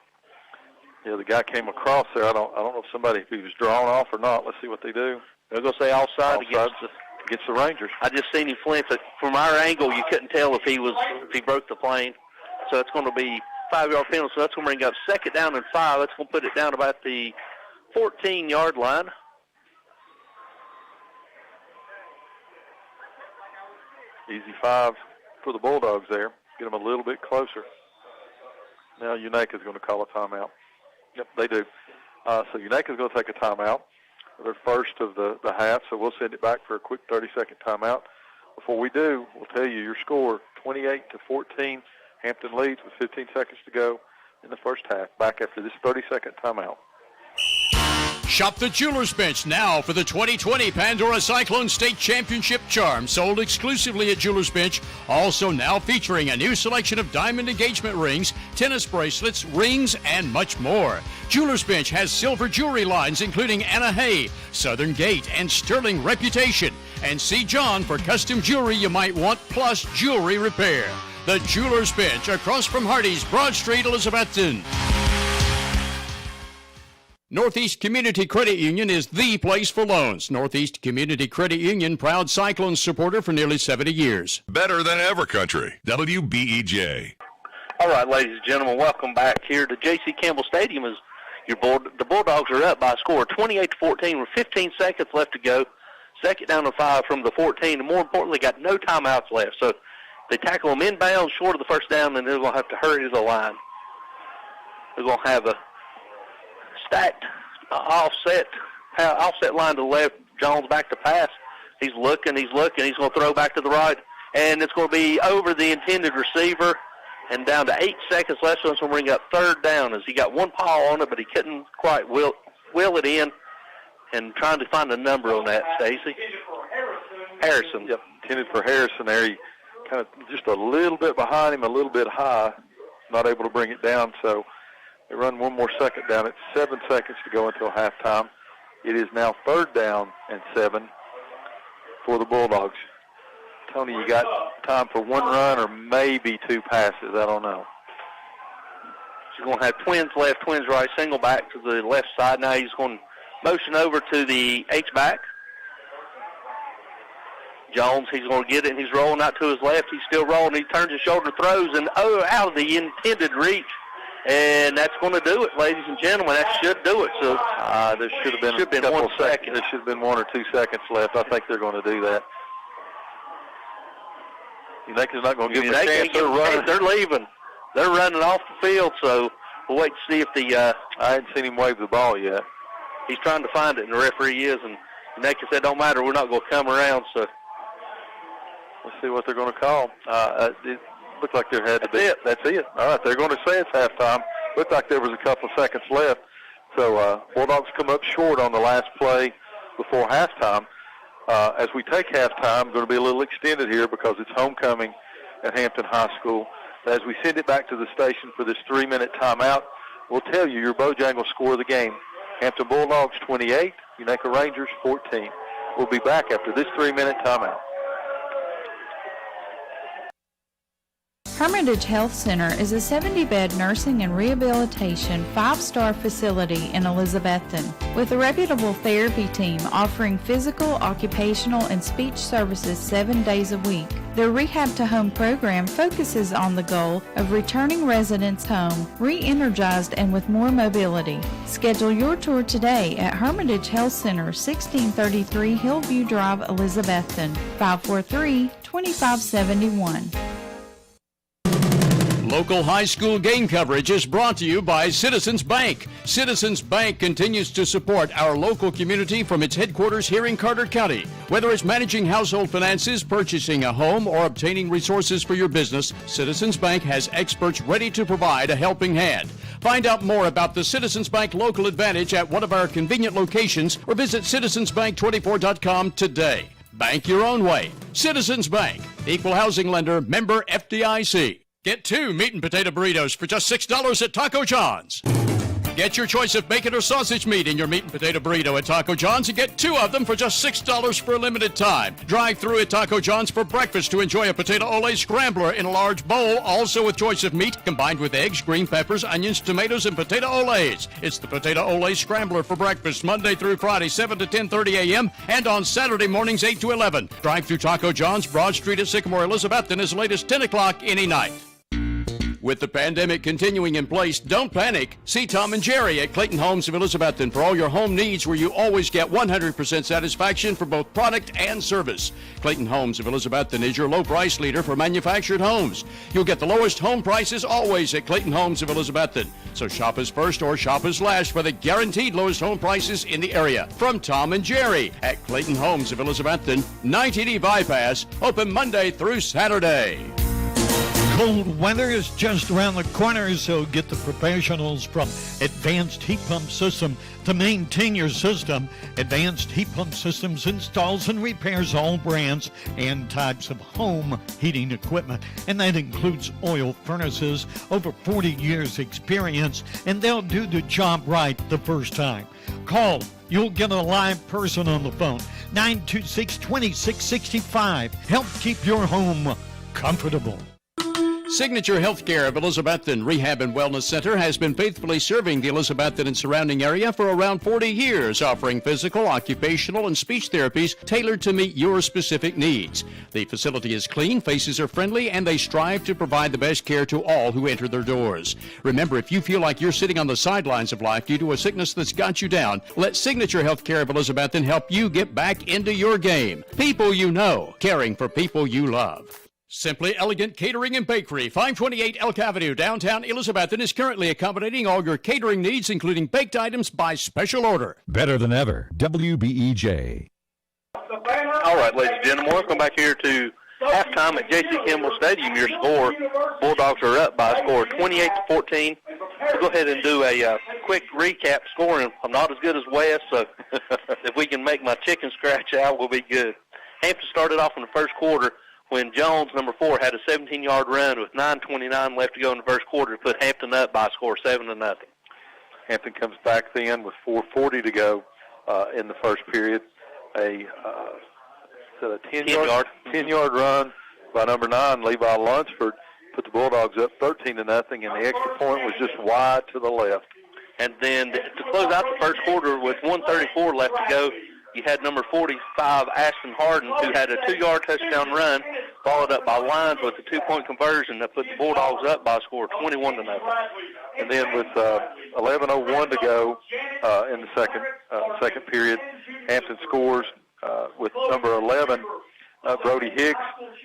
Yeah, the guy came across there. I don't know if he was drawn off or not. Let's see what they do. They're going to say offside against the Rangers. I just seen him flinch. From our angle, you couldn't tell if he broke the plane. So it's going to be 5-yard penalty. So that's going to bring up 2nd down and 5. That's going to put it down about the 14-yard line. Easy 5 for the Bulldogs there. Get them a little bit closer. Now Unaka's going to call a timeout. Yep, they do. So Unaka's going to take a timeout. They're first of the half, so we'll send it back for a quick 30-second timeout. Before we do, we'll tell you your score, 28-14. Hampton leads with 15 seconds to go in the first half. Back after this 30-second timeout. Shop the Jeweler's Bench now for the 2020 Pandora Cyclone State Championship charm, sold exclusively at Jeweler's Bench. Also now featuring a new selection of diamond engagement rings, tennis bracelets, rings, and much more. Jeweler's Bench has silver jewelry lines including Anna Hay, Southern Gate, and Sterling Reputation. And see John for custom jewelry you might want, plus jewelry repair. The Jeweler's Bench, across from Hardee's, Broad Street, Elizabethton. Northeast Community Credit Union is the place for loans. Northeast Community Credit Union, proud Cyclones supporter for nearly 70 years. Better than ever country. WBEJ. All right, ladies and gentlemen, welcome back here to J.C. Campbell Stadium. As the Bulldogs are up by a score of 28-14 with 15 seconds left to go. 2nd down and 5 from the 14, and more importantly, got no timeouts left. So they tackle them inbounds short of the first down, and they're going to have to hurry to the line. They're going to have a stacked offset line to the left. Jones back to pass. He's looking. He's going to throw back to the right. and it's going to be over the intended receiver, and down to 8 seconds left, so it's going to bring up third down as he got one paw on it, but he couldn't quite will it in, and trying to find a number on that, Stacy. Harrison. Yep, intended for Harrison there. He kind of just a little bit behind him, a little bit high, not able to bring it down, so they run one more second down. It's 7 seconds to go until halftime. It is now third down and 7 for the Bulldogs. Tony, you got time for one run or maybe 2 passes. I don't know. He's going to have twins left, twins right, single back to the left side. Now he's going to motion over to the H-back. Jones, he's going to get it, and he's rolling out to his left. He's still rolling. He turns his shoulder, throws, and out of the intended reach. And that's going to do it, ladies and gentlemen. That should do it. So there should have been 1 second. There should have been 1 or 2 seconds left. I think they're going to do that. You think he's not going to give them a chance? They're running. They're leaving. They're running off the field, so we'll wait to see if the I hadn't seen him wave the ball yet. He's trying to find it, and the referee is. And Naked said, don't matter, we're not going to come around. So let's see what they're going to call. It looked like there had to be. That's it. All right, they're going to say it's halftime. Looked like there was a couple of seconds left. So Bulldogs come up short on the last play before halftime. As we take halftime, going to be a little extended here because it's homecoming at Hampton High School. As we send it back to the station for this 3-minute timeout, we'll tell you your Bojangles score of the game. Hampton Bulldogs 28, Unaka Rangers 14. We'll be back after this 3-minute timeout. Hermitage Health Center is a 70-bed nursing and rehabilitation 5-star facility in Elizabethton with a reputable therapy team offering physical, occupational, and speech services 7 days a week. Their Rehab to Home program focuses on the goal of returning residents home, re-energized and with more mobility. Schedule your tour today at Hermitage Health Center, 1633 Hillview Drive, Elizabethton, 543-2571. Local high school game coverage is brought to you by Citizens Bank. Citizens Bank continues to support our local community from its headquarters here in Carter County. Whether it's managing household finances, purchasing a home, or obtaining resources for your business, Citizens Bank has experts ready to provide a helping hand. Find out more about the Citizens Bank Local Advantage at one of our convenient locations or visit citizensbank24.com today. Bank your own way. Citizens Bank, equal housing lender, member FDIC. Get 2 meat and potato burritos for just $6 at Taco John's. Get your choice of bacon or sausage meat in your meat and potato burrito at Taco John's and get 2 of them for just $6 for a limited time. Drive through at Taco John's for breakfast to enjoy a potato ole scrambler in a large bowl, also with choice of meat combined with eggs, green peppers, onions, tomatoes, and potato oles. It's the potato ole scrambler for breakfast Monday through Friday, 7 to 10:30 a.m. and on Saturday mornings, 8 to 11. Drive through Taco John's, Broad Street at Sycamore, Elizabethton, as late as 10 o'clock any night. With the pandemic continuing in place, don't panic. See Tom and Jerry at Clayton Homes of Elizabethton for all your home needs, where you always get 100% satisfaction for both product and service. Clayton Homes of Elizabethton is your low price leader for manufactured homes. You'll get the lowest home prices always at Clayton Homes of Elizabethton. So shop us first or shop us last for the guaranteed lowest home prices in the area. From Tom and Jerry at Clayton Homes of Elizabethton, 980 Bypass, open Monday through Saturday. Cold weather is just around the corner, so get the professionals from Advanced Heat Pump System to maintain your system. Advanced Heat Pump Systems installs and repairs all brands and types of home heating equipment, and that includes oil furnaces. Over 40 years experience, and they'll do the job right the first time. Call. You'll get a live person on the phone. 926-2665. Help keep your home comfortable. Signature Healthcare of Elizabethton Rehab and Wellness Center has been faithfully serving the Elizabethton and surrounding area for around 40 years, offering physical, occupational, and speech therapies tailored to meet your specific needs. The facility is clean, faces are friendly, and they strive to provide the best care to all who enter their doors. Remember, if you feel like you're sitting on the sidelines of life due to a sickness that's got you down, let Signature Healthcare of Elizabethton help you get back into your game. People you know, caring for people you love. Simply Elegant Catering and Bakery, 528 Elk Avenue, downtown Elizabethton, is currently accommodating all your catering needs, including baked items by special order. Better than ever, WBEJ. All right, ladies and gentlemen, welcome back here to halftime at J.C. Kimball Stadium, your score, Bulldogs are up by a score of 28-14. We'll go ahead and do a quick recap scoring. I'm not as good as Wes, so if we can make my chicken scratch out, we'll be good. Hampton started off in the first quarter when Jones, number 4, had a 17-yard run with 9:29 left to go in the first quarter to put Hampton up by a score of 7-0. Hampton comes back then with 4:40 to go in the first period. A 10-yard run by number 9, Levi Lunsford, put the Bulldogs up 13-0, and the extra point was just wide to the left. And then to close out the first quarter with 1:34 left to go, you had number 45, Ashton Harden, who had a 2-yard touchdown run, followed up by Lyons with a 2-point conversion that put the Bulldogs up by a score of 21-0. And then with 11:01 to go in the second period, Hampton scores with number 11, Brody Hicks,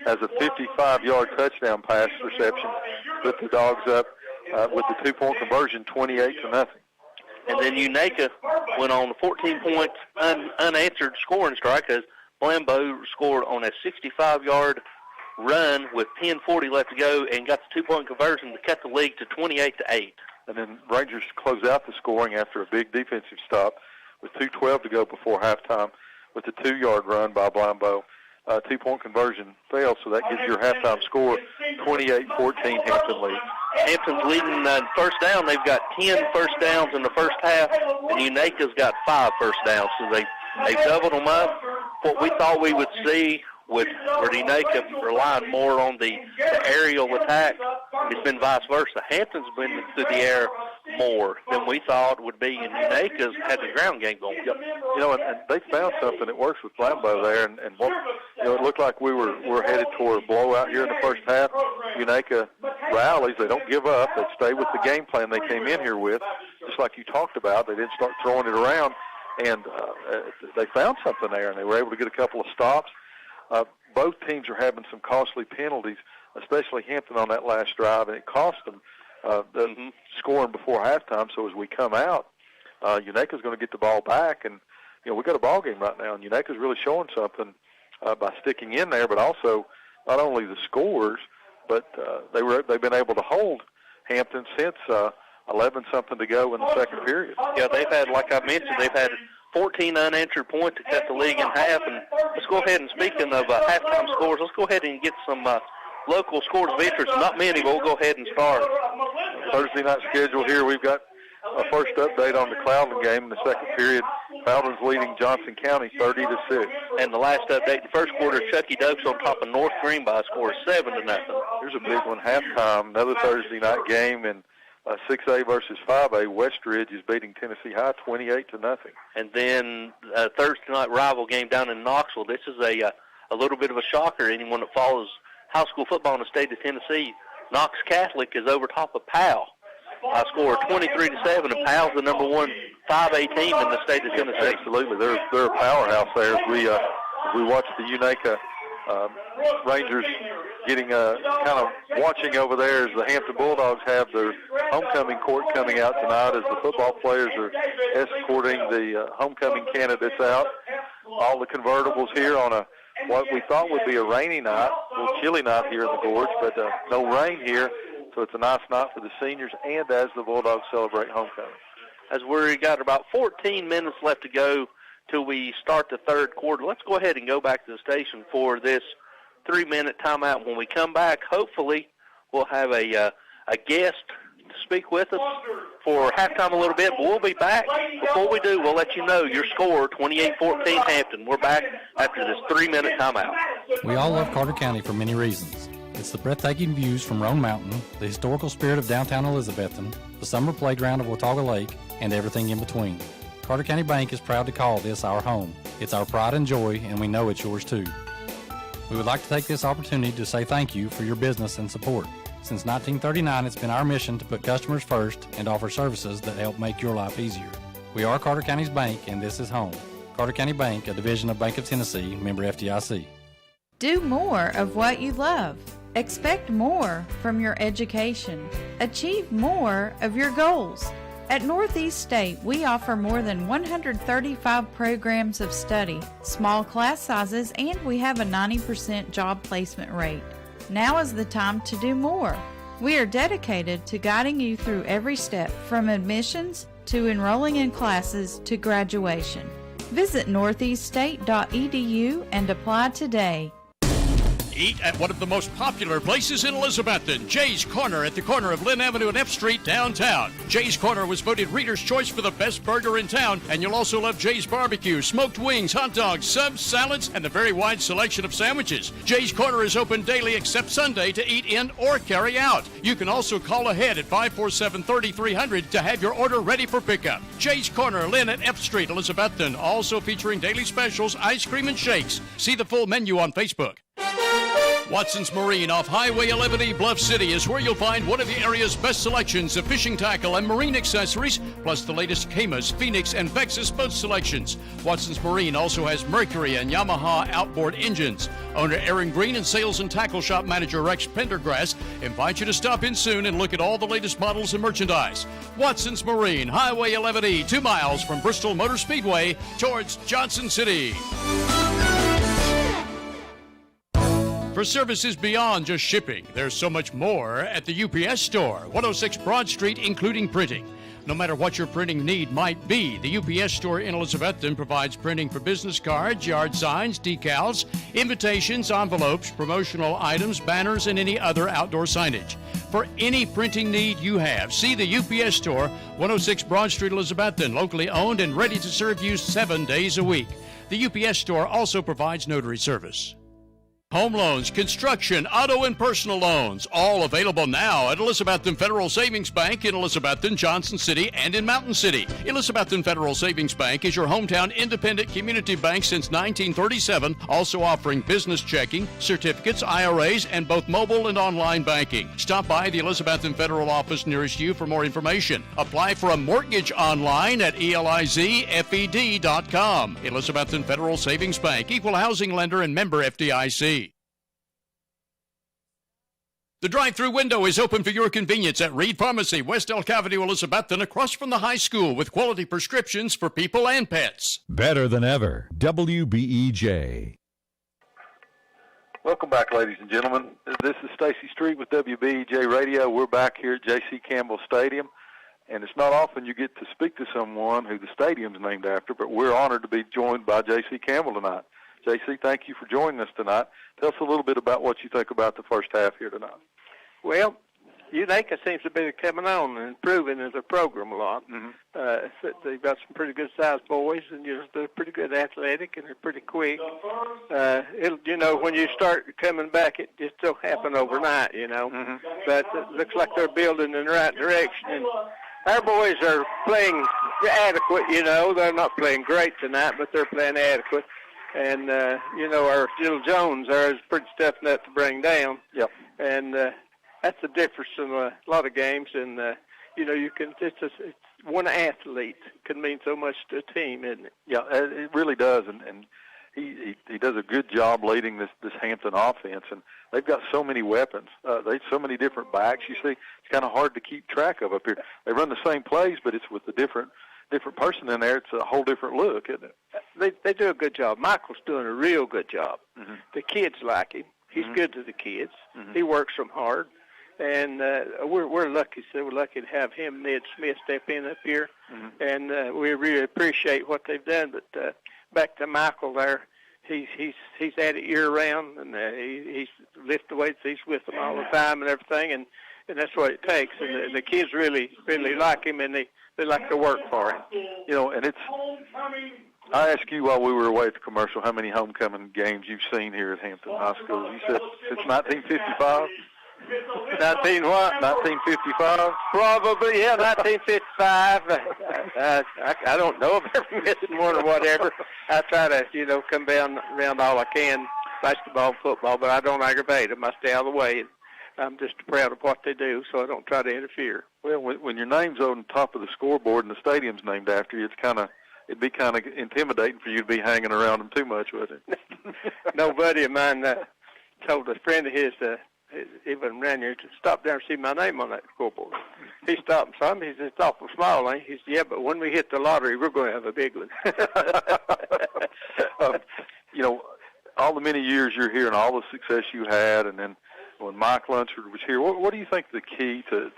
has a 55-yard touchdown pass reception, put the Dogs up with the 2-point conversion, 28-0. And then Unaka went on a 14 points unanswered scoring strike as Blambo scored on a 65-yard run with 10:40 left to go and got the 2-point conversion to cut the lead to 28-8. And then Rangers closed out the scoring after a big defensive stop with 2:12 to go before halftime with a 2-yard run by Blambo. 2-point conversion failed, so that gives your halftime score 28-14 Hampton lead. Hampton's leading first down. They've got 10 first downs in the first half, and Unaka's got 5 first downs. So they've doubled them up. What we thought we would see with Unaka relying more on the aerial attack, it's been vice versa. Hampton's been through the air more than we thought would be, and Unaka's had the ground game going. Yep. You know, and they found something that works with Blambo there, and what, you know, it looked like we were headed toward a blowout here in the first half. Unaka rallies. They don't give up. They stay with the game plan they came in here with, just like you talked about. They didn't start throwing it around, and they found something there, and they were able to get a couple of stops. Both teams are having some costly penalties, especially Hampton on that last drive, and it cost them the scoring before halftime. So as we come out, Unaka's going to get the ball back, and you know we got a ball game right now, and Unaka's really showing something by sticking in there, but also not only the scores, but they've been able to hold Hampton since 11-something to go in the second period. Yeah, they've had, like I mentioned, they've had 14 unanswered points to cut the league in half. And let's go ahead and, speaking of halftime scores, let's go ahead and get some local scores of interest. Not many, but we'll go ahead and start. Thursday night schedule here. We've got a first update on the Cloudland game in the second period. Cloudland's leading Johnson County 30-6. And the last update, the first quarter, Chucky Doak's on top of North Green by a score of 7-0. Here's a big one, halftime. Another Thursday night game in 6A versus 5A. Westridge is beating Tennessee High 28-0. And then Thursday night rival game down in Knoxville. This is a little bit of a shocker. Anyone that follows high school football in the state of Tennessee, Knox Catholic is over top of Powell. I score 23-7, and Powell's the number 1 5A team in the state of Tennessee. Absolutely, they're a powerhouse there. As we watch the Unaka Rangers getting kind of watching over there as the Hampton Bulldogs have their homecoming court coming out tonight as the football players are escorting the homecoming candidates out. All the convertibles here on what we thought would be a rainy night, a little chilly night here in the gorge, but no rain here. So it's a nice night for the seniors and as the Bulldogs celebrate homecoming. As we got about 14 minutes left to go till we start the third quarter, let's go ahead and go back to the station for this 3-minute timeout. When we come back, hopefully we'll have a guest to speak with us for halftime a little bit, but we'll be back. Before we do, we'll let you know your score, 28-14 Hampton. We're back after this 3-minute timeout. We all love Carter County for many reasons. It's the breathtaking views from Roan Mountain, the historical spirit of downtown Elizabethton, the summer playground of Watauga Lake, and everything in between. Carter County Bank is proud to call this our home. It's our pride and joy, and we know it's yours too. We would like to take this opportunity to say thank you for your business and support. Since 1939, it's been our mission to put customers first and offer services that help make your life easier. We are Carter County's bank, and this is home. Carter County Bank, a division of Bank of Tennessee, member FDIC. Do more of what you love. Expect more from your education. Achieve more of your goals. At Northeast State, we offer more than 135 programs of study, small class sizes, and we have a 90% job placement rate. Now is the time to do more. We are dedicated to guiding you through every step, from admissions to enrolling in classes to graduation. Visit northeaststate.edu and apply today. Eat at one of the most popular places in Elizabethton, Jay's Corner at the corner of Lynn Avenue and F Street downtown. Jay's Corner was voted Reader's Choice for the best burger in town, and you'll also love Jay's Barbecue, smoked wings, hot dogs, subs, salads, and a very wide selection of sandwiches. Jay's Corner is open daily except Sunday to eat in or carry out. You can also call ahead at 547-3300 to have your order ready for pickup. Jay's Corner, Lynn at F Street, Elizabethton, also featuring daily specials, ice cream, and shakes. See the full menu on Facebook. Watson's Marine off Highway 11E Bluff City is where you'll find one of the area's best selections of fishing tackle and marine accessories, plus the latest Camas, Phoenix, and Vexus boat selections. Watson's Marine also has Mercury and Yamaha outboard engines. Owner Aaron Green and Sales and Tackle Shop Manager Rex Pendergrass invite you to stop in soon and look at all the latest models and merchandise. Watson's Marine, Highway 11E, 2 miles from Bristol Motor Speedway towards Johnson City. For services beyond just shipping, there's so much more at the UPS Store, 106 Broad Street, including printing. No matter what your printing need might be, the UPS Store in Elizabethton provides printing for business cards, yard signs, decals, invitations, envelopes, promotional items, banners, and any other outdoor signage. For any printing need you have, see the UPS Store, 106 Broad Street, Elizabethton, locally owned and ready to serve you 7 days a week. The UPS Store also provides notary service. Home loans, construction, auto, and personal loans, all available now at Elizabethton Federal Savings Bank in Elizabethton, Johnson City, and in Mountain City. Elizabethton Federal Savings Bank is your hometown independent community bank since 1937, also offering business checking, certificates, IRAs, and both mobile and online banking. Stop by the Elizabethton Federal office nearest you for more information. Apply for a mortgage online at elizfed.com. Elizabethton Federal Savings Bank, equal housing lender and member FDIC. The drive-through window is open for your convenience at Reed Pharmacy, West Elk Avenue, Elizabethton, across from the high school, with quality prescriptions for people and pets. Better than ever. WBEJ. Welcome back, ladies and gentlemen. This is Stacy Street with WBEJ Radio. We're back here at J.C. Campbell Stadium, and it's not often you get to speak to someone who the stadium's named after, but we're honored to be joined by J.C. Campbell tonight. J.C., thank you for joining us tonight. Tell us a little bit about what you think about the first half here tonight. Well, Eureka seems to be coming on and improving as a program a lot. They've got some pretty good-sized boys, and they're pretty good athletic, and they're pretty quick. When you start coming back, it just don't happen overnight, But it looks like they're building in the right direction. And our boys are playing adequate, They're not playing great tonight, but they're playing adequate. And, our little Jones there is pretty tough nut to bring down. Yep. And that's the difference in a lot of games. And, it's one athlete can mean so much to a team, isn't it? Yeah, it really does. And he does a good job leading this Hampton offense. And they've got so many weapons. They've so many different backs. You see, it's kind of hard to keep track of up here. They run the same plays, but it's with a different person in there. It's a whole different look, isn't it? They do a good job. Michael's doing a real good job. The kids like him. He's good to the kids. He works them hard. And we're lucky. So we're lucky to have him and Ned Smith step in up here. And we really appreciate what they've done. But back to Michael there, he's at it year round, and he's lifting weights. He's with them all the time and everything. And that's what it takes. And the kids really like him, and they like to work for him. And it's, I asked you while we were away at the commercial how many homecoming games you've seen here at Hampton High School. You said since 1955? 1955? Probably, yeah, 1955. I don't know if I've ever missed one or whatever. I try to, come down around all I can, basketball, football, but I don't aggravate them. I stay out of the way. I'm just proud of what they do, so I don't try to interfere. Well, when your name's on top of the scoreboard and the stadium's named after you, it'd be kind of intimidating for you to be hanging around them too much, wouldn't it? No buddy of mine told a friend of his he wasn't around here to stop down and see my name on that scoreboard. He stopped and saw me. He said, "It's awful small, ain't it?" He said, "Yeah, but when we hit the lottery, we're going to have a big one." You know, all the many years you're here and all the success you had, and then when Mike Lunsford was here, what do you think the key to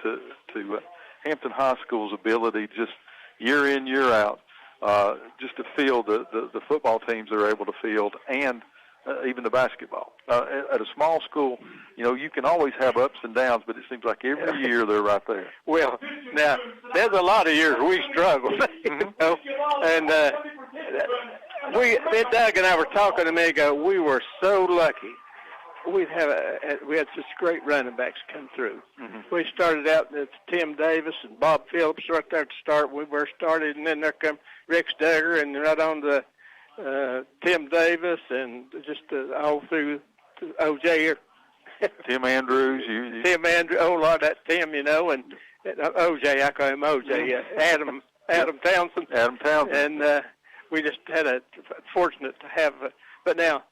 Hampton High School's ability, just year in, year out, just to field the football teams they're able to field, and even the basketball? At a small school, you know, you can always have ups and downs, but it seems like every year they're right there. Well, now, there's a lot of years we struggled, you know, and Doug and I were talking a minute ago, we were so lucky. We had such great running backs come through. We started out with Tim Davis and Bob Phillips right there to start. We were started, and then there come Rick Duggar, and right on to Tim Davis, and just all through to OJ. Tim Andrews. Tim Andrews. Oh, Lord, that's Tim, you know, and OJ, I call him OJ. Adam Townsend. Adam Townsend. And we just had fortunate to have, but now,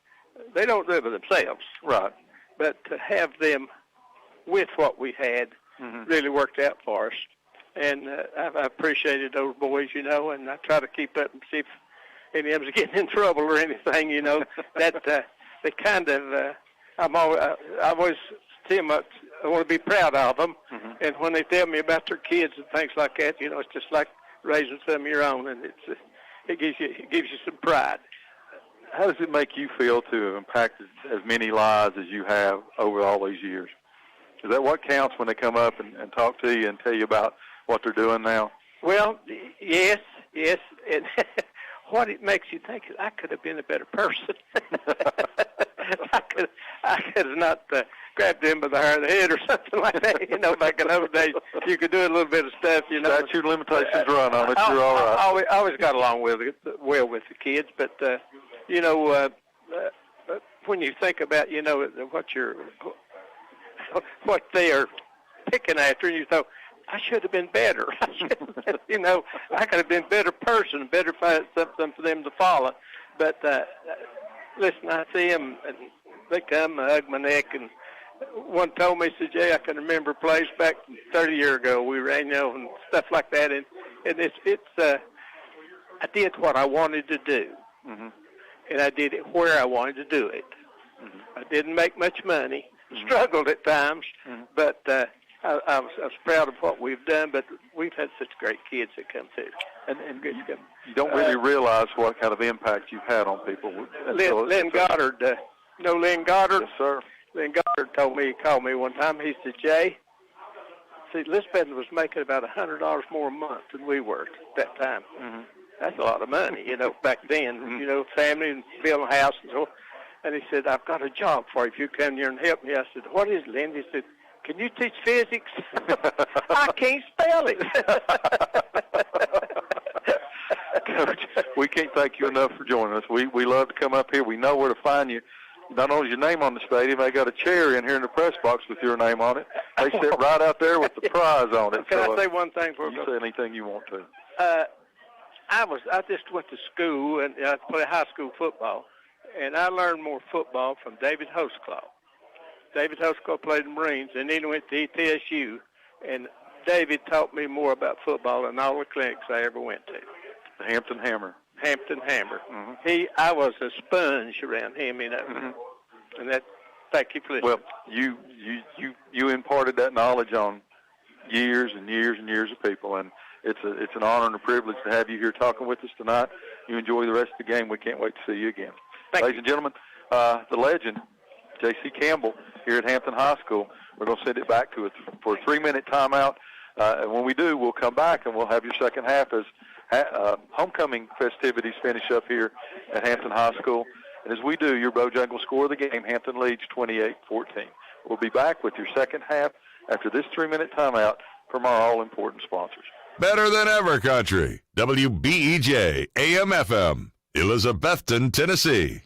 they don't do it by themselves. Right. But to have them with what we had really worked out for us. And I appreciated those boys, you know, and I try to keep up and see if any of them's getting in trouble or anything, you know. That they kind of, I always see them, I want to be proud of them. And when they tell me about their kids and things like that, you know, it's just like raising some of your own, and it gives you some pride. How does it make you feel to have impacted as many lives as you have over all these years? Is that what counts when they come up and talk to you and tell you about what they're doing now? Well, yes. And what it makes you think is I could have been a better person. I could have not grabbed him by the hair of the head or something like that. You know, back in those days, you could do a little bit of stuff, you know. Statute limitations run on it. You're all right. I always got along well with the kids, but, you know, when you think about, you know, what they are picking after, and you thought, I should have been better. You know, I could have been a better person, better find something for them to follow. But listen, I see them, and they come and hug my neck. And one told me, said, "Jay, I can remember plays back 30 years ago. We ran, you know, and stuff like that." And it's I did what I wanted to do, and I did it where I wanted to do it. I didn't make much money, struggled at times, but I was proud of what we've done. But we've had such great kids that come through. And you don't really realize what kind of impact you've had on people. Lynn Goddard, you know Lynn Goddard? Yes, sir. Lynn Goddard called me one time. He said, "Jay," see, Elizabeth was making about $100 more a month than we were at that time. That's a lot of money, you know, back then. You know, family and building a house and so on. And he said, "I've got a job for you if you come here and help me." I said, "What is it, Lynn?" He said, "Can you teach physics?" I can't spell it. Coach, we can't thank you enough for joining us. We love to come up here. We know where to find you. Not only is your name on the stadium, they got a chair in here in the press box with your name on it. They sit right out there with the prize on it. Can I say one thing for you? Say anything you want to. I just went to school, and I played high school football, and I learned more football from David Hostclaw. David Hostclaw played in the Marines, and then he went to ETSU, and David taught me more about football than all the clinics I ever went to. The Hampton Hammer. I was a sponge around him, you know. And that, thank you for listening. Well, you imparted that knowledge on years and years and years of people, and it's an honor and a privilege to have you here talking with us tonight. You enjoy the rest of the game. We can't wait to see you again. Ladies and gentlemen, the legend, J.C. Campbell, here at Hampton High School. We're going to send it back to it for a 3-minute timeout. And when we do, we'll come back and we'll have your second half as homecoming festivities finish up here at Hampton High School. And as we do, your Bojangles score of the game, Hampton leads 28-14. We'll be back with your second half after this 3-minute timeout from our all-important sponsors. Better than ever country. WBEJ AM/FM, Elizabethton, Tennessee.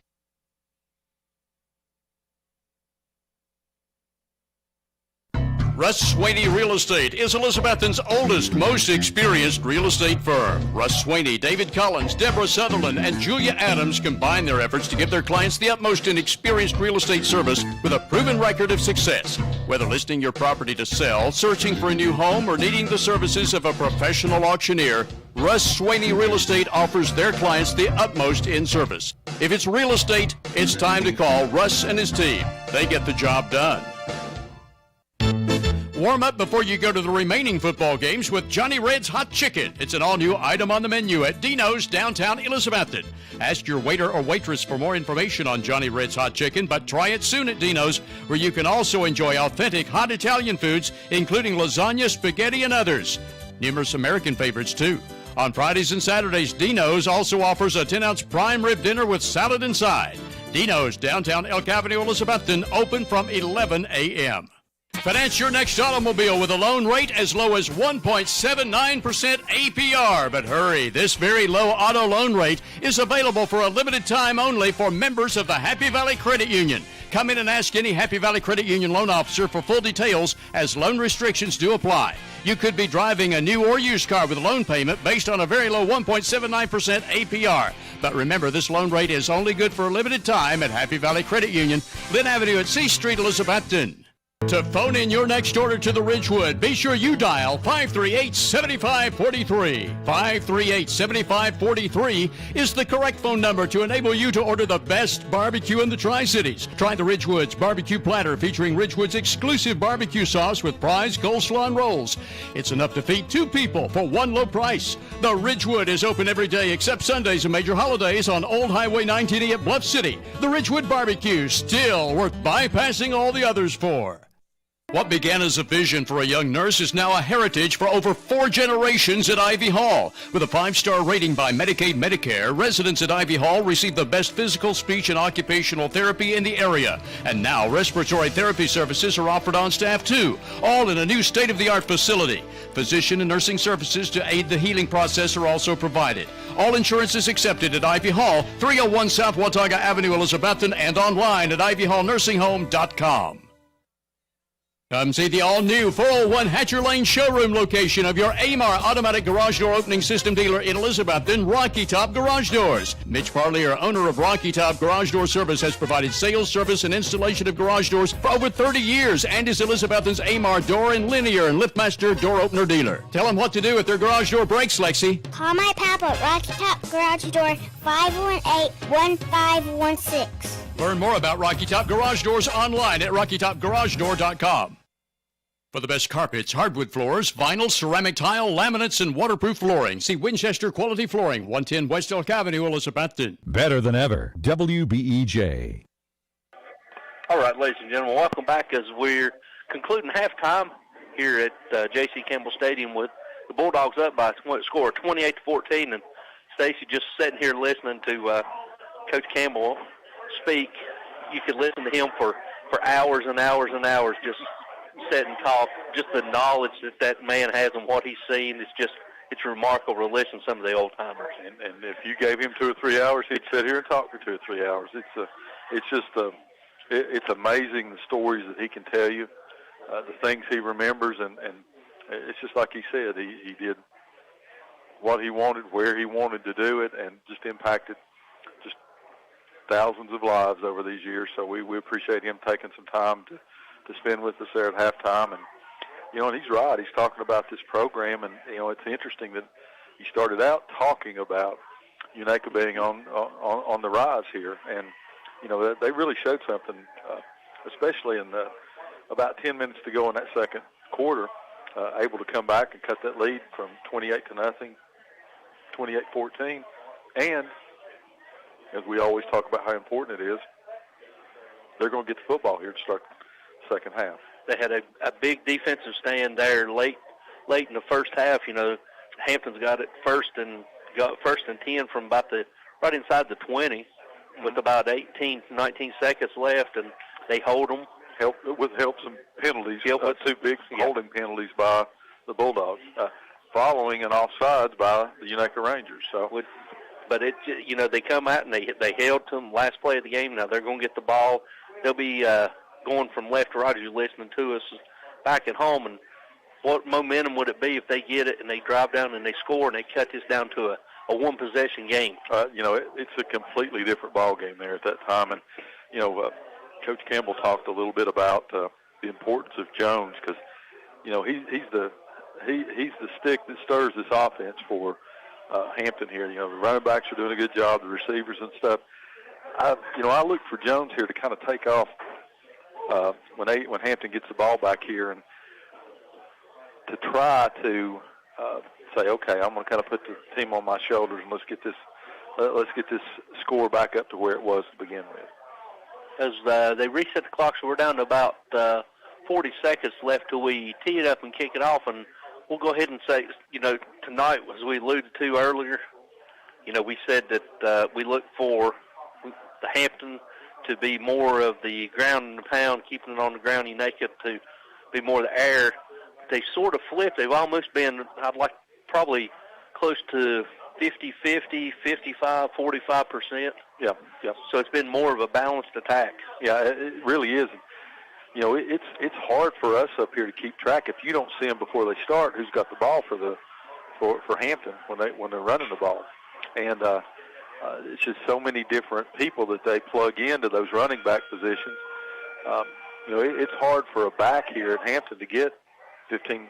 Russ Swaney Real Estate is Elizabethton's oldest, most experienced real estate firm. Russ Swaney, David Collins, Deborah Sutherland, and Julia Adams combine their efforts to give their clients the utmost in experienced real estate service with a proven record of success. Whether listing your property to sell, searching for a new home, or needing the services of a professional auctioneer, Russ Swaney Real Estate offers their clients the utmost in service. If it's real estate, it's time to call Russ and his team. They get the job done. Warm up before you go to the remaining football games with Johnny Red's Hot Chicken. It's an all-new item on the menu at Dino's, downtown Elizabethton. Ask your waiter or waitress for more information on Johnny Red's Hot Chicken, but try it soon at Dino's, where you can also enjoy authentic hot Italian foods, including lasagna, spaghetti, and others. Numerous American favorites, too. On Fridays and Saturdays, Dino's also offers a 10-ounce prime rib dinner with salad inside. Dino's, downtown Elk Avenue, Elizabethton, open from 11 a.m. Finance your next automobile with a loan rate as low as 1.79% APR. But hurry, this very low auto loan rate is available for a limited time only for members of the Happy Valley Credit Union. Come in and ask any Happy Valley Credit Union loan officer for full details, as loan restrictions do apply. You could be driving a new or used car with a loan payment based on a very low 1.79% APR. But remember, this loan rate is only good for a limited time at Happy Valley Credit Union, Lynn Avenue at C Street, Elizabethton. To phone in your next order to the Ridgewood, be sure you dial 538-7543. 538-7543 is the correct phone number to enable you to order the best barbecue in the Tri-Cities. Try the Ridgewood's barbecue platter featuring Ridgewood's exclusive barbecue sauce with fries, coleslaw, and rolls. It's enough to feed 2 people for one low price. The Ridgewood is open every day except Sundays and major holidays on Old Highway 19E at Bluff City. The Ridgewood Barbecue, still worth bypassing all the others for. What began as a vision for a young nurse is now a heritage for over 4 generations at Ivy Hall. With a 5-star rating by Medicaid Medicare, residents at Ivy Hall receive the best physical, speech, and occupational therapy in the area. And now respiratory therapy services are offered on staff too, all in a new state-of-the-art facility. Physician and nursing services to aid the healing process are also provided. All insurance is accepted at Ivy Hall, 301 South Watauga Avenue, Elizabethton, and online at ivyhallnursingHome.com. Come see the all-new 401 Hatcher Lane showroom location of your AMAR automatic garage door opening system dealer in Elizabethton, Rocky Top Garage Doors. Mitch Parlier, owner of Rocky Top Garage Door Service, has provided sales, service, and installation of garage doors for over 30 years and is Elizabethton's AMAR door and linear and liftmaster door opener dealer. Tell them what to do if their garage door breaks, Lexi. Call my papa at Rocky Top Garage Door, 518-1516. Learn more about Rocky Top Garage Doors online at rockytopgaragedoor.com. For the best carpets, hardwood floors, vinyl, ceramic tile, laminates, and waterproof flooring, see Winchester Quality Flooring, 110 West Elk Avenue, Elizabethton. Better than ever, WBEJ. All right, ladies and gentlemen, welcome back as we're concluding halftime here at J.C. Campbell Stadium with the Bulldogs up by a score of 28-14, and Stacy just sitting here listening to Coach Campbell speak. You could listen to him for hours and hours and hours, just sit and talk. Just the knowledge that man has and what he's seen, it's remarkable to listen to some of the old timers. And if you gave him 2 or 3 hours, he'd sit here and talk for 2 or 3 hours. It's amazing the stories that he can tell you, the things he remembers, and it's just like he said, he did what he wanted, where he wanted to do it, and just impacted just thousands of lives over these years. So we appreciate him taking some time to spend with us there at halftime. And, and he's right. He's talking about this program, and, it's interesting that he started out talking about UNACA being on the rise here. And, they really showed something, especially in about 10 minutes to go in that second quarter, able to come back and cut that lead from 28-0, 28-14. And, as we always talk about how important it is, they're going to get the football here to start second half. They had a big defensive stand there late in the first half. Hampton's got it first and 10 from about right inside the 20 with about 18, 19 seconds left, and they hold them. With some penalties, 2 big holding penalties by the Bulldogs, following an offsides by the UNACA Rangers. But they come out and they held to them last play of the game. Now they're going to get the ball. They'll be going from left to right as you're listening to us. back at home, and what momentum would it be if they get it and they drive down and they score and they cut this down to a one-possession game? It's a completely different ball game there at that time. And, Coach Campbell talked a little bit about the importance of Jones because, he's the stick that stirs this offense for Hampton here. The running backs are doing a good job, the receivers and stuff. I look for Jones here to kind of take off when Hampton gets the ball back here and to try to say, okay, I'm going to kind of put the team on my shoulders and let's get this score back up to where it was to begin with. As they reset the clock, so we're down to about 40 seconds left till we tee it up and kick it off, and we'll go ahead and say, tonight, as we alluded to earlier, we said that we look for the Hampton to be more of the ground and the pound, keeping it on the ground, Unaka to be more of the air. They sort of flipped. They've almost been, I'd like, probably close to 50-50, 55, 45%. Yeah. So it's been more of a balanced attack. Yeah, it really is. It's hard for us up here to keep track if you don't see them before they start who's got the ball for Hampton when they're running the ball, and it's just so many different people that they plug into those running back positions. It's hard for a back here at Hampton to get 10,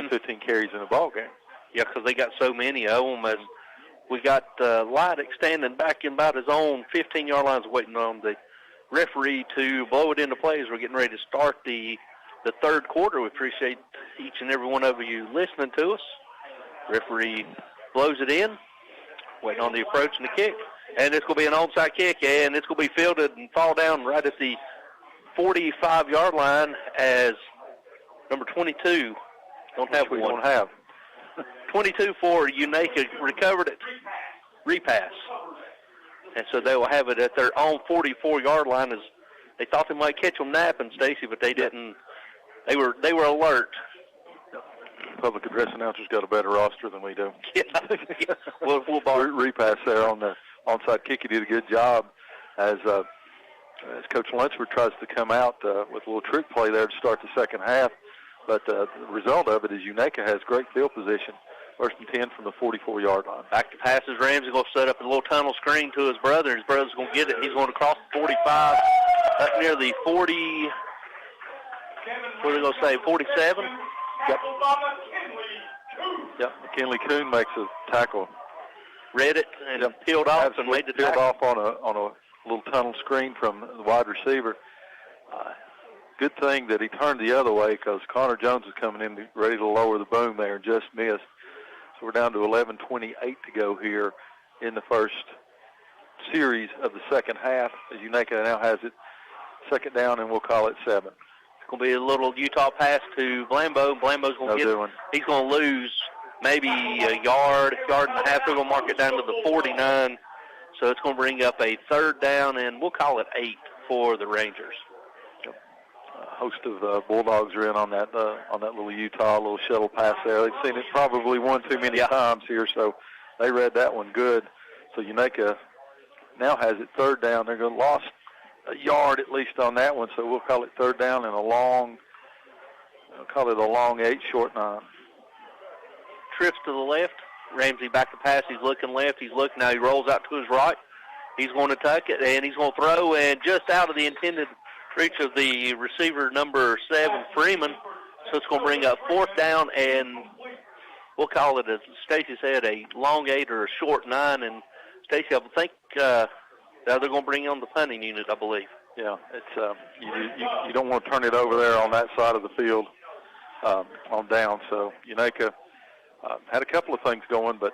15 carries in a ball game. Yeah, because they got so many of them, and we got Leidick standing back in about his own 15-yard lines waiting on the referee to blow it into play as we're getting ready to start the third quarter. We appreciate each and every one of you listening to us. Referee blows it in, waiting on the approach and the kick, and it's going to be an onside kick, and it's going to be fielded and fall down right at the 45-yard line as number 22 don't have one. 22 for Unaka recovered it, repass. And so they will have it at their own 44-yard line. As they thought they might catch them napping, Stacy, but they didn't. They were alert. Public address announcers got a better roster than we do. Yeah. We'll repass there on the onside kick. He did a good job as Coach Lunsford tries to come out with a little trick play there to start the second half. But the result of it is Unaka has great field position. First and 10 from the 44-yard line. Back to passes. Ramsey going to set up a little tunnel screen to his brother. His brother's going to get it. He's going to cross the 45 up near the 40. What are they going to say, 47? Yep. McKinley Kuhn makes a tackle. Read it and peeled off and made the tackle. Peeled off on a little tunnel screen from the wide receiver. Good thing that he turned the other way because Connor Jones is coming in ready to lower the boom there and just missed. So we're down to 11:28 to go here in the first series of the second half as Unaka now has it second down, and we'll call it 7. It's going to be a little Utah pass to Blambo. Blambo's going to get it. He's going to lose maybe a yard and a half. They're going to mark it down to the 49. So it's going to bring up a third down, and we'll call it 8 for the Rangers. A host of Bulldogs are in on that little Utah little shuttle pass there. They've seen it probably one too many times here, so they read that one good. So Unaka now has it third down. They're going to lost a yard at least on that one, so we'll call it third down and a long 8, short 9. Trips to the left. Ramsey back to pass. He's looking left. He's looking now. He rolls out to his right. He's going to tuck it, and he's going to throw, and just out of the intended reach of the receiver, number 7, Freeman. So it's going to bring up fourth down, and we'll call it, as Stacy said, a long 8 or a short 9. And Stacy, I think they're going to bring on the punting unit, I believe. Yeah, it's you don't want to turn it over there on that side of the field on down. So Unaka had a couple of things going, but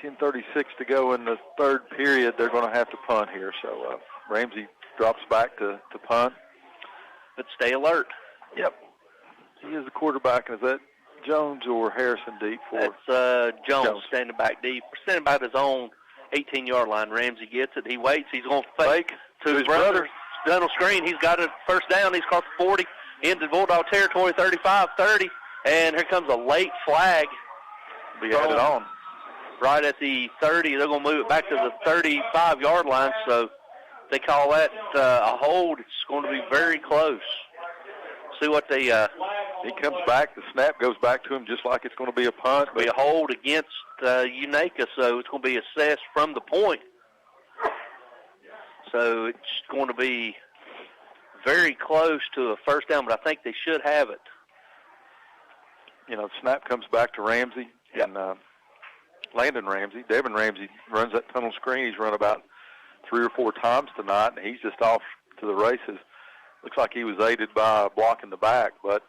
10:36 to go in the third period. They're going to have to punt here. So Ramsey drops back to punt. But stay alert. Yep. He is the quarterback. Is that Jones or Harrison deep for? That's Jones standing back deep. Standing by his own 18-yard line. Ramsey gets it. He waits. He's going to fake to his brother. Tunnel screen. He's got it first down. He's crossed the 40 into Bulldog territory, 35-30. And here comes a late flag. Be added on. Right at the 30. They're going to move it back to the 35-yard line. So they call that a hold. It's going to be very close. see what they... he comes back. The snap goes back to him just like it's going to be a punt. Be a hold against Unaka, so it's going to be assessed from the point. So it's going to be very close to a first down, but I think they should have it. You know, snap comes back to Ramsey and Landon Ramsey. Devin Ramsey runs that tunnel screen. He's run about 3 or 4 times tonight, and he's just off to the races. Looks like he was aided by a block in the back, but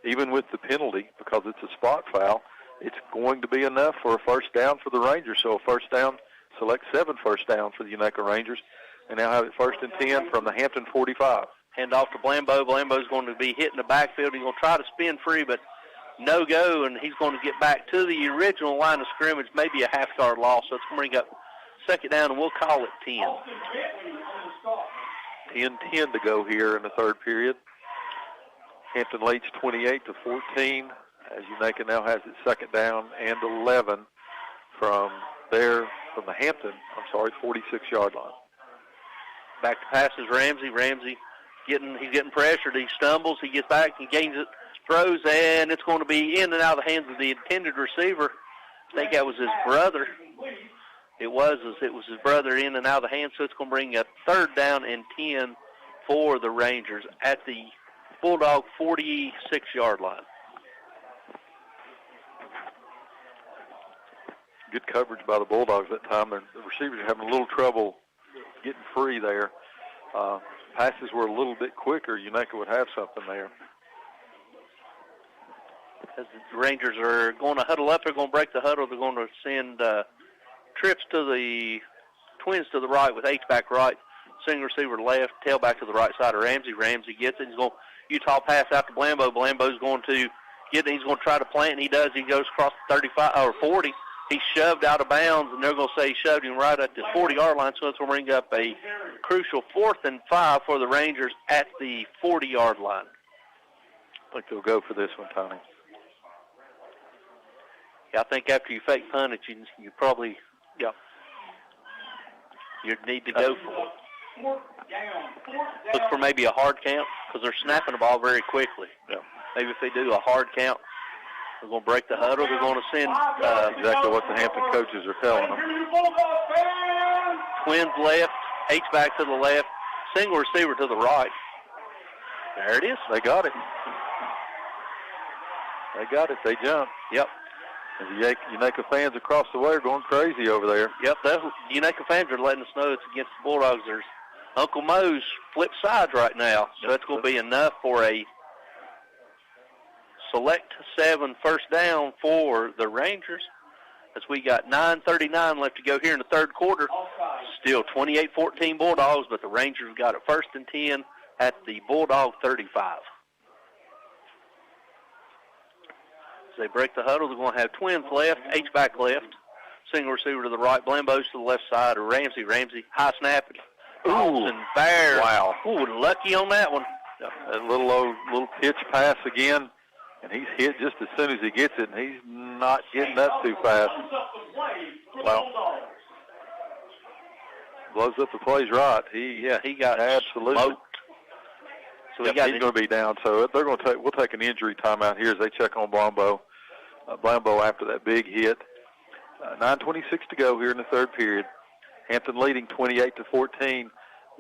even with the penalty, because it's a spot foul, it's going to be enough for a first down for the Rangers. So a first down, select 7 first down for the Unaka Rangers, and now have it 1st and 10 from the Hampton 45. Hand off to Blambo. Blambo's going to be hitting the backfield. He's going to try to spin free, but no go, and he's going to get back to the original line of scrimmage, maybe a half-yard loss. So it's going to bring up 2nd down, and we'll call it 10. 10-10 to go here in the 3rd period. Hampton leads 28-14 as Unaka now has its 2nd down and 11 from the Hampton, 46-yard line. Back to passes Ramsey. Ramsey he's getting pressured. He stumbles. He gets back and gains it, throws, and it's going to be in and out of the hands of the intended receiver. I think that was his brother. It was his brother in and out of the hands, so it's going to bring a 3rd down and 10 for the Rangers at the Bulldog 46-yard line. Good coverage by the Bulldogs that time. The receivers are having a little trouble getting free there. Passes were a little bit quicker. Unaka would have something there. As the Rangers are going to huddle up, they're going to break the huddle. They're going to send trips to the Twins to the right with H-back right, single receiver left, tailback to the right side of Ramsey. Ramsey gets it. He's going Utah pass out to Blambo. Blambo's going to get it. He's going to try to plant, and he does. He goes across the 35 or 40. He's shoved out of bounds, and they're going to say he shoved him right at the 40-yard line, so it's going to bring up a crucial 4th and 5 for the Rangers at the 40-yard line. I think they'll go for this one, Tony. Yeah, I think after you fake punt it, you probably you need to go for it. Look for maybe a hard count because they're snapping the ball very quickly. Yeah. Maybe if they do a hard count, they're going to break the huddle. They're going to send exactly what the Hampton coaches are telling them. Twins left, H-back to the left, single receiver to the right. There it is. They got it. They jumped. Yep. And the Unaka fans across the way are going crazy over there. Yep, the Unaka fans are letting us know it's against the Bulldogs. There's Uncle Mo's flip sides right now, so that's going to be enough for a select 7 first down for the Rangers. As we got 9:39 left to go here in the 3rd quarter. Still 28-14 Bulldogs, but the Rangers got it 1st and 10 at the Bulldog 35. As they break the huddle, they're going to have Twins left, H-back left, single receiver to the right, Blambo's to the left side of Ramsey. Ramsey, high snap. Austin Bear. Wow. Ooh, lucky on that one. A little pitch pass again, and he's hit just as soon as he gets it, and he's not getting up too fast. Wow. Blows up the plays right. He got absolutely smoked. So he's going to be down. So they're going to we'll take an injury timeout here as they check on Blambo. Blambo after that big hit. 9:26 to go here in the 3rd period. Hampton leading 28-14.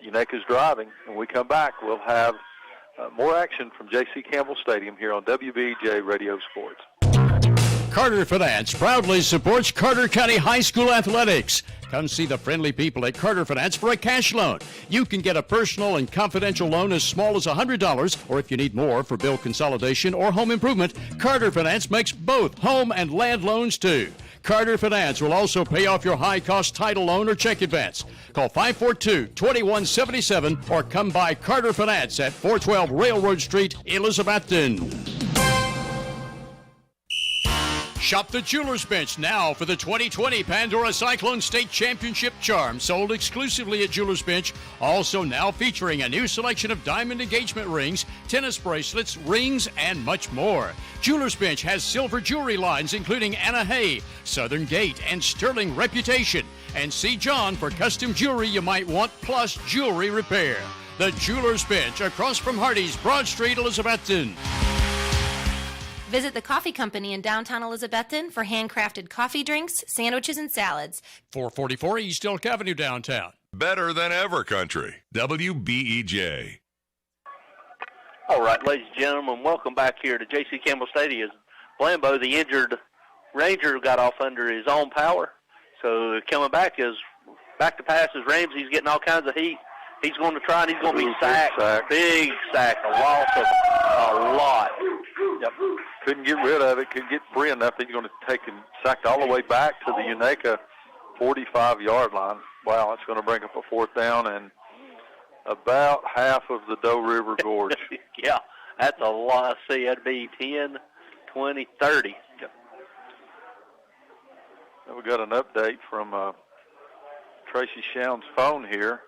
Unaka's driving. When we come back, we'll have more action from J.C. Campbell Stadium here on WBEJ Radio Sports. Carter Finance proudly supports Carter County High School athletics. Come see the friendly people at Carter Finance for a cash loan. You can get a personal and confidential loan as small as $100, or if you need more for bill consolidation or home improvement, Carter Finance makes both home and land loans too. Carter Finance will also pay off your high-cost title loan or check advance. Call 542-2177 or come by Carter Finance at 412 Railroad Street, Elizabethton. Shop the Jeweler's Bench now for the 2020 Pandora Cyclone State Championship charm, sold exclusively at Jeweler's Bench. Also now featuring a new selection of diamond engagement rings, tennis bracelets, rings, and much more. Jeweler's Bench has silver jewelry lines including Anna Hay, Southern Gate, and Sterling Reputation. And see John for custom jewelry you might want, plus jewelry repair. The Jeweler's Bench, across from Hardee's, Broad Street, Elizabethton. Visit the Coffee Company in downtown Elizabethton for handcrafted coffee drinks, sandwiches, and salads. 444 East Elk Avenue, downtown. Better than ever country. WBEJ. All right, ladies and gentlemen, welcome back here to J.C. Campbell Stadium. Blambo, the injured Ranger, got off under his own power. So coming back is back to pass is Ramsey's getting all kinds of heat. He's going to try, and he's going to be sacked. Big sack, a loss of a lot. Yep. Couldn't get rid of it, couldn't get free enough. He's going to take him sacked all the way back to the Unaka 45-yard line. Wow, it's going to bring up a fourth down and about half of the Doe River Gorge. Yeah, that's a lot. See, that'd be 10, 20, 30. Yep. Now we got an update from Tracy Shound's phone here.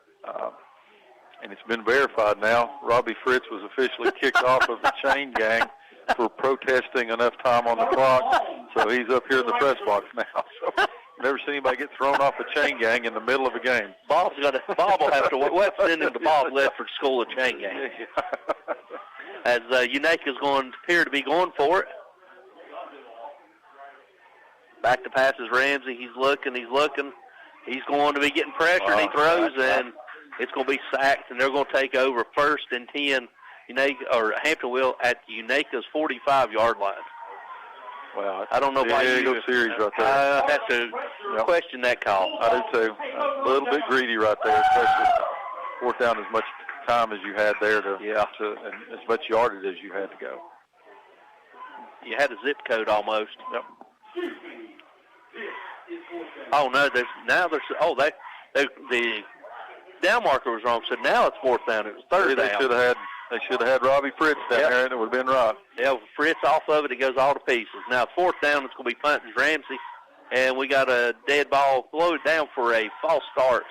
And it's been verified now. Robbie Fritz was officially kicked off of the chain gang for protesting enough time on the clock. So he's up here in the press box now. So never seen anybody get thrown off a chain gang in the middle of a game. Bob will have to send him to Bob Ledford School of Chain Gang. As Unaka's going to appear to be going for it. Back to passes Ramsey. He's looking. He's going to be getting pressure. He throws, and it's going to be sacked, and they're going to take over 1st and 10. Hampton will at Unaka's 45-yard line. Well, I don't know why you series right there. I have to question that call. I do too. A little bit greedy right there, especially fourth down as much time as you had there to and as much yardage as you had to go. You had a zip code almost. Yep. Oh no! The down marker was wrong. So now it's fourth down. It was third down. They should have had Robbie Fritz down there, and it would have been right. Yeah, Fritz off of it. It goes all to pieces. Now fourth down. It's going to be punting Ramsey, and we got a dead ball loaded down for a false start.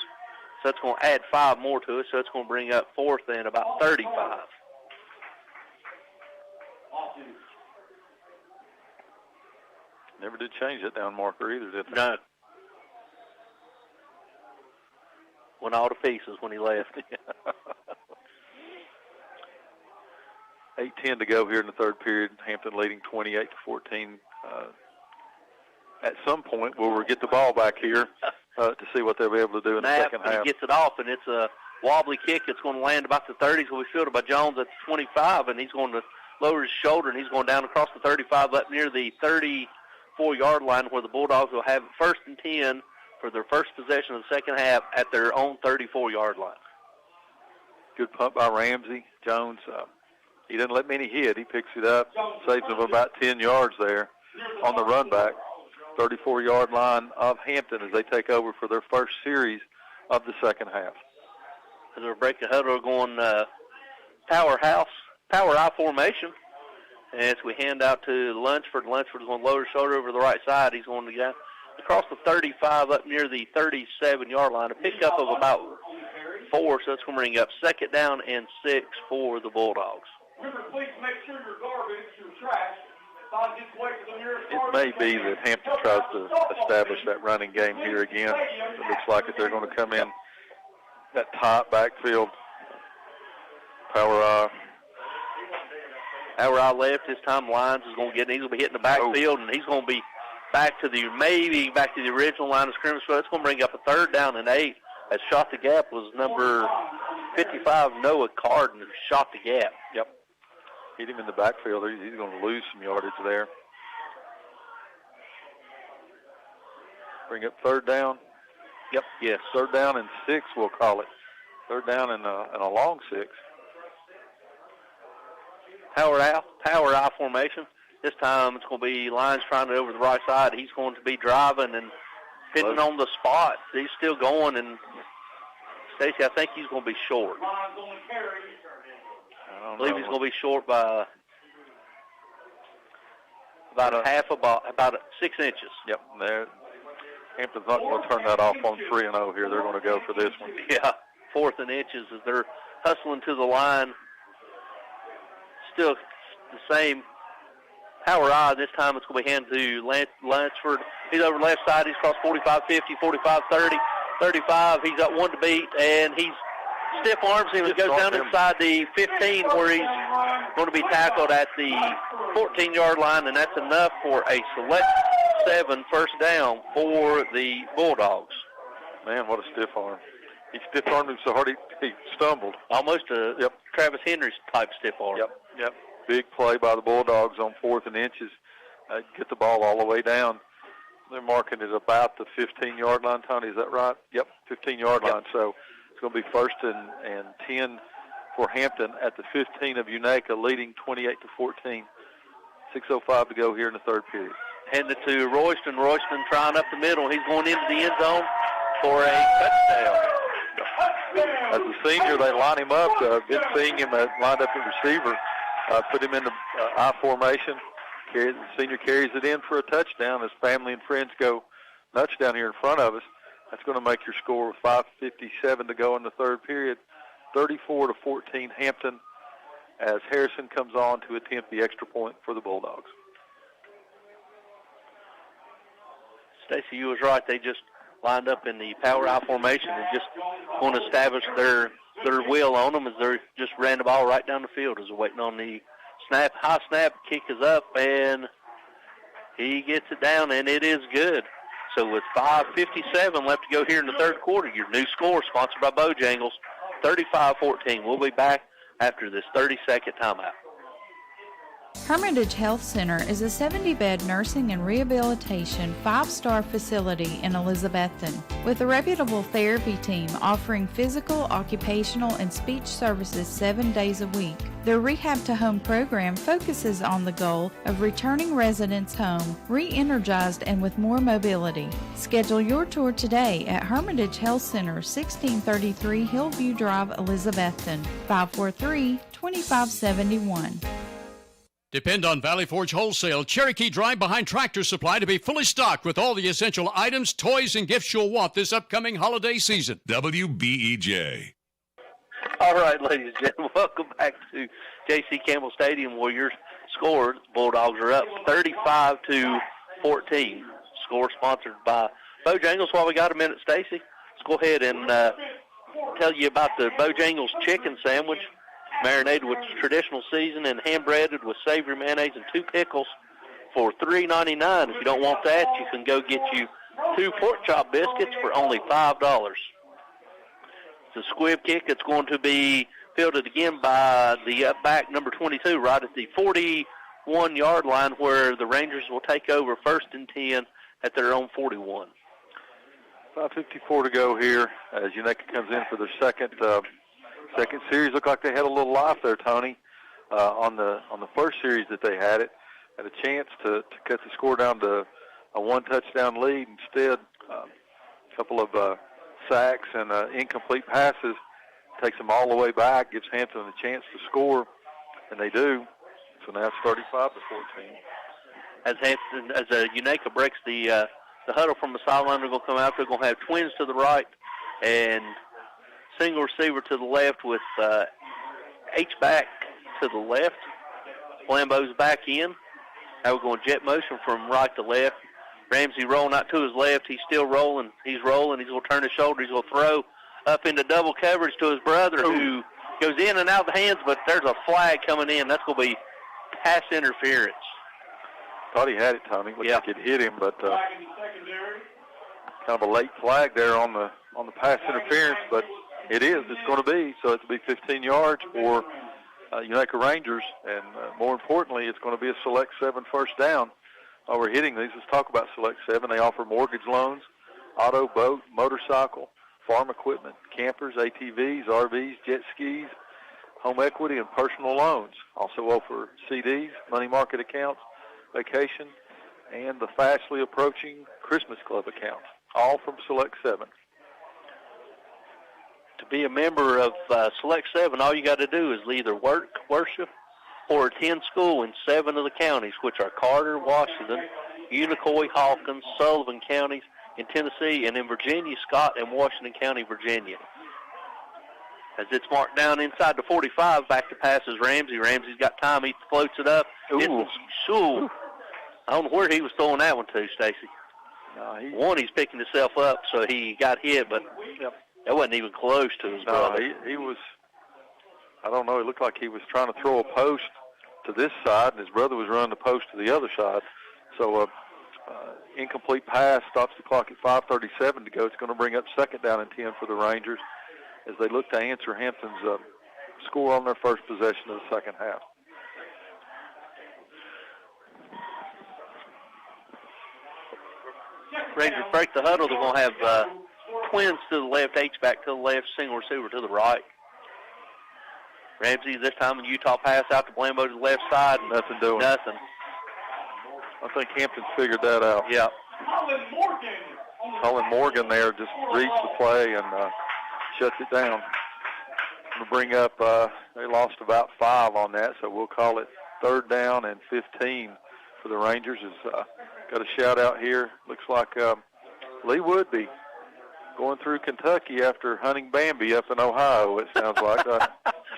So it's going to add 5 more to it. So it's going to bring up fourth and about 35. Never did change that down marker either, did they? No. Went all to pieces when he left. 8:10 to go here in the third period. Hampton leading 28-14. At some point, we'll get the ball back here to see what they'll be able to do in the second half. He gets it off, and it's a wobbly kick. It's going to land about the 30. So we fielded by Jones at the 25, and he's going to lower his shoulder, and he's going down across the 35 up near the 34-yard line where the Bulldogs will have 1st and 10 for their first possession of the second half at their own 34-yard line. Good punt by Ramsey. Jones, he doesn't let many hit. He picks it up, saves them about 10 yards there on the run back. 34-yard line of Hampton as they take over for their first series of the second half. As we're breaking huddle, going power I formation. And as we hand out to Lunsford is going to lower his shoulder over the right side. He's going to get across the 35 up near the 37-yard line. A pickup of about 4, so that's going to bring up 2nd down and 6 for the Bulldogs. Remember, please make sure your garbage, your trash, it may be that Hampton tries to establish that running game here again. It looks like that they're going to come in that top backfield. Power I left this time. Lyons is going to he's going to be hitting the backfield, and he's going to be back to the original line of scrimmage. So it's going to bring up a 3rd down and 8. As shot the gap was number 55, Noah Carden, who shot the gap. Yep. Hit him in the backfield. He's going to lose some yardage there. Bring up 3rd down. Yep. Yes. 3rd down and 6, we'll call it. 3rd down and a long 6. Power I formation. This time it's going to be Lyons trying it over the right side. He's going to be driving and hitting on the spot. He's still going, and Stacy, I think he's going to be short. I believe he's going to be short by about 6 inches. Yep. Hampton's not going to turn that off on 3-0 here. They're going to go for this one. Yeah, 4th and inches as they're hustling to the line. Still the same power I. This time it's going to be handed to Lunsford. He's over left side. He's across 45-50, 45-30, 35. He's got 1 to beat, and he's stiff arms him and goes down inside the 15 where he's going to be tackled at the 14-yard line, and that's enough for a select 7 first down for the Bulldogs. Man, what a stiff arm. He stiff-armed him so hard he stumbled. Almost a Travis Henry's type stiff arm. Yep. Big play by the Bulldogs on 4th and inches. Get the ball all the way down. They're marking it about the 15-yard line, Tony. Is that right? Yep, 15-yard line. So it's going to be 1st and 10 for Hampton at the 15 of Unaka, leading 28-14. 6:05 to go here in the third period. Handed to Royston. Royston trying up the middle. He's going into the end zone for a touchdown. As a senior, they line him up. Been seeing him lined up in receiver. Put him in the I formation. The senior carries it in for a touchdown as family and friends go nuts down here in front of us. That's going to make your score with 5:57 to go in the third period. 34-14 Hampton as Harrison comes on to attempt the extra point for the Bulldogs. Stacy, you was right. They just lined up in the power I formation and just going to establish their will on them as they just ran the ball right down the field as they're waiting on the snap. High snap, kick is up, and he gets it down, and it is good. So with 5:57 left to go here in the third quarter, your new score sponsored by Bojangles, 35-14. We'll be back after this 30-second timeout. Hermitage Health Center is a 70-bed nursing and rehabilitation 5-star facility in Elizabethton with a reputable therapy team offering physical, occupational, and speech services 7 days a week. Their Rehab to Home program focuses on the goal of returning residents home, re-energized and with more mobility. Schedule your tour today at Hermitage Health Center, 1633 Hillview Drive, Elizabethton, 543-2571. Depend on Valley Forge Wholesale Cherokee Drive behind Tractor Supply to be fully stocked with all the essential items, toys, and gifts you'll want this upcoming holiday season. WBEJ. All right, ladies and gentlemen, welcome back to J.C. Campbell Stadium where your score, Bulldogs are up 35-14. Score sponsored by Bojangles. While we got a minute, Stacy, let's go ahead and tell you about the Bojangles chicken sandwich. Marinated with traditional seasoning and hand-breaded with savory mayonnaise and 2 pickles for $3.99. If you don't want that, you can go get you 2 pork chop biscuits for only $5. It's a squib kick. It's going to be fielded again by the up back, number 22, right at the 41-yard line where the Rangers will take over 1st and 10 at their own 41. 5:54 to go here as Unaka comes in for their second series. Looked like they had a little life there, Tony. On the first series that they had a chance to cut the score down to a 1-touchdown lead. Instead, a couple of sacks and incomplete passes takes them all the way back, gives Hampton a chance to score, and they do. So now it's 35-14. As Unaka breaks the huddle from the sideline, they're going to come out. They're going to have twins to the right and single receiver to the left with H-back to the left. Flambeau's back in. Now we're going jet motion from right to left. Ramsey rolling out to his left. He's still rolling. He's rolling. He's going to turn his shoulder. He's going to throw up into double coverage to his brother who goes in and out of the hands, but there's a flag coming in. That's going to be pass interference. Thought he had it, Tommy. Looked like it hit him, but kind of a late flag there on the pass interference, but it is. It's going to be. So it's going to be 15 yards for Unaka Rangers, and more importantly, it's going to be a Select 7 first down. While we're hitting these, let's talk about Select 7. They offer mortgage loans, auto, boat, motorcycle, farm equipment, campers, ATVs, RVs, jet skis, home equity, and personal loans. Also offer CDs, money market accounts, vacation, and the fastly approaching Christmas Club accounts, all from Select 7. To be a member of Select 7, all you got to do is either work, worship, or attend school in 7 of the counties, which are Carter, Washington, Unicoi, Hawkins, Sullivan counties in Tennessee, and in Virginia, Scott, and Washington County, Virginia. As it's marked down inside the 45, back to passes Ramsey. Ramsey's got time. He floats it up. I don't know where he was throwing that one to, Stacy. He's picking himself up, so he got hit, but That wasn't even close to his brother. He was, I don't know, it looked like he was trying to throw a post to this side, and his brother was running the post to the other side. So incomplete pass stops the clock at 5:37 to go. It's going to bring up 2nd down and 10 for the Rangers as they look to answer Hampton's score on their first possession of the second half. Rangers break the huddle. They're going to have twins to the left, H-back to the left, single receiver to the right. Ramsey this time in Utah pass out to Blambo to the left side. Nothing doing. Nothing. I think Hampton's figured that out. Yeah. Colin Morgan there just reads the play and shuts it down. We'll bring up, they lost about 5 on that, so we'll call it 3rd down and 15 for the Rangers. Got a shout out here. Looks like Lee Woodby going through Kentucky after hunting Bambi up in Ohio, it sounds like.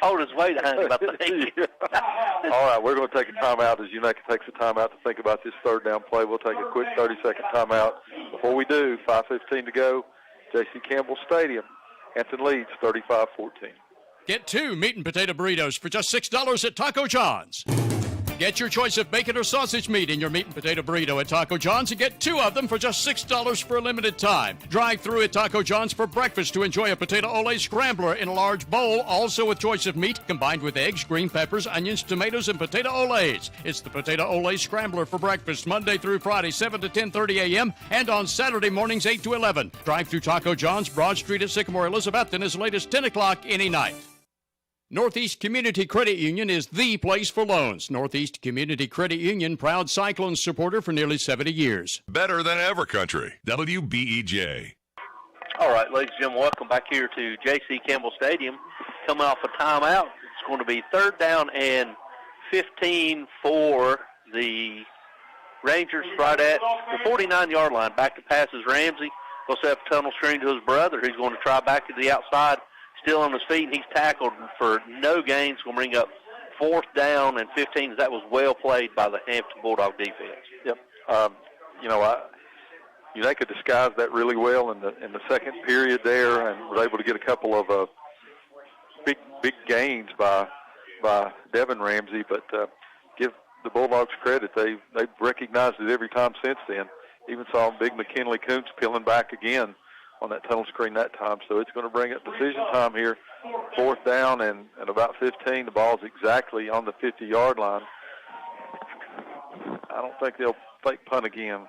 On his way to hunting, I think. Yeah. All right, we're going to take a timeout as UNACA takes a timeout to think about this 3rd down play. We'll take a quick 30-second timeout. Before we do, 5:15 to go, J.C. Campbell Stadium. Hampton leads 35-14. Get 2 meat and potato burritos for just $6 at Taco John's. Get your choice of bacon or sausage meat in your meat and potato burrito at Taco John's and get 2 of them for just $6 for a limited time. Drive through at Taco John's for breakfast to enjoy a potato ole scrambler in a large bowl, also with choice of meat combined with eggs, green peppers, onions, tomatoes, and potato oles. It's the potato ole scrambler for breakfast Monday through Friday, 7 to 10:30 a.m. and on Saturday mornings, 8 to 11. Drive through Taco John's, Broad Street at Sycamore, Elizabethton, as late as 10 o'clock any night. Northeast Community Credit Union is the place for loans. Northeast Community Credit Union, proud Cyclones supporter for nearly 70 years. Better than ever country. WBEJ. All right, ladies and gentlemen, welcome back here to J.C. Campbell Stadium. Coming off a timeout, it's going to be 3rd down and 15 for the Rangers right at the 49-yard line. Back to pass is Ramsey. Will set up a tunnel screen to his brother. He's going to try back to the outside. Still on his feet, and he's tackled for no gains. Going to bring up 4th down and 15. That was well played by the Hampton Bulldog defense. Yep. UNACA disguised that really well in the second period there, and was able to get a couple of big gains by Devin Ramsey. But give the Bulldogs credit; they've recognized it every time since then. Even saw big McKinley Koontz peeling back again on that tunnel screen that time. So it's going to bring up decision time here. 4th down and about 15. The ball's exactly on the 50-yard line. I don't think they'll fake punt again.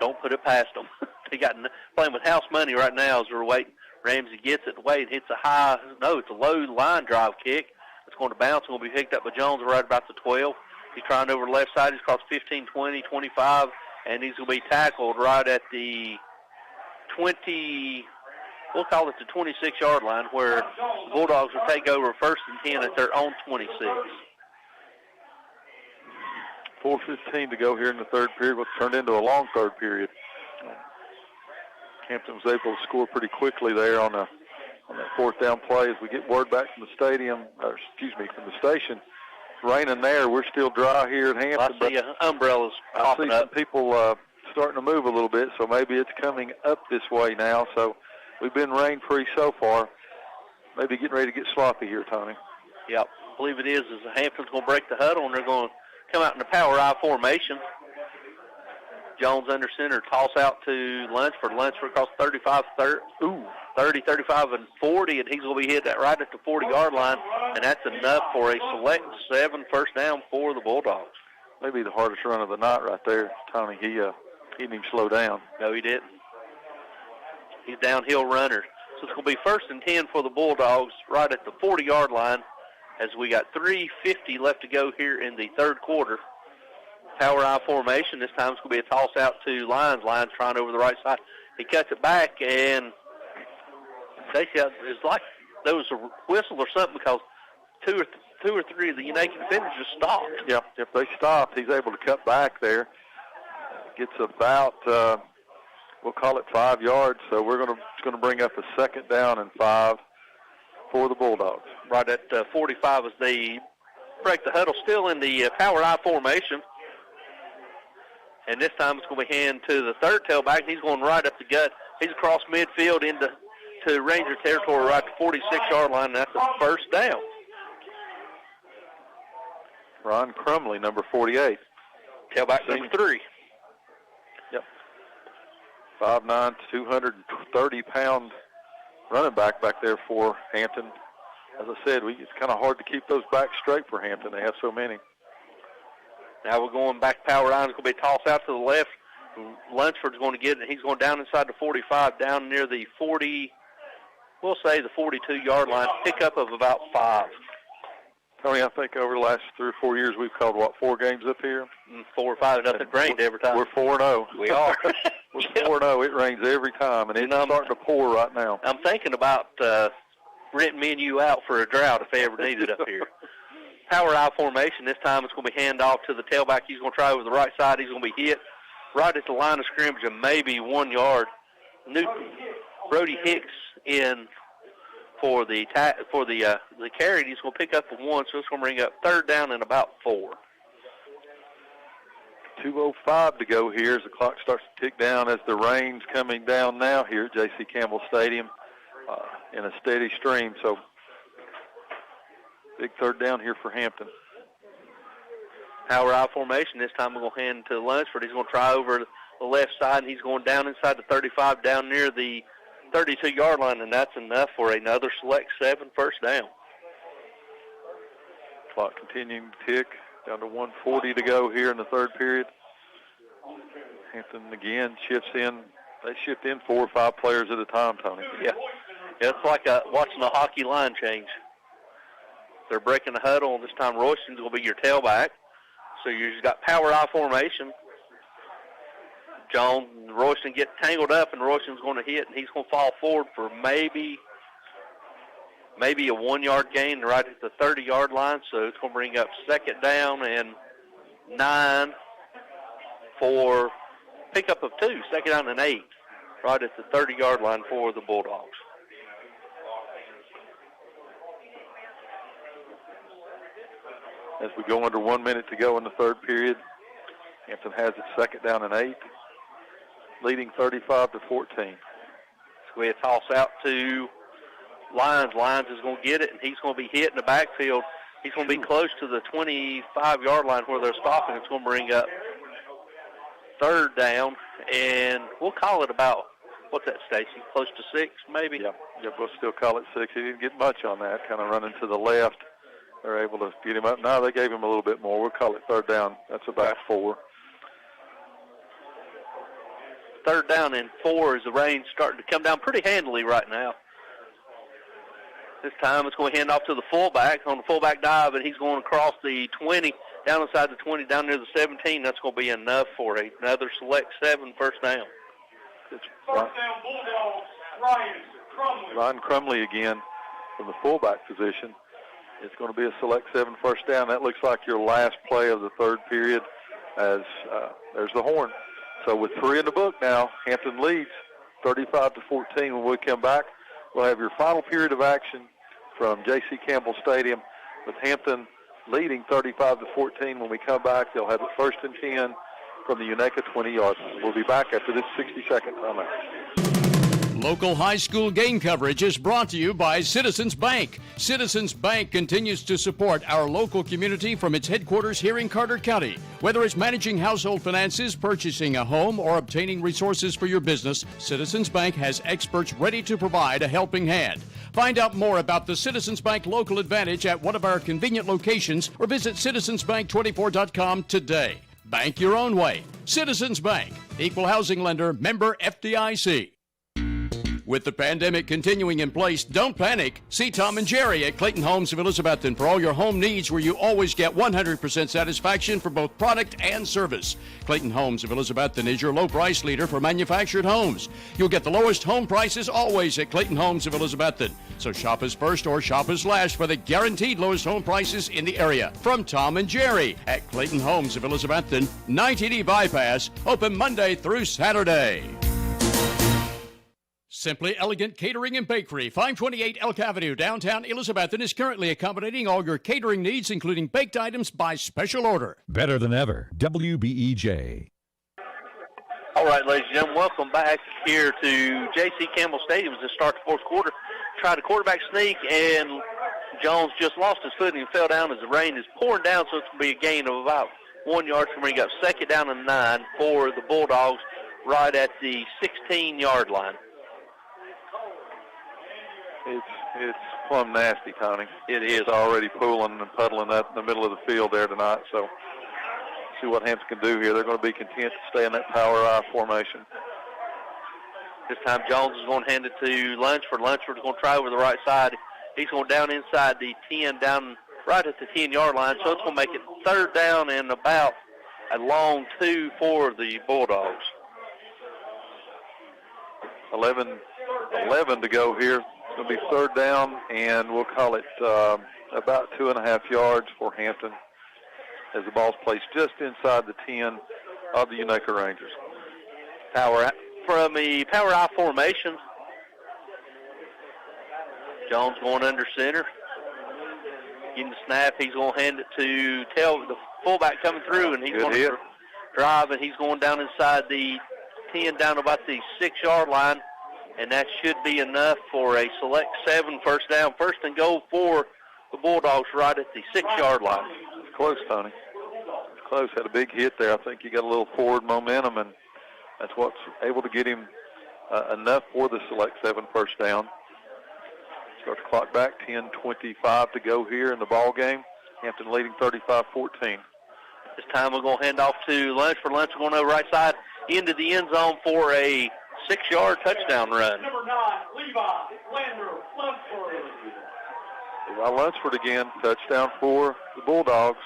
Don't put it past them. They got playing with house money right now as we're waiting. Ramsey gets it away and hits it's a low line drive kick. It's going to bounce. It's going to be picked up by Jones right about the 12. He's trying over the left side. He's across 15, 20, 25, and he's going to be tackled right at the 20, we'll call it the 26-yard line, where the Bulldogs will take over 1st and 10 at their own 26. 4:15 to go here in the 3rd period, what's turned into a long 3rd period. Hampton was able to score pretty quickly there on that 4th down play. As we get word back from the from the station, raining there. We're still dry here at Hampton. I see umbrellas popping up. Some people starting to move a little bit, so maybe it's coming up this way now. So we've been rain-free so far. Maybe getting ready to get sloppy here, Tony. Yep, I believe it is. As the Hampton's going to break the huddle, and they're going to come out in the power I formation. Jones under center, toss out to Lunsford. Lunsford across 35, 35, and 40, and he's going to be hit that right at the 40-yard line, and that's enough for a select 7 first down for the Bulldogs. Maybe the hardest run of the night right there, Tony. He didn't even slow down. No, he didn't. He's downhill runner. So it's going to be 1st and 10 for the Bulldogs right at the 40-yard line as we got 3:50 left to go here in the 3rd quarter. Power I formation. This time it's going to be a toss out to Lyons. Lyons trying over the right side. He cuts it back, and it's like there was a whistle or something because two or three of the UNACA defenders just stopped. Yeah, if they stopped, he's able to cut back there. Gets about, we'll call it 5 yards. So it's going to bring up a 2nd down and 5 for the Bulldogs. Right at 45 as they break the huddle, still in the power I formation. And this time it's going to be hand to the 3rd tailback. He's going right up the gut. He's across midfield into into Ranger territory right at the 46-yard line, and that's a first down. Ron Crumley, number 48. Tailback number 3. Yep. 5'9", 230-pound running back there for Hampton. As I said, it's kind of hard to keep those backs straight for Hampton. They have so many. Now we're going back power line. It's going to be tossed out to the left. Lunsford's going to get it. He's going down inside the 45, down near the 40, we'll say the 42-yard line. Pickup of about 5. Tony, I think over the last 3 or 4 years we've called, 4 games up here? 4 or 5. Nothing rained every time. We're 4-0. We are. We're 4-0. It rains every time, and it's starting to pour right now. I'm thinking about renting me and you out for a drought if they ever need it up here. Power I formation. This time it's going to be handoff to the tailback. He's going to try over the right side. He's going to be hit right at the line of scrimmage and maybe 1 yard. Brody Hicks in for the carry. He's going to pick up a 1, so it's going to bring up third down and about 4. 2:05 to go here as the clock starts to tick down as the rain's coming down now here at J.C. Campbell Stadium in a steady stream. So big third down here for Hampton. Power I formation. This time we're going to hand to Lunsford. He's going to try over the left side, and he's going down inside the 35, down near the 32-yard line, and that's enough for another select 7 first down. Clock continuing to tick. Down to 1:40 to go here in the third period. Hampton again shifts in. They shift in 4 or 5 players at a time, Tony. Yeah, it's like watching a hockey line change. They're breaking the huddle, and this time Royston's going to be your tailback. So you've got power I formation. John Royston get tangled up, and Royston's going to hit, and he's going to fall forward for maybe a 1 yard gain right at the 30-yard line. So it's going to bring up second down and 9 for pickup of 2, second down and 8, right at the 30-yard line for the Bulldogs. As we go under 1 minute to go in the third period, Hampton has it second down and 8, leading 35-14. So we toss out to Lyons. Lyons is going to get it, and he's going to be hit in the backfield. He's going to be close to the 25-yard line where they're stopping. It's going to bring up third down, and we'll call it about, what's that, Stacy? Close to 6, maybe? Yeah, we'll still call it 6. He didn't get much on that, kind of running to the left. They're able to get him up. No, they gave him a little bit more. We'll call it third down. That's about 4. Third down and 4 as the rain's starting to come down pretty handily right now. This time it's going to hand off to the fullback on the fullback dive, and he's going across the 20, down inside the 20, down near the 17. That's going to be enough for another select 7 first down. It's Ryan Crumley again from the fullback position. It's going to be a select 7 first down. That looks like your last play of the third period as there's the horn. So with 3 in the book now, Hampton leads 35-14. When we come back, we'll have your final period of action from J.C. Campbell Stadium with Hampton leading 35-14. When we come back, they'll have it first and 10 from the Uneka 20-yard line. We'll be back after this 60-second timeout. Local high school game coverage is brought to you by Citizens Bank. Citizens Bank continues to support our local community from its headquarters here in Carter County. Whether it's managing household finances, purchasing a home, or obtaining resources for your business, Citizens Bank has experts ready to provide a helping hand. Find out more about the Citizens Bank Local Advantage at one of our convenient locations or visit citizensbank24.com today. Bank your own way. Citizens Bank, equal housing lender, member FDIC. With the pandemic continuing in place, don't panic. See Tom and Jerry at Clayton Homes of Elizabethton for all your home needs, where you always get 100% satisfaction for both product and service. Clayton Homes of Elizabethton is your low price leader for manufactured homes. You'll get the lowest home prices always at Clayton Homes of Elizabethton. So shop us first or shop us last for the guaranteed lowest home prices in the area. From Tom and Jerry at Clayton Homes of Elizabethton, 90D Bypass, open Monday through Saturday. Simply Elegant Catering and Bakery, 528 Elk Avenue, downtown Elizabethton, is currently accommodating all your catering needs, including baked items by special order. Better than ever, WBEJ. All All right, ladies and gentlemen, welcome back here to J.C. Campbell Stadium as they start the fourth quarter. Tried a quarterback sneak, and Jones just lost his footing and fell down as the rain is pouring down, so it's going to be a gain of about 1 yard from where he got second down and 9 for the Bulldogs right at the 16-yard line. It's plumb nasty, Tony. It is. It's already pooling and puddling up in the middle of the field there tonight, so see what Hampton can do here. They're going to be content to stay in that power I formation. This time Jones is going to hand it to Lunsford. Lunsford is going to try over the right side. He's going down inside the 10, down right at the 10-yard line, so it's going to make it third down and about a long 2 for the Bulldogs. 11 to go here. It's going to be third down, and we'll call it about 2.5 yards for Hampton as the ball's placed just inside the 10 of the Unaka Rangers. Power from the power I formation. Jones going under center. Getting the snap. He's going to hand it to the fullback coming through, and he's going to drive, and he's going down inside the 10, down about the 6-yard line, and that should be enough for a select 7 first down. First and goal for the Bulldogs right at the 6-yard line. It's close, Tony. It's close. Had a big hit there. I think he got a little forward momentum, and that's what's able to get him enough for the select 7 first down. Start the clock back, 10:25 to go here in the ball game. Hampton leading 35-14. This time we're going to hand off to Lunsford. Lunsford going over right side into the end zone for a 6-yard touchdown run. Number 9, Levi Lunsford. Levi Lunsford again, touchdown for the Bulldogs.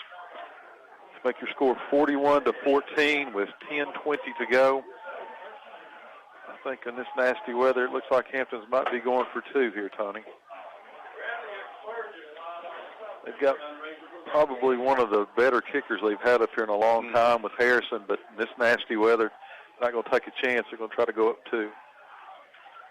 To make your score 41-14 with 10:20 to go. I think in this nasty weather, it looks like Hampton's might be going for 2 here, Tony. They've got probably one of the better kickers they've had up here in a long time with Harrison, but in this nasty weather, not going to take a chance. They're going to try to go up 2.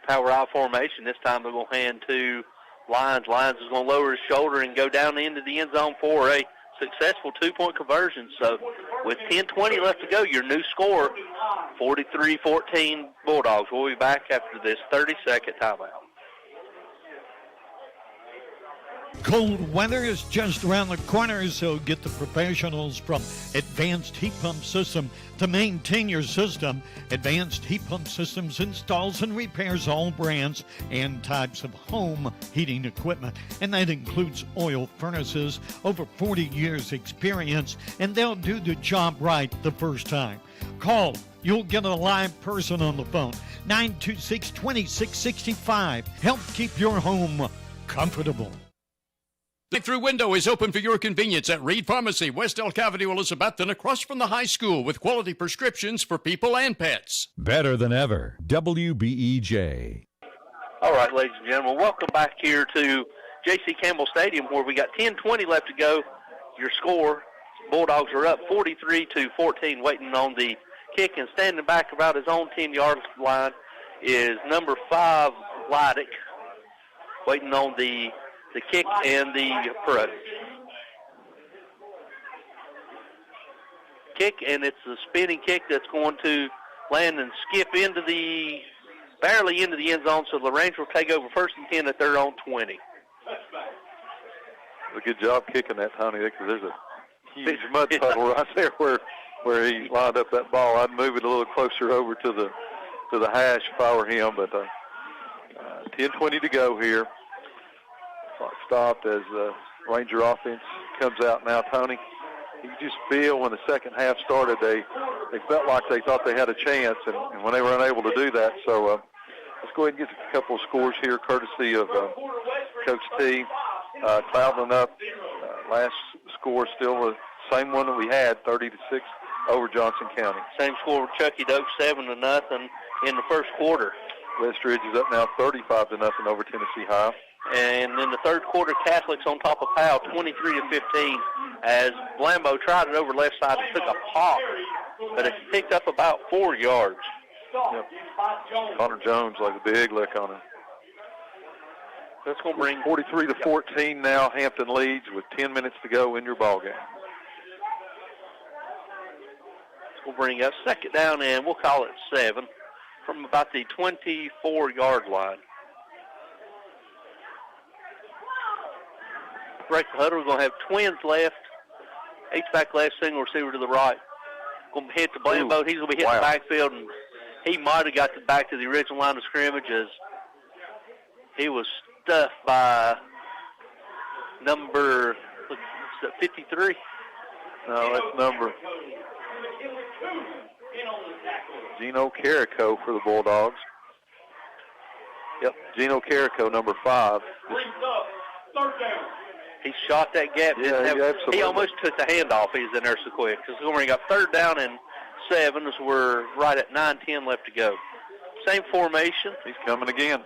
Power out formation. This time they're going to hand to Lyons. Lyons is going to lower his shoulder and go down into the end zone for a successful 2-point conversion. So with 10:20 left to go, your new score, 43-14 Bulldogs. We'll be back after this 30-second timeout. Cold weather is just around the corner, so get the professionals from Advanced Heat Pump System to maintain your system. Advanced Heat Pump Systems installs and repairs all brands and types of home heating equipment, and that includes oil furnaces. Over 40 years experience, and they'll do the job right the first time. Call. You'll get a live person on the phone. 926-2665. Help keep your home comfortable. Drive-through window is open for your convenience at Reed Pharmacy, West Elk Avenue, Elizabethton, across from the high school, with quality prescriptions for people and pets. Better than ever. WBEJ. All right, ladies and gentlemen, welcome back here to J.C. Campbell Stadium, where we got 10:20 left to go. Your score, Bulldogs are up 43-14, waiting on the kick, and standing back about his own 10-yard line is number 5, Leidick, waiting on the kick and the approach. Kick, and it's a spinning kick that's going to land and skip barely into the end zone, so the Rangers will take over first and 10 at their own 20. A good job kicking that, Tony, because there's a huge mud puddle right there where he lined up that ball. I'd move it a little closer over to the hash if I were him, but 10:20 to go here. Clock stopped as the Ranger offense comes out now, Tony. You just feel when the second half started, they felt like they thought they had a chance, and when they were unable to do that. So let's go ahead and get a couple of scores here, courtesy of Coach T. Cloudland up. Last score still the same one that we had, 30-6 over Johnson County. Same score with Chucky Doak, 7-0 in the first quarter. Westridge is up now 35-0 over Tennessee High. And in the third quarter, Catholics on top of Powell, 23-15, as Blambo tried it over left side and took a pop, but it picked up about 4 yards. Yep. Connor Jones like a big lick on him. That's going to bring 43-14 now. Hampton leads with 10 minutes to go in your ball game. It's will bring up second down, and we'll call it 7 from about the 24-yard line. Break the huddle. We're going to have twins left. H-back left, single receiver to the right. Going to hit the Blambo. He's going to be hitting the backfield, and he might have got back to the original line of scrimmage as he was stuffed by number 53. No, that's number Gino Carrico for the Bulldogs. Yep, Gino Carrico, number 5. He shot that gap. Yeah, he almost took the handoff. He was in there so quick. Because we're going to got third down and 7 as we're right at 9:10 left to go. Same formation. He's coming again.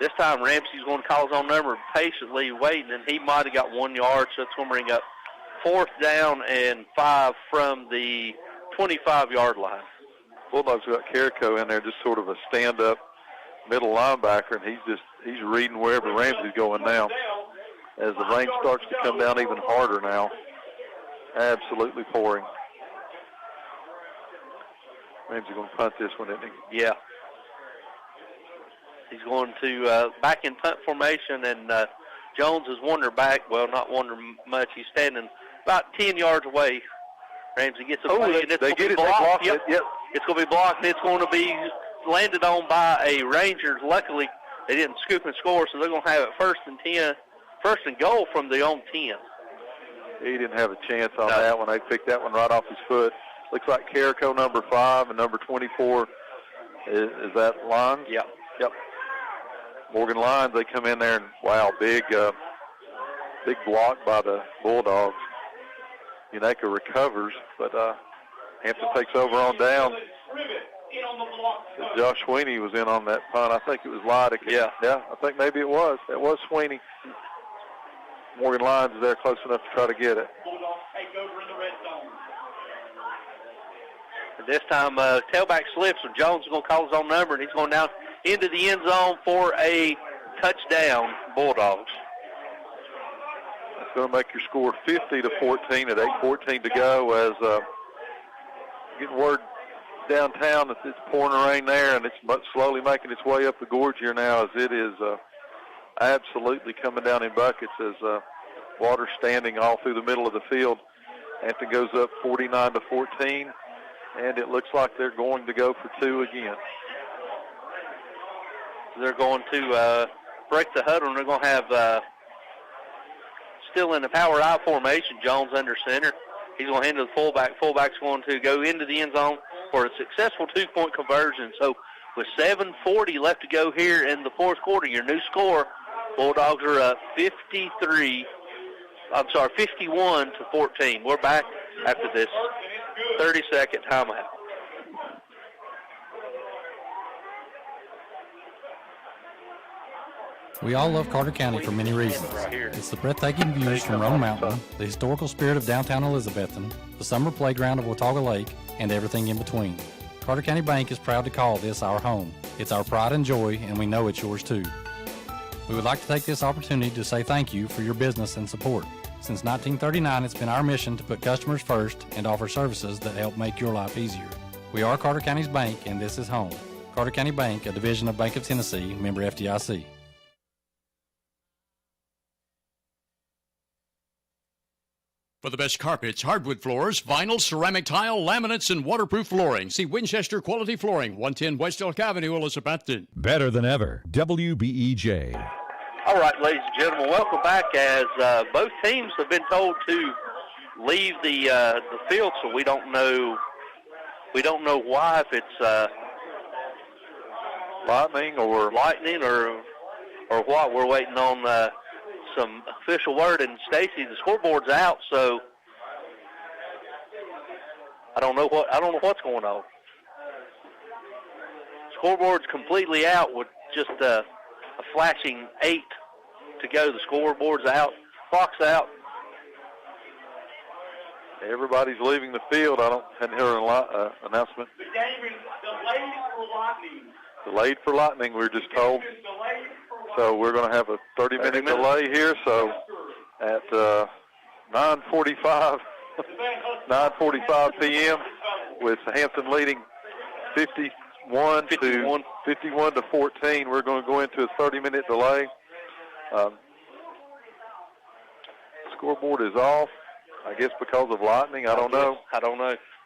This time Ramsey's going to call his own number, patiently waiting, and he might have got 1 yard, so it's going to bring up fourth down and 5 from the 25-yard line. Bulldogs got Carrico in there, just sort of a stand-up middle linebacker, and he's reading wherever Ramsey's going now. As the rain starts to come down even harder now, absolutely pouring. Ramsey going to punt this one, isn't he? Yeah. He's going to back in punt formation, and Jones is wandering back. Well, not wandering much. He's standing about 10 yards away. Ramsey gets a play, and it's going to be blocked. Yep. It's going to be blocked, and it's going to be landed on by a Rangers. Luckily, they didn't scoop and score, so they're going to have it first and goal from their own 10. He didn't have a chance on that one. They picked that one right off his foot. Looks like Carrico, number 5, and number 24, is that Lyons? Yep. Morgan Lyons, they come in there, and, wow, big block by the Bulldogs. Unaka recovers, but Hampton takes over on down. Josh Sweeney was in on that punt. I think it was Lydick. Yeah, I think maybe it was. It was Sweeney. Morgan Lyons is there close enough to try to get it. And this time, tailback slips, and Jones is going to call his own number, and he's going down into the end zone for a touchdown, Bulldogs. That's going to make your score 50-14 at 8:14 to go as getting word downtown that it's pouring rain there, and it's slowly making its way up the gorge here now as it is absolutely coming down in buckets as water standing all through the middle of the field. Hampton goes up 49-14, and it looks like they're going to go for 2 again. They're going to break the huddle, and they're going to have still in the power I formation, Jones under center. He's going to hand to the fullback. Fullback's going to go into the end zone for a successful 2-point conversion. So with 7:40 left to go here in the fourth quarter, your new score, Bulldogs are up 51-14. We're back after this 30-second timeout. We all love Carter County for many reasons. It's the breathtaking views from Roan Mountain, the historical spirit of downtown Elizabethton, the summer playground of Watauga Lake, and everything in between. Carter County Bank is proud to call this our home. It's our pride and joy, and we know it's yours too. We would like to take this opportunity to say thank you for your business and support. Since 1939, it's been our mission to put customers first and offer services that help make your life easier. We are Carter County's bank, and this is home. Carter County Bank, a division of Bank of Tennessee, member FDIC. For the best carpets, hardwood floors, vinyl, ceramic tile, laminates, and waterproof flooring, see Winchester Quality Flooring, 110 West Elk Avenue, Elizabethton. Better than ever, WBEJ. All right, ladies and gentlemen, welcome back as both teams have been told to leave the field, so we don't know why, if it's lightning or what. We're waiting on some official word, and Stacy, the scoreboard's out, so I don't know what's going on. Scoreboard's completely out with just a flashing 8 to go. The scoreboard's out, clock's out. Everybody's leaving the field. I hadn't heard an announcement. The game is delayed for lightning. Delayed for lightning, we're just told. So we're going to have a 30-minute delay here. So at 9:45 p.m., with Hampton leading 51 to 14. We're going to go into a 30-minute delay. Scoreboard is off, I guess because of lightning. I don't know.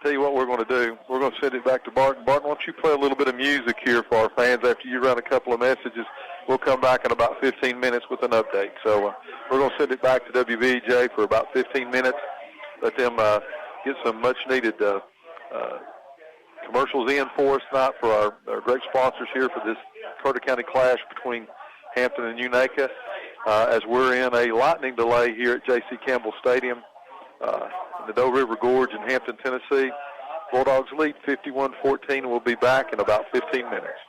Tell you what we're going to do. We're going to send it back to Barton. Barton, why don't you play a little bit of music here for our fans after you run a couple of messages. We'll come back in about 15 minutes with an update. So we're going to send it back to WBEJ for about 15 minutes. Let them get some much-needed commercials in for us tonight for our great sponsors here for this Carter County clash between Hampton and Unaka. As we're in a lightning delay here at J.C. Campbell Stadium in the Doe River Gorge in Hampton, Tennessee. Bulldogs lead 51-14. We'll be back in about 15 minutes.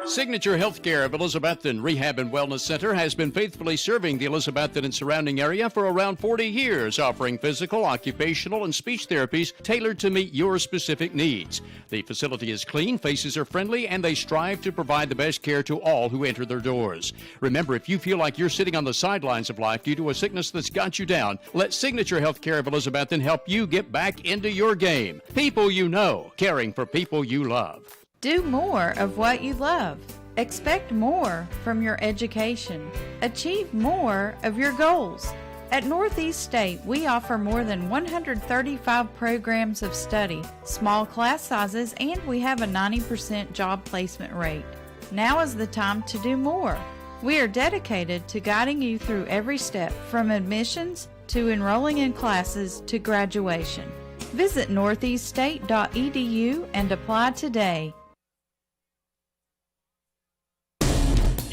Signature Healthcare of Elizabethton Rehab and Wellness Center has been faithfully serving the Elizabethton and surrounding area for around 40 years, offering physical, occupational, and speech therapies tailored to meet your specific needs. The facility is clean, faces are friendly, and they strive to provide the best care to all who enter their doors. Remember, if you feel like you're sitting on the sidelines of life due to a sickness that's got you down, let Signature Healthcare of Elizabethton help you get back into your game. People you know, caring for people you love. Do more of what you love. Expect more from your education. Achieve more of your goals. At Northeast State, we offer more than 135 programs of study, small class sizes, and we have a 90% job placement rate. Now is the time to do more. We are dedicated to guiding you through every step, from admissions to enrolling in classes to graduation. Visit northeaststate.edu and apply today.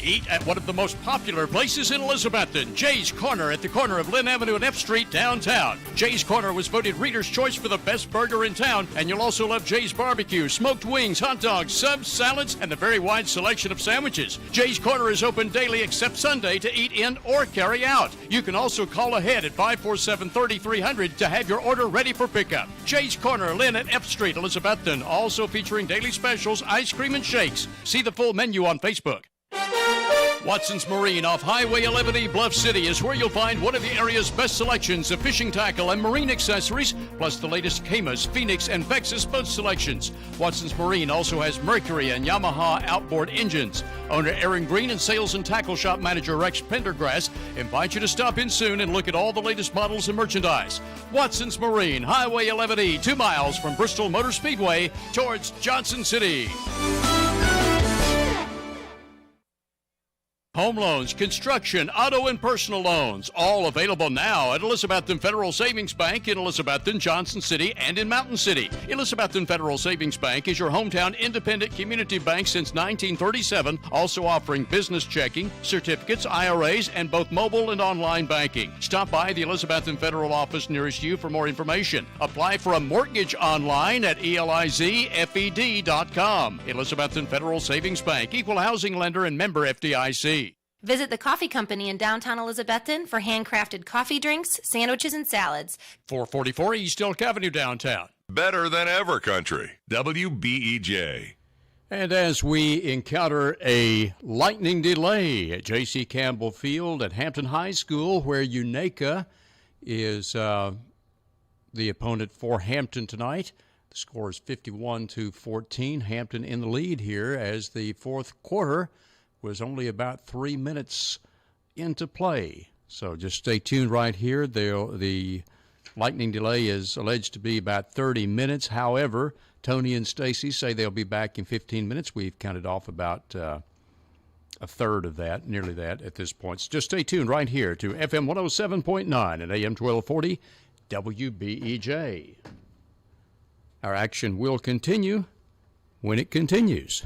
Eat at one of the most popular places in Elizabethton, Jay's Corner at the corner of Lynn Avenue and F Street downtown. Jay's Corner was voted Reader's Choice for the best burger in town, and you'll also love Jay's Barbecue, smoked wings, hot dogs, subs, salads, and a very wide selection of sandwiches. Jay's Corner is open daily except Sunday to eat in or carry out. You can also call ahead at 547-3300 to have your order ready for pickup. Jay's Corner, Lynn at F Street, Elizabethton, also featuring daily specials, ice cream, and shakes. See the full menu on Facebook. Watson's Marine off Highway 11E Bluff City is where you'll find one of the area's best selections of fishing tackle and marine accessories, plus the latest Camas, Phoenix, and Vexus boat selections. Watson's Marine also has Mercury and Yamaha outboard engines. Owner Aaron Green and sales and tackle shop manager Rex Pendergrass invite you to stop in soon and look at all the latest models and merchandise. Watson's Marine, Highway 11E, 2 miles from Bristol Motor Speedway towards Johnson City. Home loans, construction, auto, and personal loans, all available now at Elizabethton Federal Savings Bank in Elizabethton, Johnson City, and in Mountain City. Elizabethton Federal Savings Bank is your hometown independent community bank since 1937, also offering business checking, certificates, IRAs, and both mobile and online banking. Stop by the Elizabethton Federal office nearest you for more information. Apply for a mortgage online at elizfed.com. Elizabethton Federal Savings Bank, equal housing lender and member FDIC. Visit the Coffee Company in downtown Elizabethton for handcrafted coffee drinks, sandwiches, and salads. 444 East Elk Avenue downtown. Better than ever country. WBEJ. And as we encounter a lightning delay at J.C. Campbell Field at Hampton High School, where Unaka is the opponent for Hampton tonight. The score is 51-14. Hampton in the lead here as the fourth quarter was only about 3 minutes into play. So just stay tuned right here. The lightning delay is alleged to be about 30 minutes. However, Tony and Stacy say they'll be back in 15 minutes. We've counted off about a third of that, nearly that at this point. So just stay tuned right here to FM 107.9 and AM 1240 WBEJ. Our action will continue when it continues.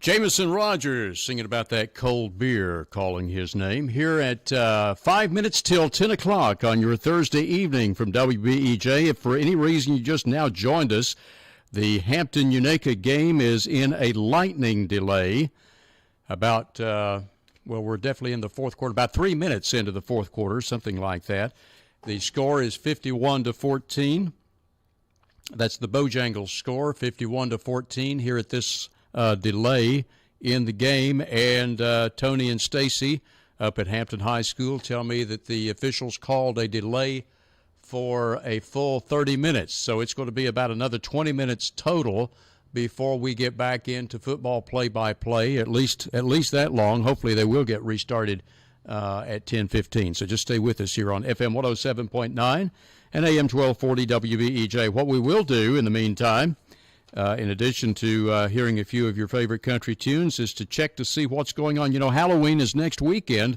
Jameson Rogers singing about that cold beer, calling his name, here at 5 minutes till 10 o'clock on your Thursday evening from WBEJ. If for any reason you just now joined us, the Hampton-Unaka game is in a lightning delay. About, we're definitely in the fourth quarter, about 3 minutes into the fourth quarter, something like that. The score is 51-14. That's the Bojangles score, 51-14 here at this delay in the game. And Tony and Stacy up at Hampton High School tell me that the officials called a delay for a full 30 minutes. So it's going to be about another 20 minutes total before we get back into football play-by-play, at least that long. Hopefully they will get restarted at 10:15. So just stay with us here on FM 107.9 and AM 1240 WBEJ. What we will do in the meantime, in addition to hearing a few of your favorite country tunes, is to check to see what's going on. You know, Halloween is next weekend,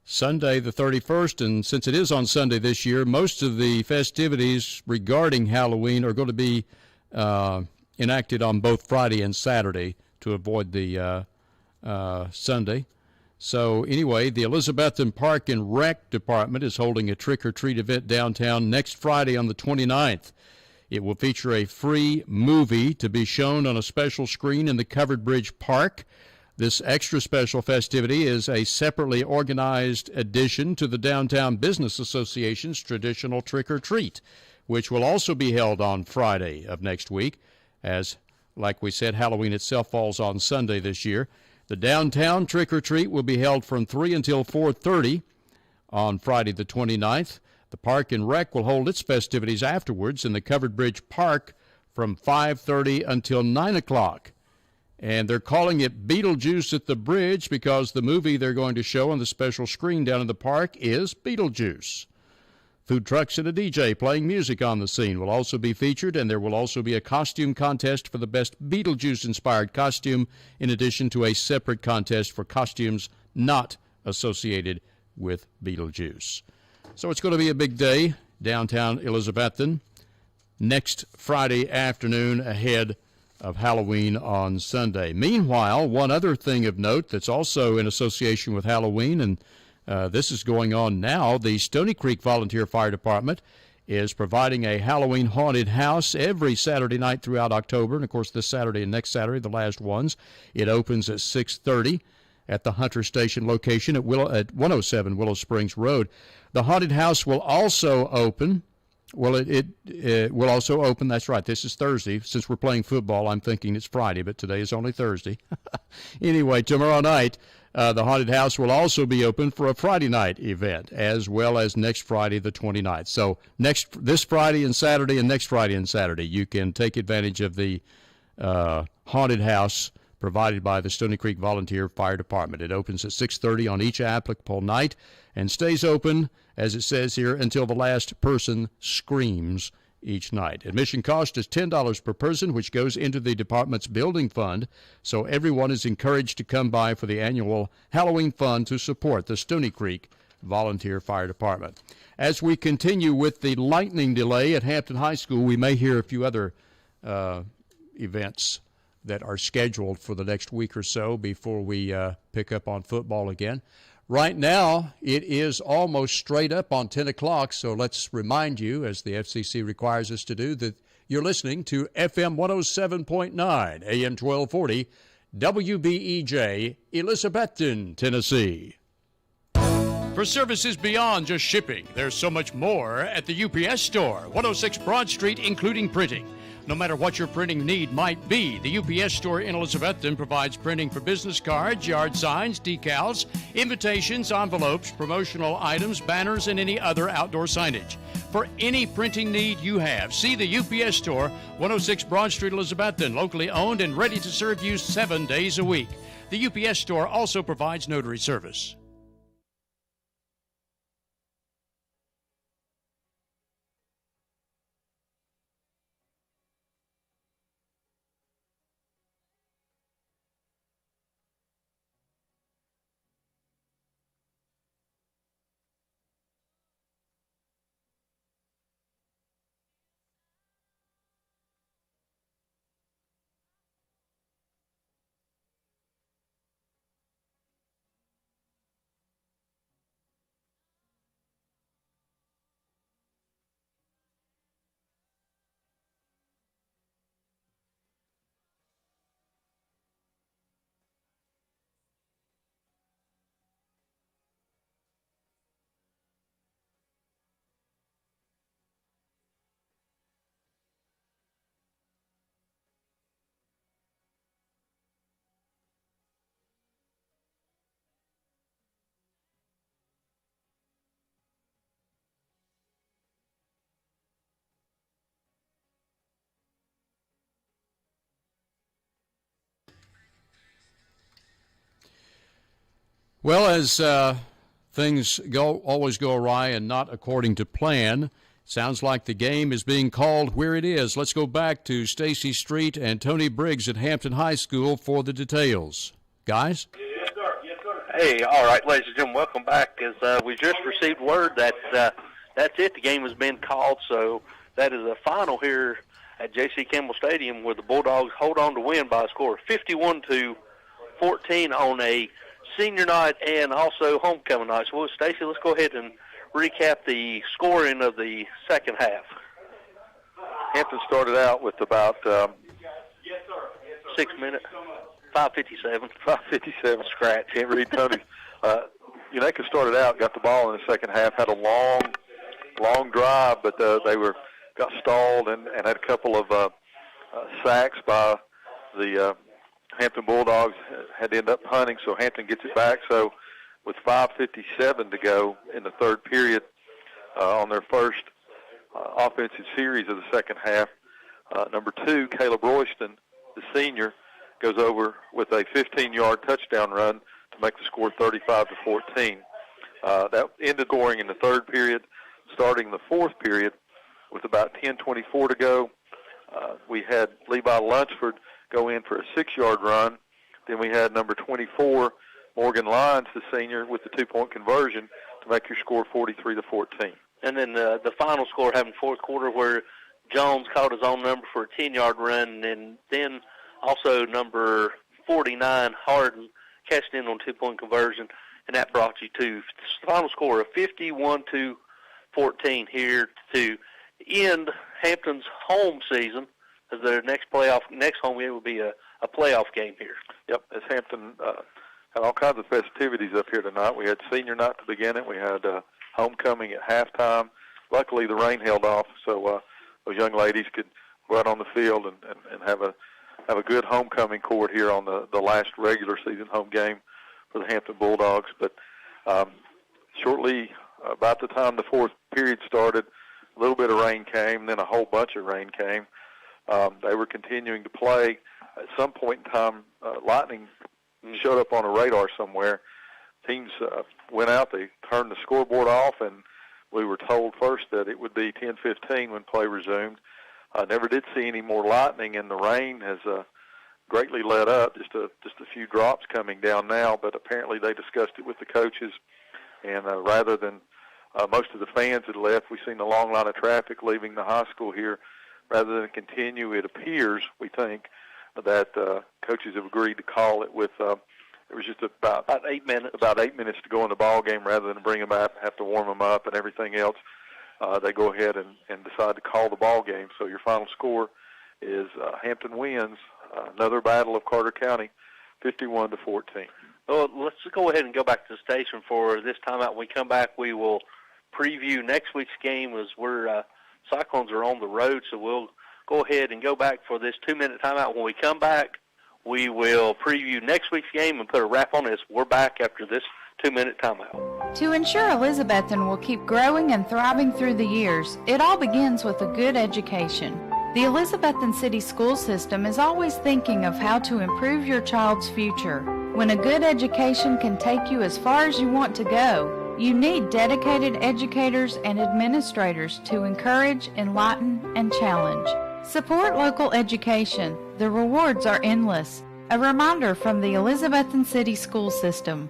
Sunday the 31st, and since it is on Sunday this year, most of the festivities regarding Halloween are going to be enacted on both Friday and Saturday to avoid the Sunday. So anyway, the Elizabethton Park and Rec Department is holding a trick-or-treat event downtown next Friday on the 29th. It will feature a free movie to be shown on a special screen in the Covered Bridge Park. This extra special festivity is a separately organized addition to the Downtown Business Association's traditional trick-or-treat, which will also be held on Friday of next week, as, like we said, Halloween itself falls on Sunday this year. The downtown trick-or-treat will be held from 3 until 4:30 on Friday the 29th. The Park and Rec will hold its festivities afterwards in the Covered Bridge Park from 5:30 until 9 o'clock. And they're calling it Beetlejuice at the Bridge because the movie they're going to show on the special screen down in the park is Beetlejuice. Food trucks and a DJ playing music on the scene will also be featured, and there will also be a costume contest for the best Beetlejuice-inspired costume, in addition to a separate contest for costumes not associated with Beetlejuice. So it's going to be a big day downtown Elizabethton next Friday afternoon ahead of Halloween on Sunday. Meanwhile, one other thing of note that's also in association with Halloween, and this is going on now, the Stony Creek Volunteer Fire Department is providing a Halloween haunted house every Saturday night throughout October. And, of course, this Saturday and next Saturday, the last ones. It opens at 6:30 at the Hunter Station location at 107 Willow Springs Road. The haunted house will also open. Well, it will also open. That's right. This is Thursday. Since we're playing football, I'm thinking it's Friday, but today is only Thursday. Anyway, tomorrow night, the haunted house will also be open for a Friday night event, as well as next Friday, the 29th. So this Friday and Saturday and next Friday and Saturday, you can take advantage of the haunted house provided by the Stony Creek Volunteer Fire Department. It opens at 6:30 on each applicable night and stays open, as it says here, until the last person screams each night. Admission cost is $10 per person, which goes into the department's building fund, so everyone is encouraged to come by for the annual Halloween fun to support the Stony Creek Volunteer Fire Department. As we continue with the lightning delay at Hampton High School, we may hear a few other events that are scheduled for the next week or so before we pick up on football again. Right now, it is almost straight up on 10 o'clock, so let's remind you, as the FCC requires us to do, that you're listening to FM 107.9, AM 1240, WBEJ, Elizabethton, Tennessee. For services beyond just shipping, there's so much more at the UPS Store, 106 Broad Street, including printing. No matter what your printing need might be, the UPS Store in Elizabethton provides printing for business cards, yard signs, decals, invitations, envelopes, promotional items, banners, and any other outdoor signage. For any printing need you have, see the UPS Store, 106 Broad Street, Elizabethton, locally owned and ready to serve you 7 days a week. The UPS Store also provides notary service. Well, as things always go awry and not according to plan, sounds like the game is being called where it is. Let's go back to Stacy Street and Tony Briggs at Hampton High School for the details. Guys? Yes, sir. Yes, sir. Hey, all right, ladies and gentlemen, welcome back. As we just received word that that's it. The game has been called, so that is a final here at J.C. Campbell Stadium where the Bulldogs hold on to win by a score of 51-14 on a senior night and also homecoming night. So, Stacy, let's go ahead and recap the scoring of the second half. Hampton started out with about 6 minutes, 5:57. 5:57 scratch. Can't read Tony. Unaka started out, got the ball in the second half, had a long drive, but they got stalled and had a couple of sacks by the Hampton Bulldogs. Had to end up punting, so Hampton gets it back. So with 5:57 to go in the third period on their first offensive series of the second half, number 2, Caleb Royston, the senior, goes over with a 15-yard touchdown run to make the score 35-14. That ended scoring in the third period. Starting the fourth period with about 10:24 to go, we had Levi Lunsford go in for a 6-yard run. Then we had number 24, Morgan Lyons, the senior, with the 2-point conversion to make your score 43-14. And then the final score happened fourth quarter where Jones caught his own number for a 10-yard run, and then also number 49, Harden, cashed in on 2-point conversion, and that brought you to the final score of 51-14 here to end Hampton's home season, as their next home game will be a playoff game here. Yep, as Hampton had all kinds of festivities up here tonight. We had senior night to begin it. We had homecoming at halftime. Luckily, the rain held off, so those young ladies could go out on the field and have a good homecoming court here on the last regular season home game for the Hampton Bulldogs. But shortly, about the time the fourth period started, a little bit of rain came, then a whole bunch of rain came. They were continuing to play. At some point in time, lightning showed up on a radar somewhere. Teams went out, they turned the scoreboard off, and we were told first that it would be 10:15 when play resumed. I never did see any more lightning, and the rain has greatly let up, just a few drops coming down now, but apparently they discussed it with the coaches, and rather than most of the fans had left, we've seen a long line of traffic leaving the high school here. Rather than continue, it appears, we think, that coaches have agreed to call it with it was just about 8 minutes. About 8 minutes to go in the ball game, rather than bring them out, have to warm them up and everything else. They go ahead and decide to call the ball game. So your final score is Hampton wins another battle of Carter County, 51-14. Well, let's go ahead and go back to the station for this timeout. When we come back, we will preview next week's game as we're Cyclones are on the road, so we'll go ahead and go back for this 2-minute timeout. When we come back, we will preview next week's game and put a wrap on this. We're back after this 2-minute timeout. To ensure Elizabethton will keep growing and thriving through the years, it all begins with a good education. The Elizabethton City School System is always thinking of how to improve your child's future. When a good education can take you as far as you want to go, you need dedicated educators and administrators to encourage, enlighten, and challenge. Support local education. The rewards are endless. A reminder from the Elizabethton City School System.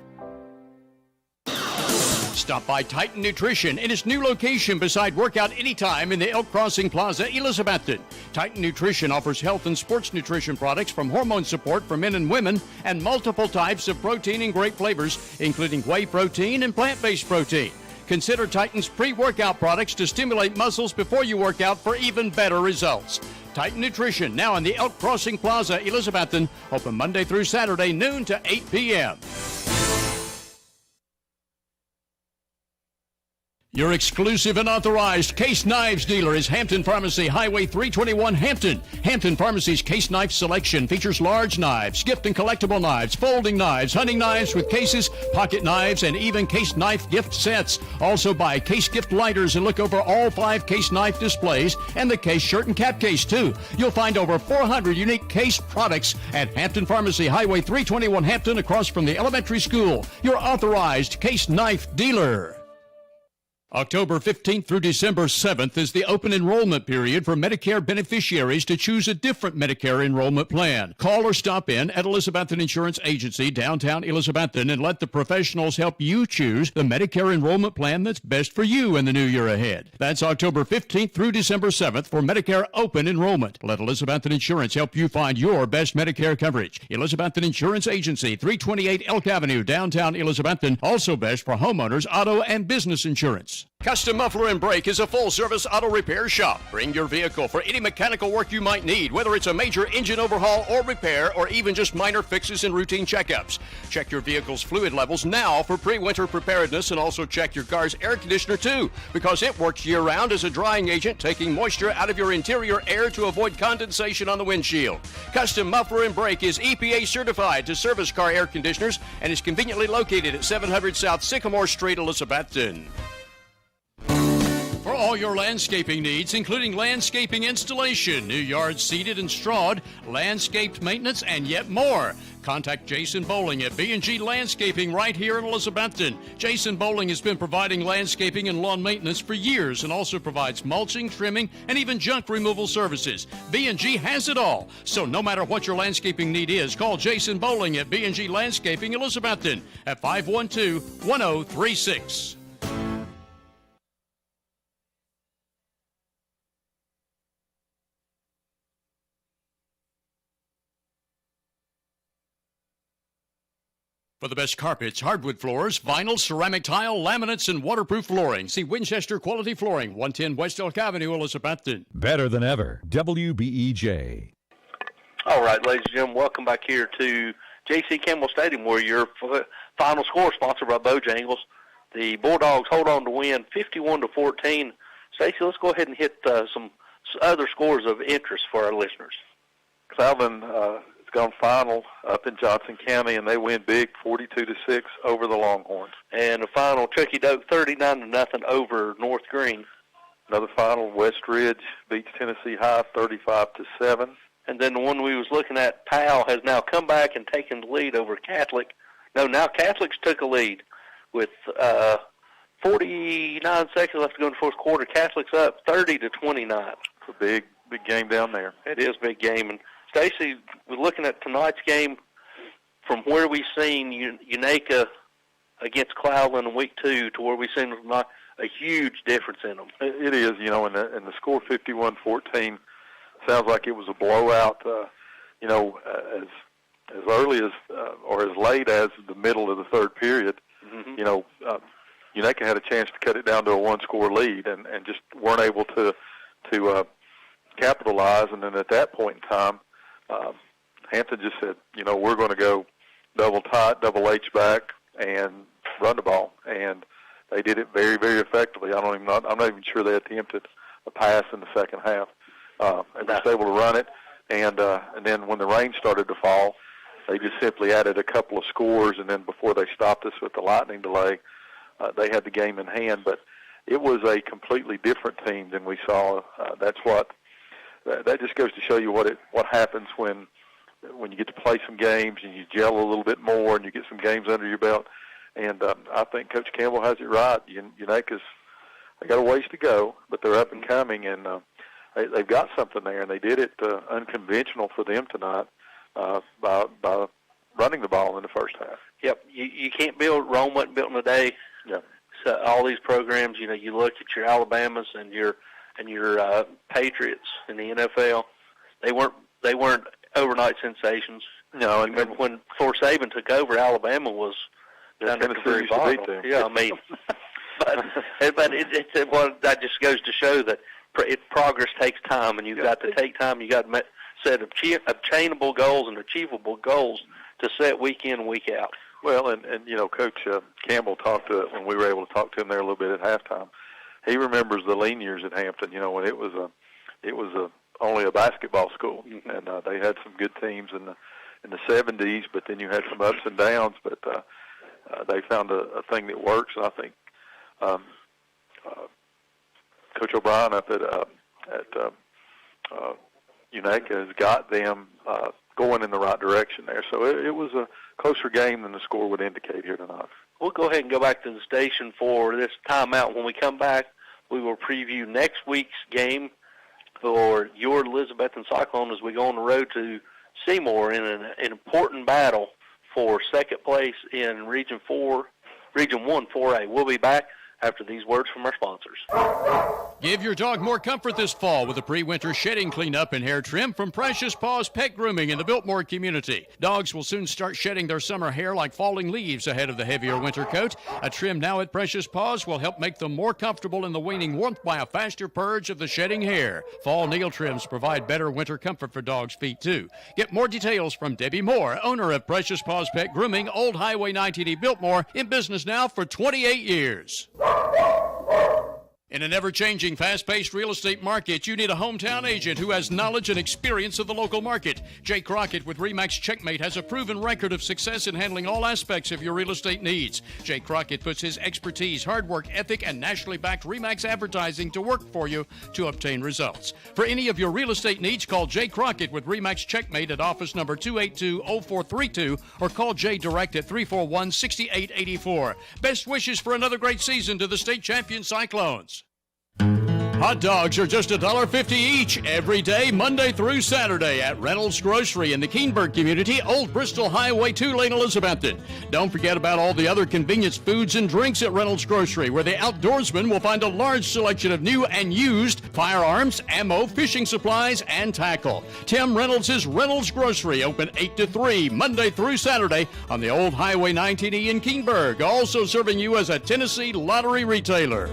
Stop by Titan Nutrition in its new location beside Workout Anytime in the Elk Crossing Plaza, Elizabethton. Titan Nutrition offers health and sports nutrition products from hormone support for men and women and multiple types of protein and great flavors, including whey protein and plant-based protein. Consider Titan's pre-workout products to stimulate muscles before you work out for even better results. Titan Nutrition, now in the Elk Crossing Plaza, Elizabethton, open Monday through Saturday, noon to 8 p.m. Your exclusive and authorized Case Knives dealer is Hampton Pharmacy, Highway 321, Hampton. Hampton Pharmacy's Case Knife selection features large knives, gift and collectible knives, folding knives, hunting knives with cases, pocket knives, and even Case Knife gift sets. Also buy Case gift lighters and look over all 5 Case Knife displays and the Case shirt and cap case, too. You'll find over 400 unique Case products at Hampton Pharmacy, Highway 321, Hampton, across from the elementary school. Your authorized Case Knife dealer. October 15th through December 7th is the open enrollment period for Medicare beneficiaries to choose a different Medicare enrollment plan. Call or stop in at Elizabethton Insurance Agency, downtown Elizabethton, and let the professionals help you choose the Medicare enrollment plan that's best for you in the new year ahead. That's October 15th through December 7th for Medicare open enrollment. Let Elizabethton Insurance help you find your best Medicare coverage. Elizabethton Insurance Agency, 328 Elk Avenue, downtown Elizabethton, also best for homeowners, auto, and business insurance. Custom Muffler and Brake is a full-service auto repair shop. Bring your vehicle for any mechanical work you might need, whether it's a major engine overhaul or repair, or even just minor fixes and routine checkups. Check your vehicle's fluid levels now for pre-winter preparedness, and also check your car's air conditioner too, because it works year-round as a drying agent, taking moisture out of your interior air to avoid condensation on the windshield. Custom Muffler and Brake is EPA certified to service car air conditioners and is conveniently located at 700 South Sycamore Street, Elizabethton. For all your landscaping needs, including landscaping installation, new yards seeded and strawed, landscaped maintenance, and yet more, contact Jason Bowling at B&G Landscaping right here in Elizabethton. Jason Bowling has been providing landscaping and lawn maintenance for years and also provides mulching, trimming, and even junk removal services. B&G has it all. So no matter what your landscaping need is, call Jason Bowling at B&G Landscaping Elizabethton at 512-1036. For the best carpets, hardwood floors, vinyl, ceramic tile, laminates, and waterproof flooring, see Winchester Quality Flooring, 110 West Elk Avenue, Elizabethton. Better than ever, WBEJ. All right, ladies and gentlemen, welcome back here to J.C. Campbell Stadium, where your final score, sponsored by Bojangles. The Bulldogs hold on to win 51-14. Stacey, let's go ahead and hit some other scores of interest for our listeners. Cloudland gone final up in Johnson County, and they win big, 42-6 over the Longhorns. And the final, Chucky Doak 39-0 over North Green. Another final, West Ridge beats Tennessee High 35-7. And then the one we was looking at, Powell, has now come back and taken the lead over Catholic. No, now Catholics took a lead with 49 seconds left to go in the fourth quarter. Catholics up 30-29. It's a big game down there. It is a big game. And Stacey, we're looking at tonight's game from where we've seen Unaka against Cloudland in week 2 to where we've seen a huge difference in them. It is, and the score 51-14 sounds like it was a blowout, as early as or as late as the middle of the third period. Mm-hmm. Unaka had a chance to cut it down to a one-score lead and just weren't able to capitalize. And then at that point in time, Hampton just said, we're going to go double tight, double H back, and run the ball. And they did it very, very effectively. I'm not even sure they attempted a pass in the second half. And just able to run it. And then when the rain started to fall, they just simply added a couple of scores. And then before they stopped us with the lightning delay, they had the game in hand. But it was a completely different team than we saw. That just goes to show you what happens when you get to play some games and you gel a little bit more and you get some games under your belt. And I think Coach Campbell has it right. Unaka's, they got a ways to go, but they're up and coming, and they've got something there, and they did it unconventional for them tonight by running the ball in the first half. Yep, you can't build. Rome wasn't built in a day. Yeah. So all these programs, you look at your Alabamas and your Patriots in the NFL. They weren't overnight sensations. No, and remember when before Saban took over, Alabama was down at the very bottom. Yeah, I mean, but that just goes to show that progress takes time, and you've got to take time. You got to set obtainable goals and achievable goals to set week in, week out. Well, and Coach Campbell talked to when we were able to talk to him there a little bit at halftime. he remembers the lean years at Hampton. You know, when it was only a basketball school, and they had some good teams in the 70s, but then you had some ups and downs. But they found a thing that works, and I think Coach O'Brien up at Unaka has got them going in the right direction there. So it was a closer game than the score would indicate here tonight. We'll go ahead and go back to the station for this timeout. When we come back, we will preview next week's game for your Elizabethton Cyclone as we go on the road to Seymour in an important battle for second place in Region 1 4A. We'll be back after these words from our sponsors. Give your dog more comfort this fall with a pre-winter shedding cleanup and hair trim from Precious Paws Pet Grooming in the Biltmore community. Dogs will soon start shedding their summer hair like falling leaves ahead of the heavier winter coat. A trim now at Precious Paws will help make them more comfortable in the waning warmth by a faster purge of the shedding hair. Fall nail trims provide better winter comfort for dogs' feet, too. Get more details from Debbie Moore, owner of Precious Paws Pet Grooming, Old Highway 19E Biltmore, in business now for 28 years. In an ever-changing, fast-paced real estate market, you need a hometown agent who has knowledge and experience of the local market. Jay Crockett with RE/MAX Checkmate has a proven record of success in handling all aspects of your real estate needs. Jay Crockett puts his expertise, hard work ethic, and nationally backed RE/MAX advertising to work for you to obtain results. For any of your real estate needs, call Jay Crockett with RE/MAX Checkmate at office number 282-0432 or call Jay direct at 341-6884. Best wishes for another great season to the state champion Cyclones. Hot dogs are just $1.50 each every day, Monday through Saturday at Reynolds Grocery in the Keenberg community, Old Bristol Highway 2 lane, Elizabethton. Don't forget about all the other convenience foods and drinks at Reynolds Grocery, where the outdoorsman will find a large selection of new and used firearms, ammo, fishing supplies, and tackle. Tim Reynolds is Reynolds Grocery, open 8 to 3, Monday through Saturday on the Old Highway 19E in Keenberg, also serving you as a Tennessee lottery retailer.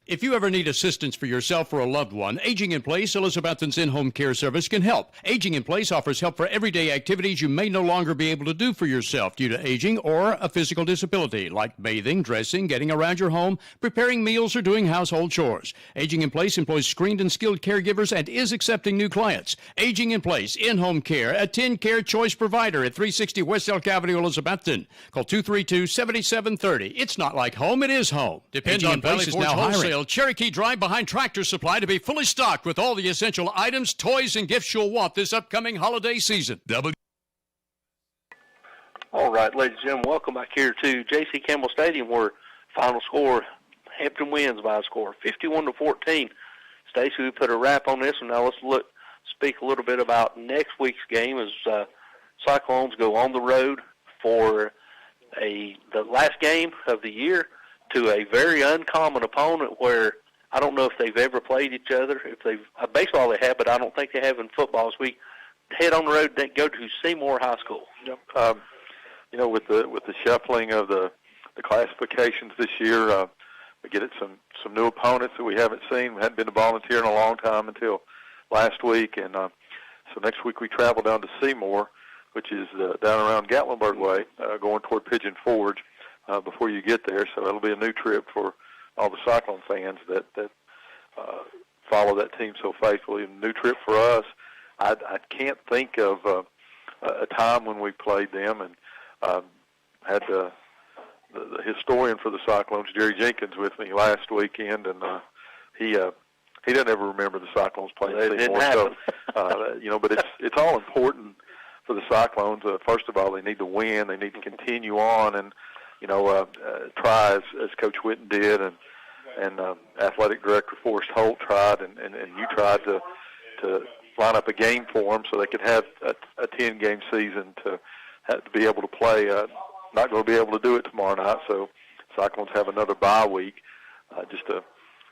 If you ever need assistance for yourself or a loved one, Aging in Place, Elizabethton's in-home care service, can help. Aging in Place offers help for everyday activities you may no longer be able to do for yourself due to aging or a physical disability, like bathing, dressing, getting around your home, preparing meals, or doing household chores. Aging in Place employs screened and skilled caregivers and is accepting new clients. Aging in Place, in-home care, a 10-care choice provider at 360 West Elk Avenue, Elizabethton. Call 232-7730. It's not like home, it is home. Depend on Valley Forge Wholesale Cherokee Drive behind Tractor Supply to be fully stocked with all the essential items, toys, and gifts you'll want this upcoming holiday season. All right, ladies and gentlemen, welcome back here to J.C. Campbell Stadium, where final score, Hampton wins by a score 51-14. Stacy, we put a wrap on this, and now let's speak a little bit about next week's game as Cyclones go on the road for the last game of the year to a very uncommon opponent where I don't know if they've ever played each other. If they've baseball they have, but I don't think they have in football. As we head on the road, they go to Seymour High School. Yep. You know, with the shuffling of the classifications this year, we get at some new opponents that we haven't seen. We hadn't been to Volunteer in a long time until last week, and so next week we travel down to Seymour, which is down around Gatlinburg way, going toward Pigeon Forge. Before you get there, so it'll be a new trip for all the Cyclone fans that follow that team so faithfully. A new trip for us. I can't think of a time when we played them, and had the historian for the Cyclones, Jerry Jenkins, with me last weekend, and he doesn't ever remember the Cyclones playing Seymour. So you know, but it's all important for the Cyclones. First of all, they need to win. They need to continue on, and you know, try as Coach Whitten did, and Athletic Director Forrest Holt tried, and you tried to line up a game for them so they could have a 10-game season to be able to play. Not going to be able to do it tomorrow night, so Cyclones have another bye week. Just an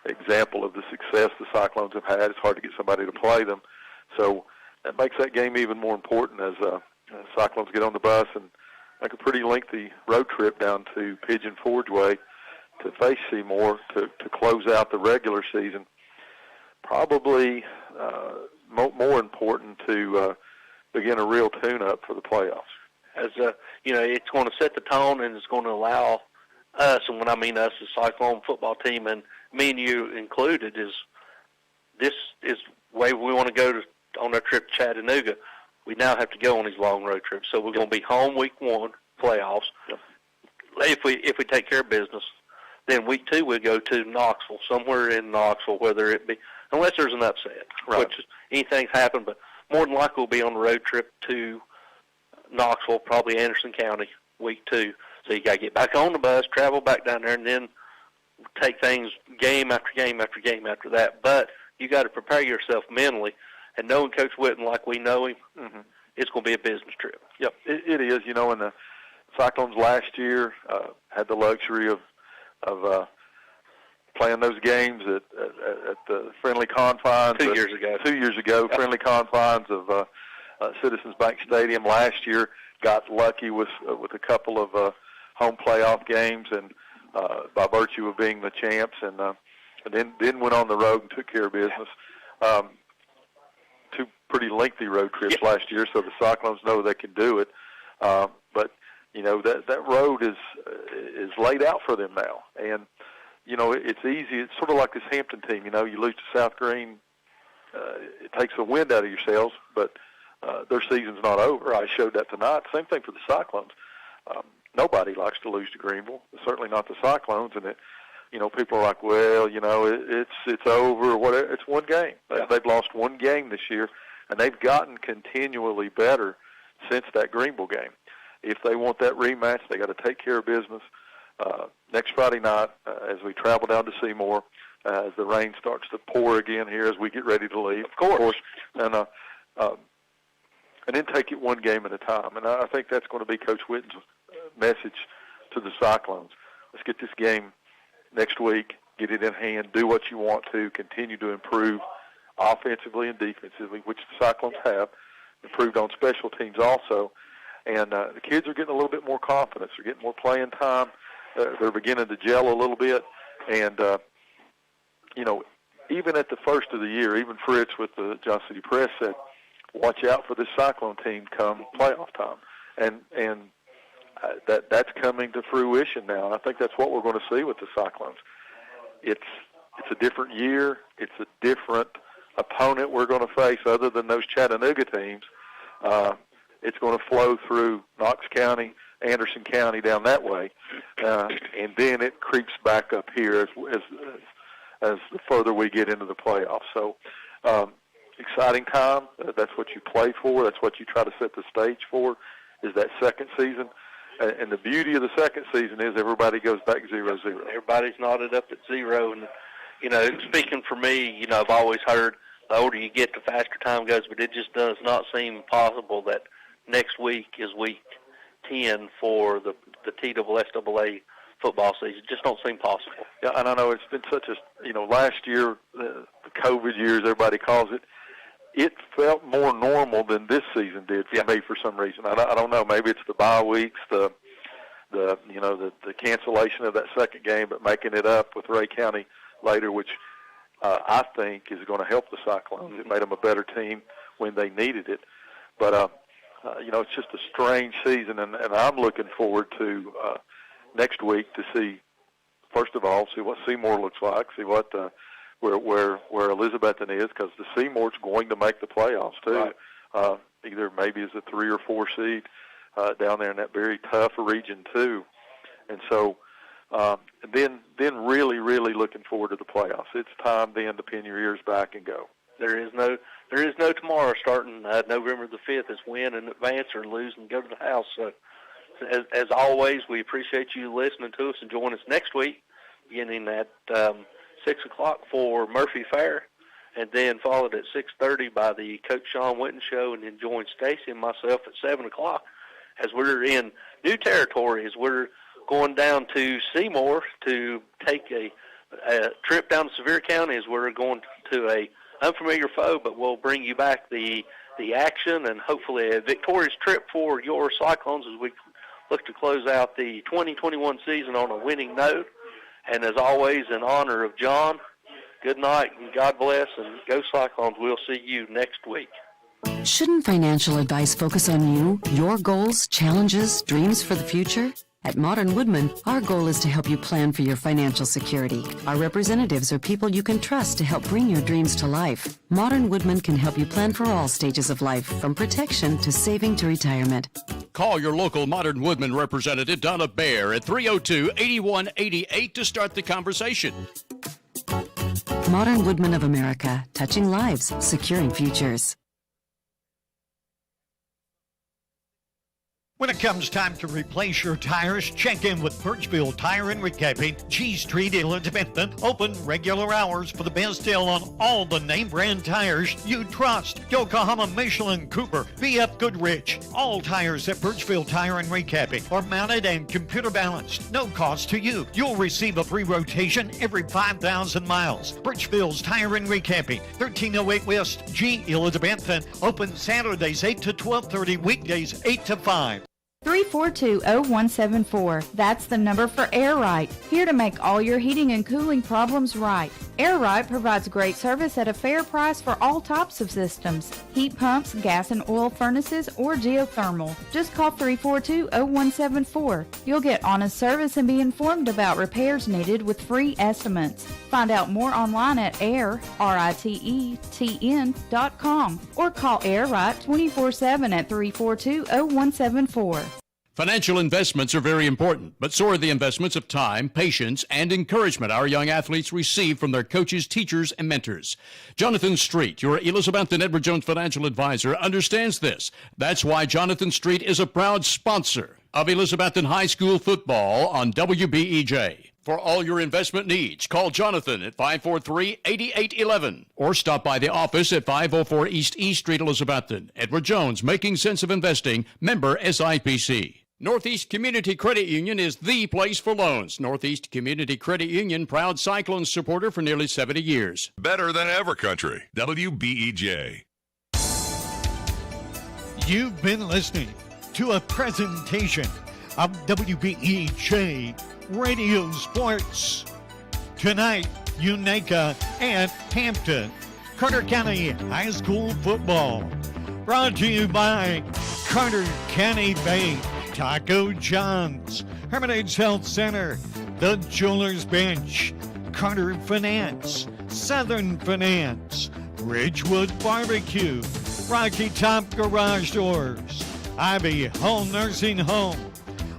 example of the success the Cyclones have had. It's hard to get somebody to play them, so that makes that game even more important as Cyclones get on the bus and make a pretty lengthy road trip down to Pigeon Forge Way to face Seymour to close out the regular season. Probably more important to begin a real tune-up for the playoffs. As you know, it's going to set the tone, and it's going to allow us, and when I mean us, the Cyclone football team and me and you included, is this is the way we want to go on our trip to Chattanooga. We now have to go on these long road trips. So we're going to be home week 1, playoffs. Yep. If we take care of business, then week 2 we go to Knoxville, somewhere in Knoxville, whether it be, unless there's an upset, right. which anything's happened, but more than likely we'll be on the road trip to Knoxville, probably Anderson County, week 2. So you got to get back on the bus, travel back down there, and then take things game after game after game after that. But you got to prepare yourself mentally. And knowing Coach Whitten like we know him, it's going to be a business trip. Yep, it is. You know, and the Cyclones last year had the luxury of playing those games at the friendly confines. 2 years ago. 2 years ago, yep. Friendly confines of Citizens Bank Stadium. Last year, got lucky with a couple of home playoff games, and by virtue of being the champs, and then went on the road and took care of business. 2 pretty lengthy road trips last year, so the Cyclones know they can do it. But you know that road is laid out for them now, and you know it's easy. It's sort of like this Hampton team. You know, you lose to South Green, it takes the wind out of your sails, but their season's not over. I showed that tonight. Same thing for the Cyclones. Nobody likes to lose to Greenville, certainly not the Cyclones, and you know, people are like, well, you know, it's over or whatever. It's one game. They've lost one game this year, and they've gotten continually better since that Greenville game. If they want that rematch, they got to take care of business next Friday night as we travel down to Seymour, as the rain starts to pour again here as we get ready to leave. Of course. And then take it one game at a time. And I think that's going to be Coach Whitten's message to the Cyclones. Let's get this game next week, get it in hand, do what you want to, continue to improve offensively and defensively, which the Cyclones have, improved on special teams also. And the kids are getting a little bit more confidence. They're getting more playing time. They're beginning to gel a little bit. And, you know, even at the first of the year, even Fritz with the Johnson City Press said, watch out for this Cyclone team come playoff time. And that's coming to fruition now. And I think that's what we're going to see with the Cyclones. It's a different year. It's a different opponent we're going to face other than those Chattanooga teams. It's going to flow through Knox County, Anderson County, down that way, and then it creeps back up here as the further we get into the playoffs. So exciting time. That's what you play for. That's what you try to set the stage for, is that second season. And the beauty of the second season is everybody goes back 0-0. Everybody's knotted up at 0. And, you know, speaking for me, you know, I've always heard the older you get, the faster time goes, but it just does not seem possible that next week is week 10 for the TSSAA football season. It just don't seem possible. Yeah, and I know it's been such a, you know, last year, the COVID years, everybody calls it, it felt more normal than this season did for me for some reason. I don't know. Maybe it's the bye weeks, the cancellation of that second game, but making it up with Ray County later, which I think is going to help the Cyclones. It made them a better team when they needed it. But, you know, it's just a strange season, and I'm looking forward to next week to see, first of all, see what Seymour looks like, see what where Elizabethton is, because the Seymour's going to make the playoffs too. Right. Either maybe as a 3 or 4 seed down there in that very tough region too. And so, and then really looking forward to the playoffs. It's time then to pin your ears back and go. There is no tomorrow starting November the 5th. It's win and advance or lose and go to the house. So, as always, we appreciate you listening to us, and join us next week, beginning at 6 o'clock for Murphy Fair, and then followed at 6:30 by the Coach Sean Whitten Show, and then join Stacy and myself at 7 o'clock as we're in new territory, as we're going down to Seymour to take a trip down to Sevier County, as we're going to a unfamiliar foe, but we'll bring you back the action and hopefully a victorious trip for your Cyclones as we look to close out the 2021 season on a winning note. And as always, in honor of John, good night and God bless, and go Cyclones. We'll see you next week. Shouldn't financial advice focus on you, your goals, challenges, dreams for the future? At Modern Woodman, our goal is to help you plan for your financial security. Our representatives are people you can trust to help bring your dreams to life. Modern Woodman can help you plan for all stages of life, from protection to saving to retirement. Call your local Modern Woodman representative, Donna Baer, at 302-8188 to start the conversation. Modern Woodman of America, touching lives, securing futures. When it comes time to replace your tires, check in with Birchville Tire and Recapping, G Street, Elizabethton. Open regular hours for the best deal on all the name brand tires you trust. Yokohama, Michelin, Cooper, BF Goodrich. All tires at Birchville Tire and Recapping are mounted and computer balanced. No cost to you. You'll receive a free rotation every 5,000 miles. Birchville's Tire and Recapping, 1308 West G, Elizabethton. Open Saturdays 8 to 12:30, weekdays 8 to 5. 342-0174. That's the number for Air Right. Here to make all your heating and cooling problems right. Air Right provides great service at a fair price for all types of systems. Heat pumps, gas and oil furnaces, or geothermal. Just call 342-0174. You'll get honest service and be informed about repairs needed with free estimates. Find out more online at RITETN.com or call Air Right 24/7 at 342-0174. Financial investments are very important, but so are the investments of time, patience, and encouragement our young athletes receive from their coaches, teachers, and mentors. Jonathan Street, your Elizabeth and Edward Jones financial advisor, understands this. That's why Jonathan Street is a proud sponsor of Elizabethton High School football on WBEJ. For all your investment needs, call Jonathan at 543-8811 or stop by the office at 504 East Street, Elizabethton. Edward Jones, making sense of investing, member SIPC. Northeast Community Credit Union is the place for loans. Northeast Community Credit Union, proud Cyclones supporter for nearly 70 years. Better than ever country. WBEJ. You've been listening to a presentation of WBEJ Radio Sports. Tonight, Unaka and Hampton, Carter County High School football. Brought to you by Carter County Bank, Taco John's, Hermitage Health Center, The Jewelers Bench, Carter Finance, Southern Finance, Ridgewood Barbecue, Rocky Top Garage Doors, Ivy Hall Nursing Home.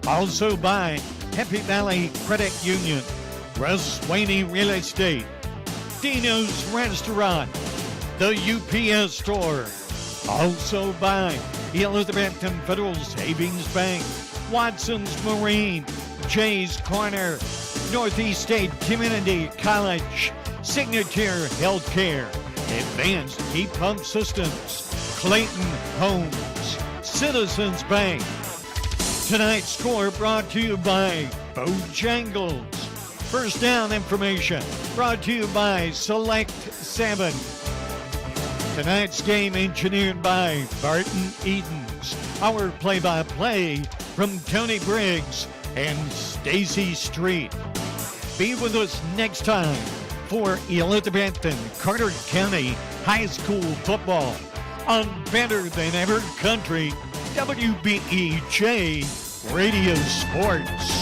Also by Happy Valley Credit Union, Russ Swaney Real Estate, Dino's Restaurant, the UPS Store. Also by Elizabethton Federal Savings Bank, Watson's Marine, Jay's Corner, Northeast State Community College, Signature Healthcare, Advanced Heat Pump Systems, Clayton Homes, Citizens Bank. Tonight's score brought to you by Bojangles. First down information brought to you by Select 7. Tonight's game engineered by Barton Edens. Our play-by-play from Tony Briggs and Stacy Street. Be with us next time for Elizabethton Carter County High School football on Better Than Ever Country, WBEJ Radio Sports.